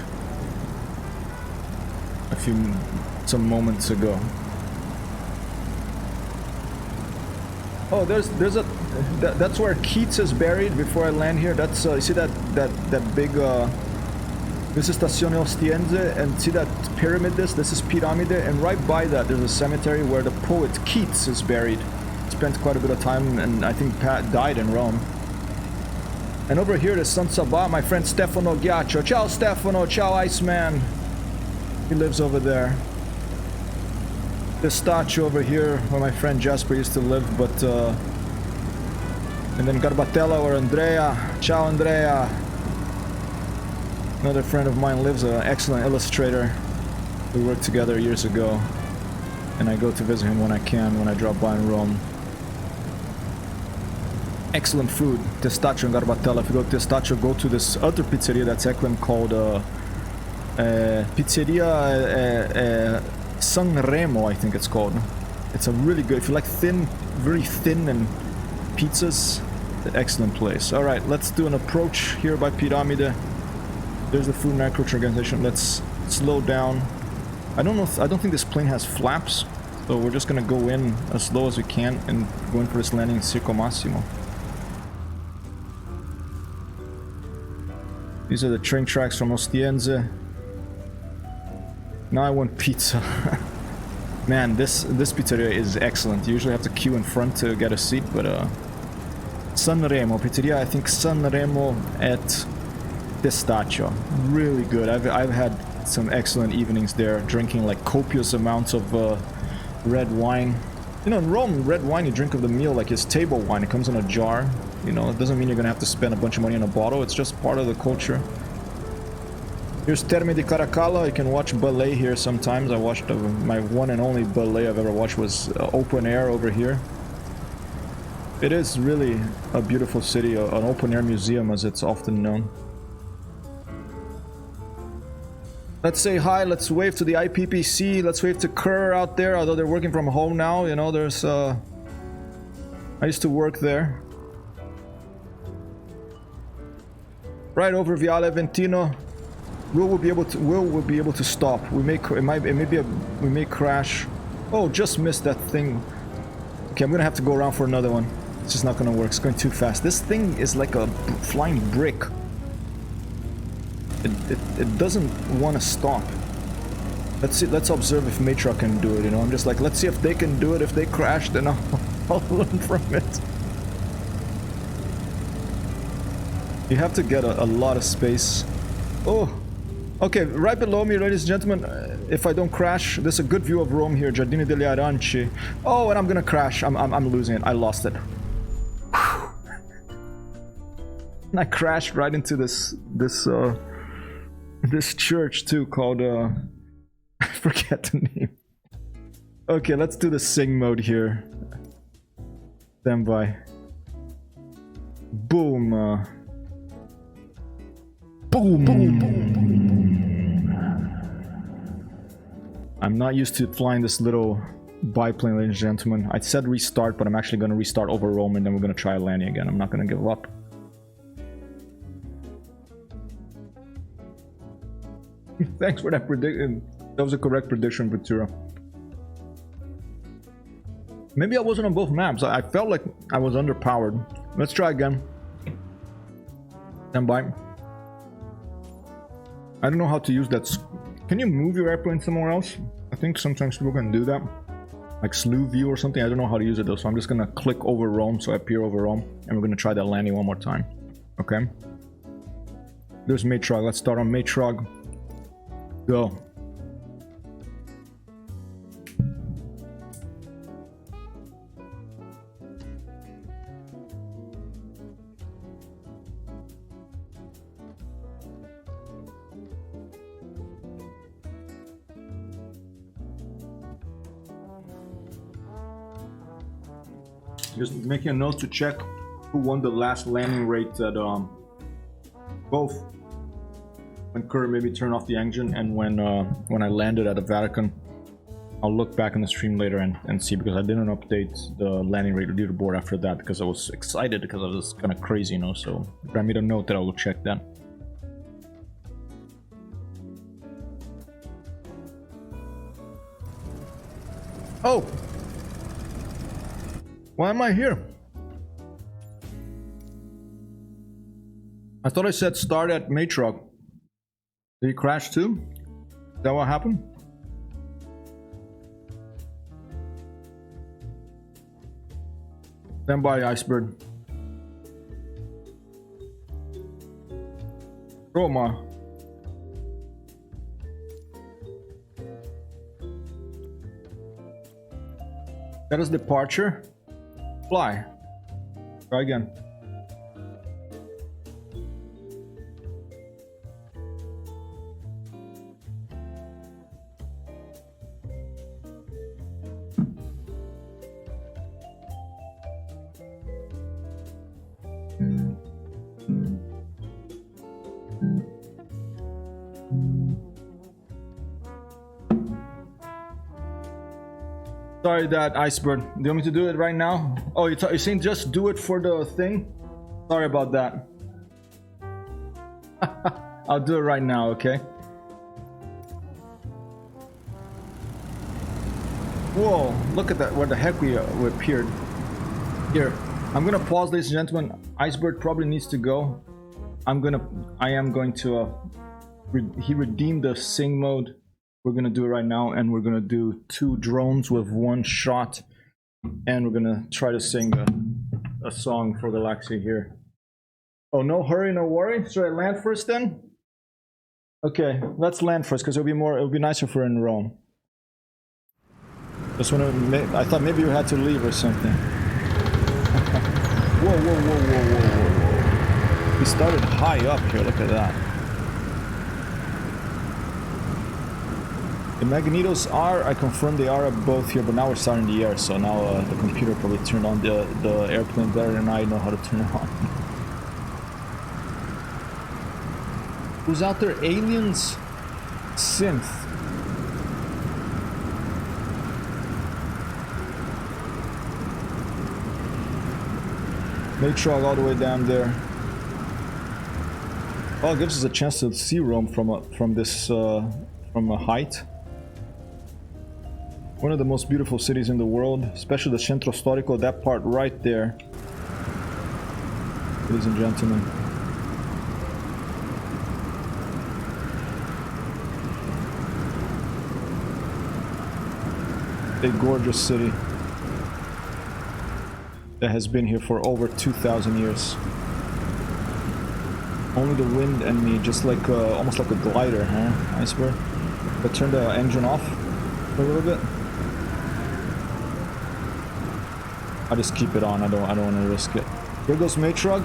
some moments ago. Oh, that's where Keats is buried before I land here. That's you see that big this is Stazione Ostiense, and see that pyramid, this is Piramide, and right by that there's a cemetery where the poet Keats is buried. Spent quite a bit of time, and I think Pat died in Rome. And over here there's San Sabah, my friend Stefano Ghiaccio. Ciao Stefano, ciao Iceman. He lives over there. This statue over here where my friend Jasper used to live, but and then Garbatella or Andrea. Ciao Andrea. Another friend of mine lives, an excellent illustrator. We worked together years ago, and I go to visit him when I can, when I drop by in Rome. Excellent food. Testaccio and Garbatella. If you go to Testaccio, go to this other pizzeria that's excellent called Pizzeria Sanremo, I think it's called. It's a really good, if you like thin, very thin and pizzas, excellent place. Alright, let's do an approach here by Piramide. There's the Food and Agriculture Organization. Let's slow down. I don't think this plane has flaps, so we're just gonna go in as slow as we can and go in for this landing in Circo Massimo. These are the train tracks from Ostiense. Now I want pizza. Man, this pizzeria is excellent. You usually have to queue in front to get a seat, but Sanremo pizzeria, I think Sanremo at Testaccio. Really good. I've had some excellent evenings there, drinking like copious amounts of red wine. You know, in Rome, red wine you drink of the meal like it's table wine. It comes in a jar. You know, it doesn't mean you're gonna have to spend a bunch of money on a bottle. It's just part of the culture. Here's Terme di Caracalla. You can watch ballet here sometimes. I watched my one and only ballet I've ever watched was open air over here. It is really a beautiful city, an open air museum as it's often known. Let's say hi, let's wave to the IPPC, let's wave to Kerr out there, although they're working from home now, you know, there's I used to work there. Right over Viale Aventino. Will be able to stop. We may crash. Oh, just missed that thing. Okay, I'm gonna have to go around for another one. It's just not gonna work. It's going too fast. This thing is like a flying brick. It doesn't want to stop. Let's see. Let's observe if Matra can do it. You know, I'm just like, let's see if they can do it. If they crash, then I'll learn from it. You have to get a lot of space. Oh, okay. Right below me, ladies and gentlemen. If I don't crash, there's a good view of Rome here. Giardini degli Aranci. Oh, and I'm gonna crash. I'm losing it. I lost it. And I crashed right into this church too, called I forget the name. Okay, let's do the sing mode here. Stand by. Boom. Boom. I'm not used to flying this little biplane, ladies and gentlemen. I said restart, but I'm actually going to restart over Rome and then we're going to try landing again. I'm not going to give up. Thanks for that prediction. That was a correct prediction, Ventura. Maybe I wasn't on both maps. I felt like I was underpowered. Let's try again. Stand by. I don't know how to use that. Can you move your airplane somewhere else? I think sometimes people can do that. Like slew view or something. I don't know how to use it though. So I'm just going to click over Rome so I appear over Rome. And we're going to try that landing one more time. Okay. There's Matrog. Let's start on Matrog. Go. Just making a note to check who won the last landing rate at both when Curry made me turn off the engine and when I landed at the Vatican. I'll look back in the stream later and see, because I didn't update the landing rate leaderboard after that because I was excited because I was kind of crazy, you know. So I made a note that I will check that. Oh! Why am I here? I thought I said start at Matrog. Did he crash too? Is that what happened? Stand by, Iceberg. Roma. That is departure. Fly. Try again. Sorry, that Iceberg. Do you want me to do it right now? Oh, you're saying just do it for the thing? Sorry about that. I'll do it right now, okay? Whoa, look at that, where the heck we appeared. Here, I'm gonna pause, ladies and gentlemen. Iceberg probably needs to go. I am going to, he redeemed the sing mode. We're gonna do it right now, and we're gonna do 2 drones with 1 shot. And we're gonna try to sing a song for Galaxy here. Oh, no hurry, no worry. Should I land first then? Okay, let's land first, because it'll be nicer if we're in Rome. Just wanna I thought maybe you had to leave or something. Whoa, whoa, whoa, whoa, whoa, whoa, whoa. We started high up here, look at that. The magnetos are, I confirm they are both here, but now we're starting the air, so now the computer probably turned on the airplane better than I know how to turn it on. Who's out there? Aliens? Synth. Matrog all the way down there. Well, it gives us a chance to see Rome from a height. One of the most beautiful cities in the world, especially the Centro Storico, that part right there. Ladies and gentlemen. A gorgeous city that has been here for over 2,000 years. Only the wind and me, just like almost like a glider, huh? Iceberg. But turn the engine off for a little bit. I'll just keep it on. I don't want to risk it. Here goes Matrog.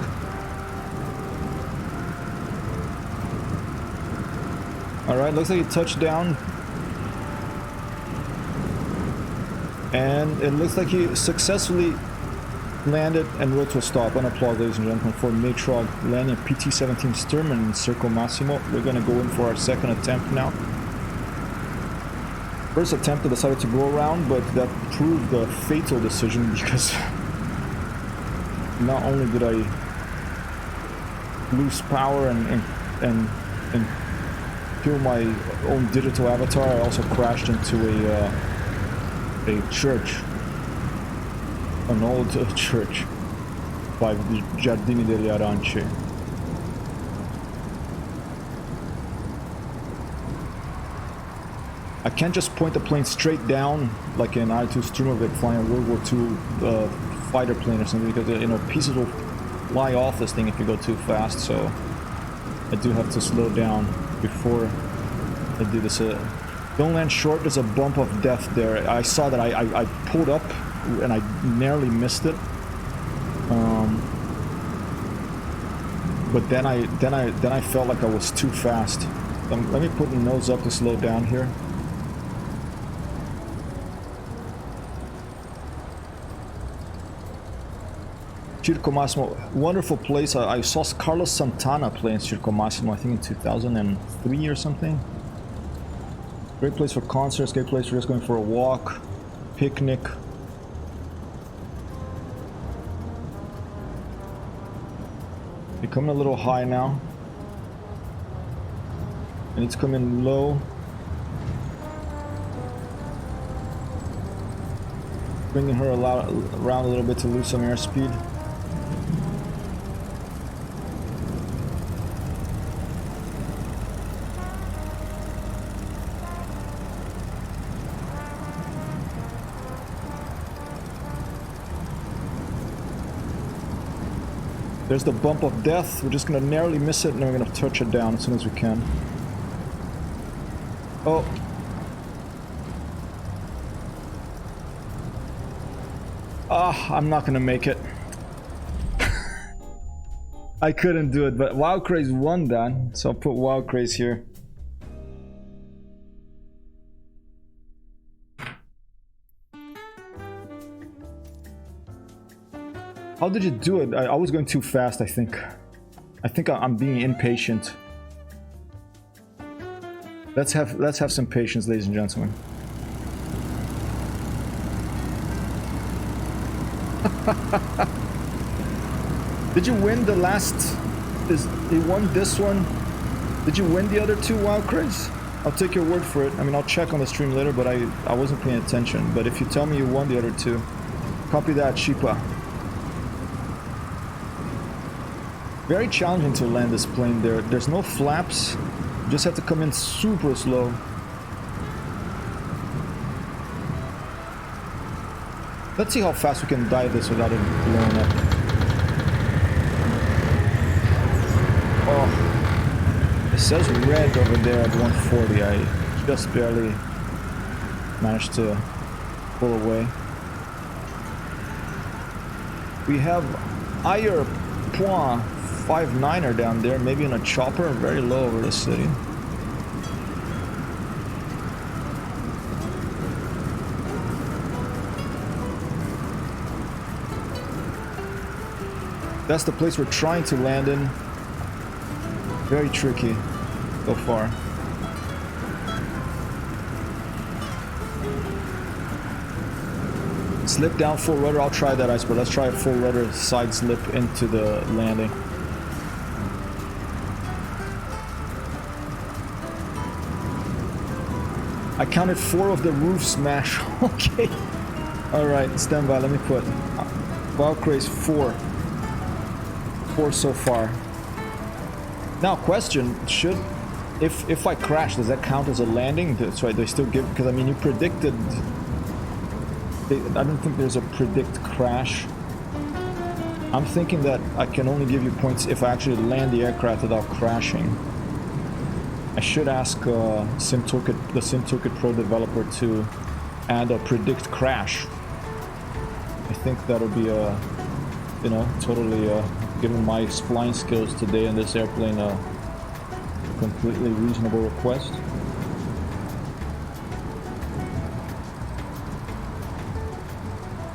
All right, looks like he touched down. And it looks like he successfully landed and rode to a stop. An applause, ladies and gentlemen, for Matrog landing a PT-17 Sturman in Circo Massimo. We're gonna go in for our second attempt now. First attempt I decided to go around, but that proved a fatal decision because not only did I lose power and kill my own digital avatar, I also crashed into a church, an old church by the Giardini degli Aranci. I can't just point the plane straight down like an I-2 Sturmovik flying a World War II fighter plane or something, because you know pieces will fly off this thing if you go too fast. So I do have to slow down before I do this. Don't land short. There's a bump of death there. I saw that I pulled up and I narrowly missed it. But then I felt like I was too fast. Let me put the nose up to slow down here. Circo Massimo, wonderful place. I saw Carlos Santana play in Circo Massimo, I think in 2003 or something. Great place for concerts, great place for just going for a walk, picnic. You're coming a little high now. And it's coming low. Bringing her around a little bit to lose some airspeed. There's the bump of death. We're just gonna narrowly miss it and then we're gonna touch it down as soon as we can. Oh. Ah, I'm not gonna make it. I couldn't do it, but Wild Craze won that, so I'll put Wild Craze here. How did you do it? I was going too fast, I think. I think I'm being impatient. Let's have some patience, ladies and gentlemen. Did you win the last? You won this one? Did you win the other two, Wild Craze? I'll take your word for it. I mean, I'll check on the stream later, but I wasn't paying attention. But if you tell me you won the other two, copy that, Sheepa. Very challenging to land this plane there. There's no flaps. You just have to come in super slow. Let's see how fast we can dive this without it blowing up. Oh, it says red over there at 140. I just barely managed to pull away. We have Ayer Point 59er down there, maybe in a chopper, very low over the city. That's the place we're trying to land in. Very tricky so far. Slip down full rudder. I'll try that, Iceberg. Let's try a full rudder side slip into the landing. I counted 4 of the roof smash. Okay. Alright, stand by. Let me put Wild Craze 4. 4 so far. Now, question, should if I crash, does that count as a landing? That's right, they still give, because I mean you predicted, I don't think there's a predict crash. I'm thinking that I can only give you points if I actually land the aircraft without crashing. I should ask the SimToolkit Pro developer to add a predict crash. I think that'll be a, you know, totally given my flying skills today in this airplane, a completely reasonable request.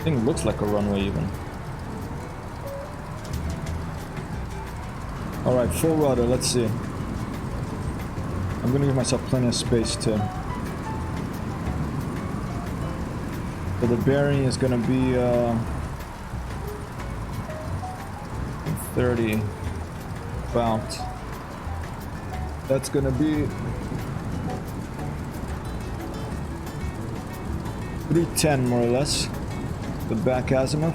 Thing looks like a runway even. Alright, full rudder, let's see. I'm gonna give myself plenty of space to. So the bearing is gonna be 30 about. That's gonna be 310 more or less. The back azimuth.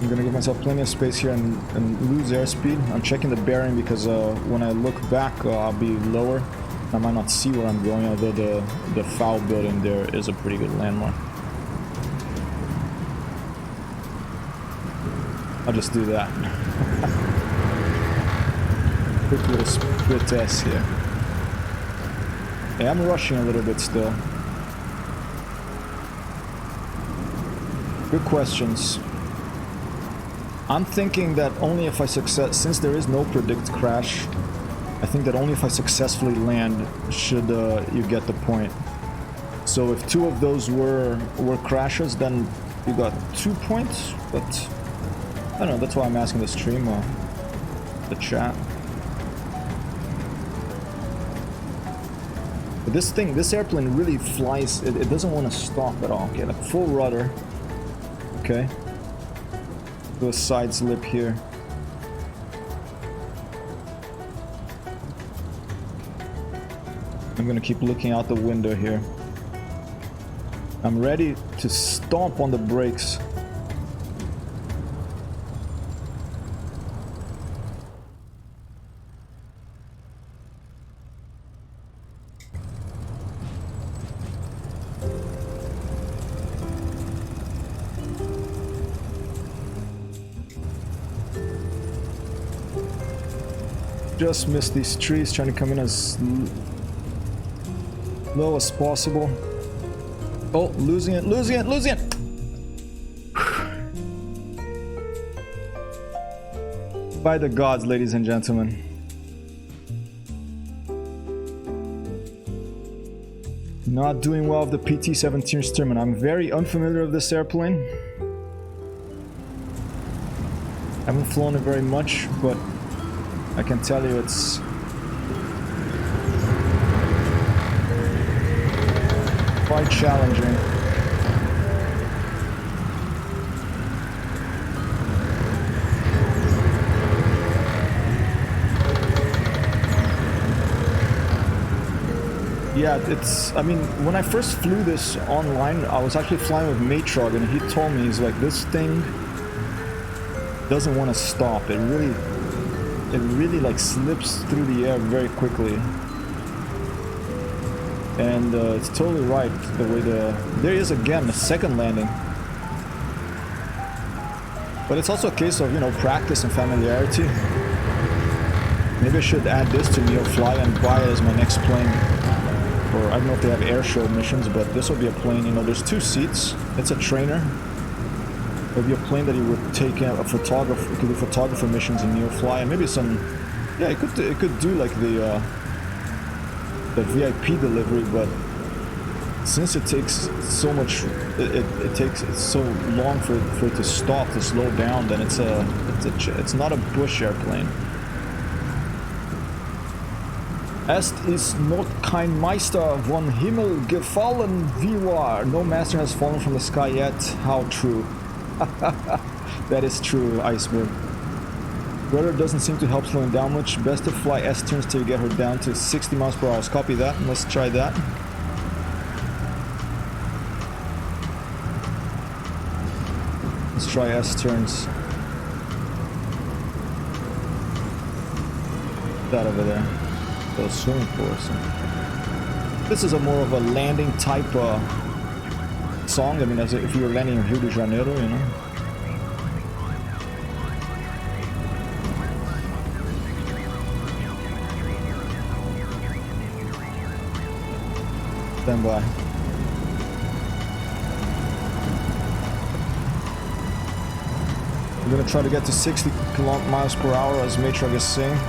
I'm gonna give myself plenty of space here and lose airspeed. I'm checking the bearing because when I look back, I'll be lower. I might not see where I'm going, although the foul building there is a pretty good landmark. I'll just do that. Quick little split test here. Yeah, I'm rushing a little bit still. Good questions. I'm thinking that only if I since there is no predict crash, I think that only if I successfully land should you get the point. So if 2 of those were crashes, then you got 2 points, but I don't know, that's why I'm asking the stream, the chat. But this airplane really flies, it doesn't want to stop at all. Okay, like full rudder. Okay. Do a side slip here. I'm gonna keep looking out the window here. I'm ready to stomp on the brakes. Just missed these trees, trying to come in as low as possible. Oh, losing it. By the gods, ladies and gentlemen. Not doing well with the PT-17 Sturman. I'm very unfamiliar with this airplane. I haven't flown it very much, but I can tell you it's quite challenging. Yeah, I mean, when I first flew this online, I was actually flying with Matrog, and he told me, he's like, this thing doesn't want to stop. It really like slips through the air very quickly. And it's totally right, the way there is again a second landing. But it's also a case of, you know, practice and familiarity. Maybe I should add this to Neofly and buy it as my next plane. Or I don't know if they have air show missions, but this will be a plane, you know, there's 2 seats. It's a trainer. It'll be a plane that you would take a photographer, you could do photographer missions in Neofly, and maybe some, yeah, it could do like the VIP delivery, but since it takes so much, it takes so long for it to stop, to slow down, then it's not a bush airplane. Est ist not kein Meister von Himmel gefallen, wie wahr? No master has fallen from the sky yet. How true. That is true, Iceberg. Rudder doesn't seem to help slowing down much. Best to fly S-turns till you get her down to 60 miles per hour. Copy that. Let's try that. Let's try S-turns. That over there. Those swimming pools. This is a more of a landing type song. I mean, as if you were landing in Rio de Janeiro, you know. Stand by. We're gonna try to get to 60 miles per hour, as Matrog is saying.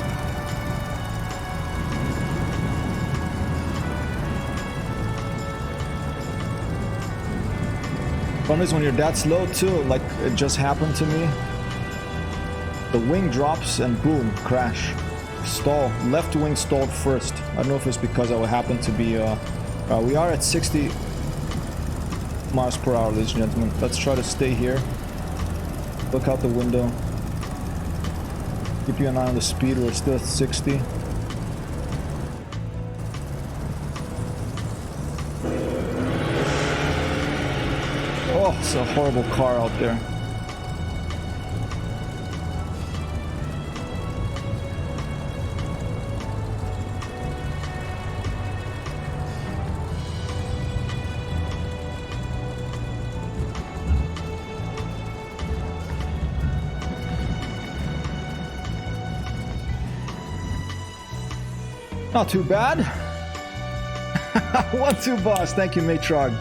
Problem is when you're that slow too, like it just happened to me, the wing drops and boom, crash. Stall. Left wing stalled first. I don't know if it's because I happened to be, we are at 60 miles per hour, ladies and gentlemen. Let's try to stay here. Look out the window. Keep an eye on the speed, we're still at 60. Oh, it's a horrible car out there. Not too bad. 1-2 boss. Thank you, Matrog.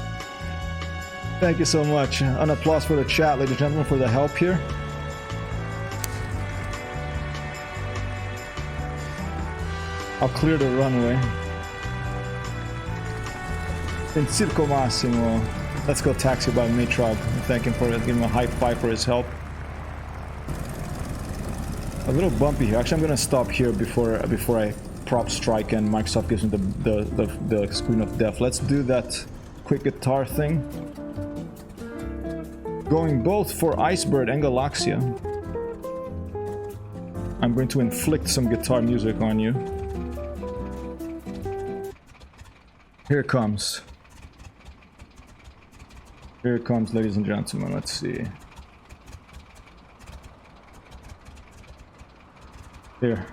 Thank you so much. An applause for the chat, ladies and gentlemen, for the help here. I'll clear the runway. In Circo Massimo. Let's go taxi by Matrog. Thank him for it. Give him a high five for his help. A little bumpy here. Actually, I'm gonna stop here before I prop strike and Microsoft gives me the screen of death. Let's do that quick guitar thing. Going both for Icebird and Galaxia. I'm going to inflict some guitar music on you. Here it comes. Here it comes, ladies and gentlemen. Let's see. Here.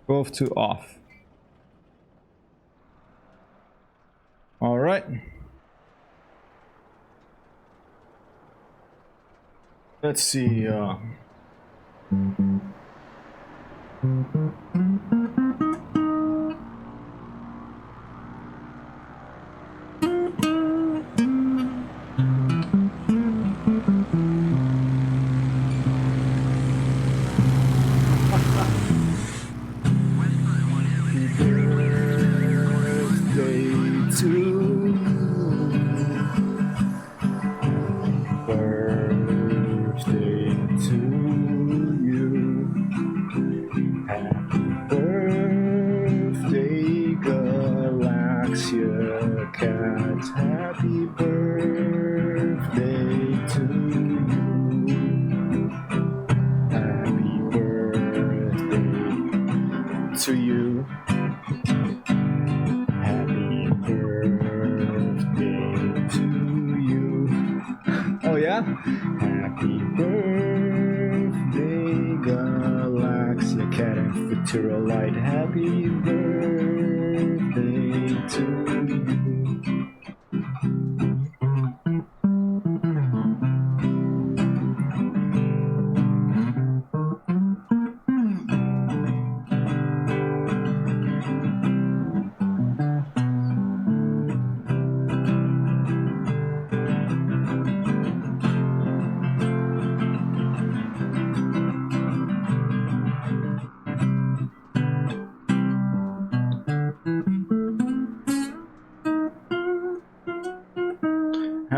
Both to off. All right. Let's see.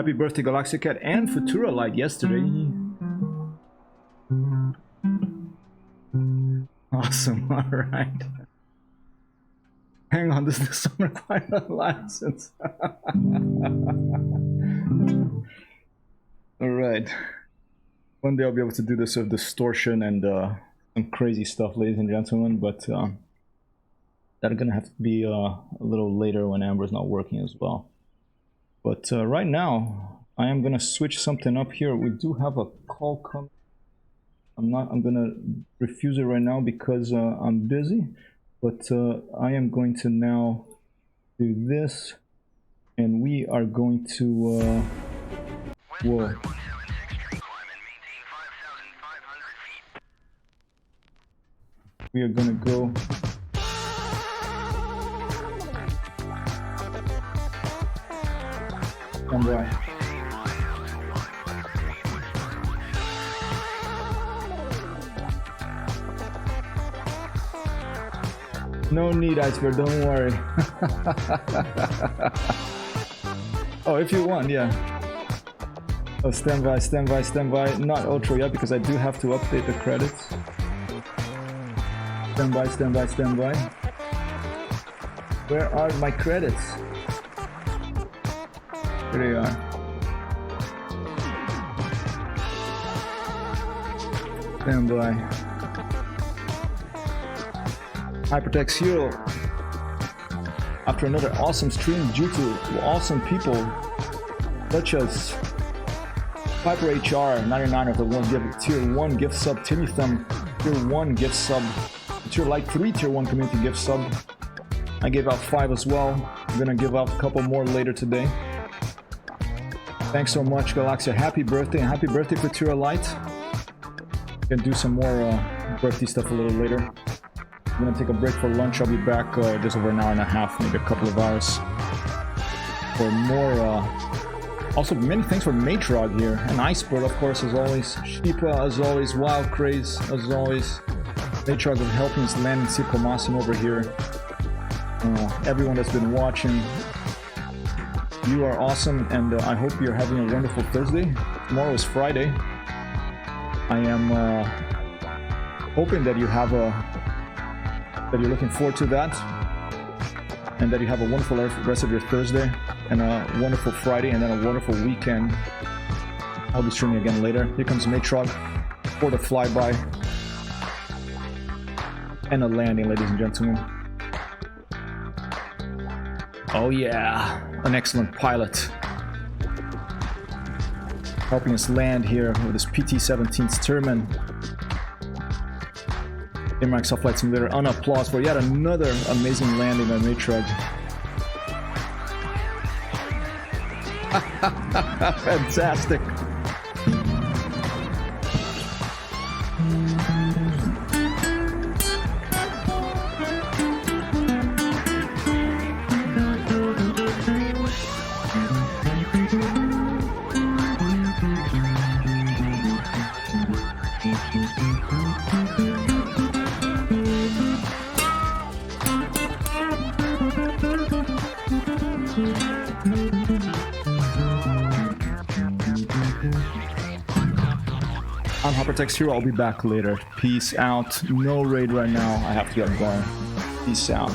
Happy birthday, Galaxicat and Futura Light yesterday. Awesome, alright. Hang on, this doesn't require a license. Alright. One day I'll be able to do this with distortion and some crazy stuff, ladies and gentlemen, but that's gonna have to be a little later when Amber's not working as well. But right now, I am gonna switch something up here. We do have a call coming. I'm gonna refuse it right now because I'm busy. But I am going to now do this, and we are going to. Whoa. We are gonna go. Stand by. No need, Iceberg, don't worry. Oh, if you want, yeah. Oh, stand by, stand by, stand by. Not ultra yet because I do have to update the credits. Stand by, stand by, stand by. Where are my credits? Here they are. Stand by. Hypertexthero, after another awesome stream due to awesome people such as Piper HR 99 of the one give tier 1 gift sub, Timmy Thumb tier 1 gift sub, tier like 3 tier 1 community gift sub. I gave out 5 as well. I'm gonna give out a couple more later today. Thanks so much, Galaxia. Happy birthday, and happy birthday for Futura Light. Gonna do some more birthday stuff a little later. I'm gonna take a break for lunch. I'll be back just over an hour and a half, maybe a couple of hours for more. Also, many thanks for Matrog here, and Iceberg, of course, as always. Sheepa, as always. Wild Craze, as always. Matrog is helping us land in Circo Massimo over here. Everyone that's been watching, you are awesome, and I hope you're having a wonderful Thursday. Tomorrow is Friday. I am hoping that you have that you're looking forward to that, and that you have a wonderful rest of your Thursday, and a wonderful Friday, and then a wonderful weekend. I'll be streaming again later. Here comes Matrog for the flyby and a landing, ladies and gentlemen. Oh yeah, an excellent pilot helping us land here with this PT-17 Sturman in Microsoft Flight Simulator. An applause for yet another amazing landing by Matrog. Fantastic. I'm Hypertexthero. I'll be back later. Peace out. No raid right now. I have to get going. Peace out.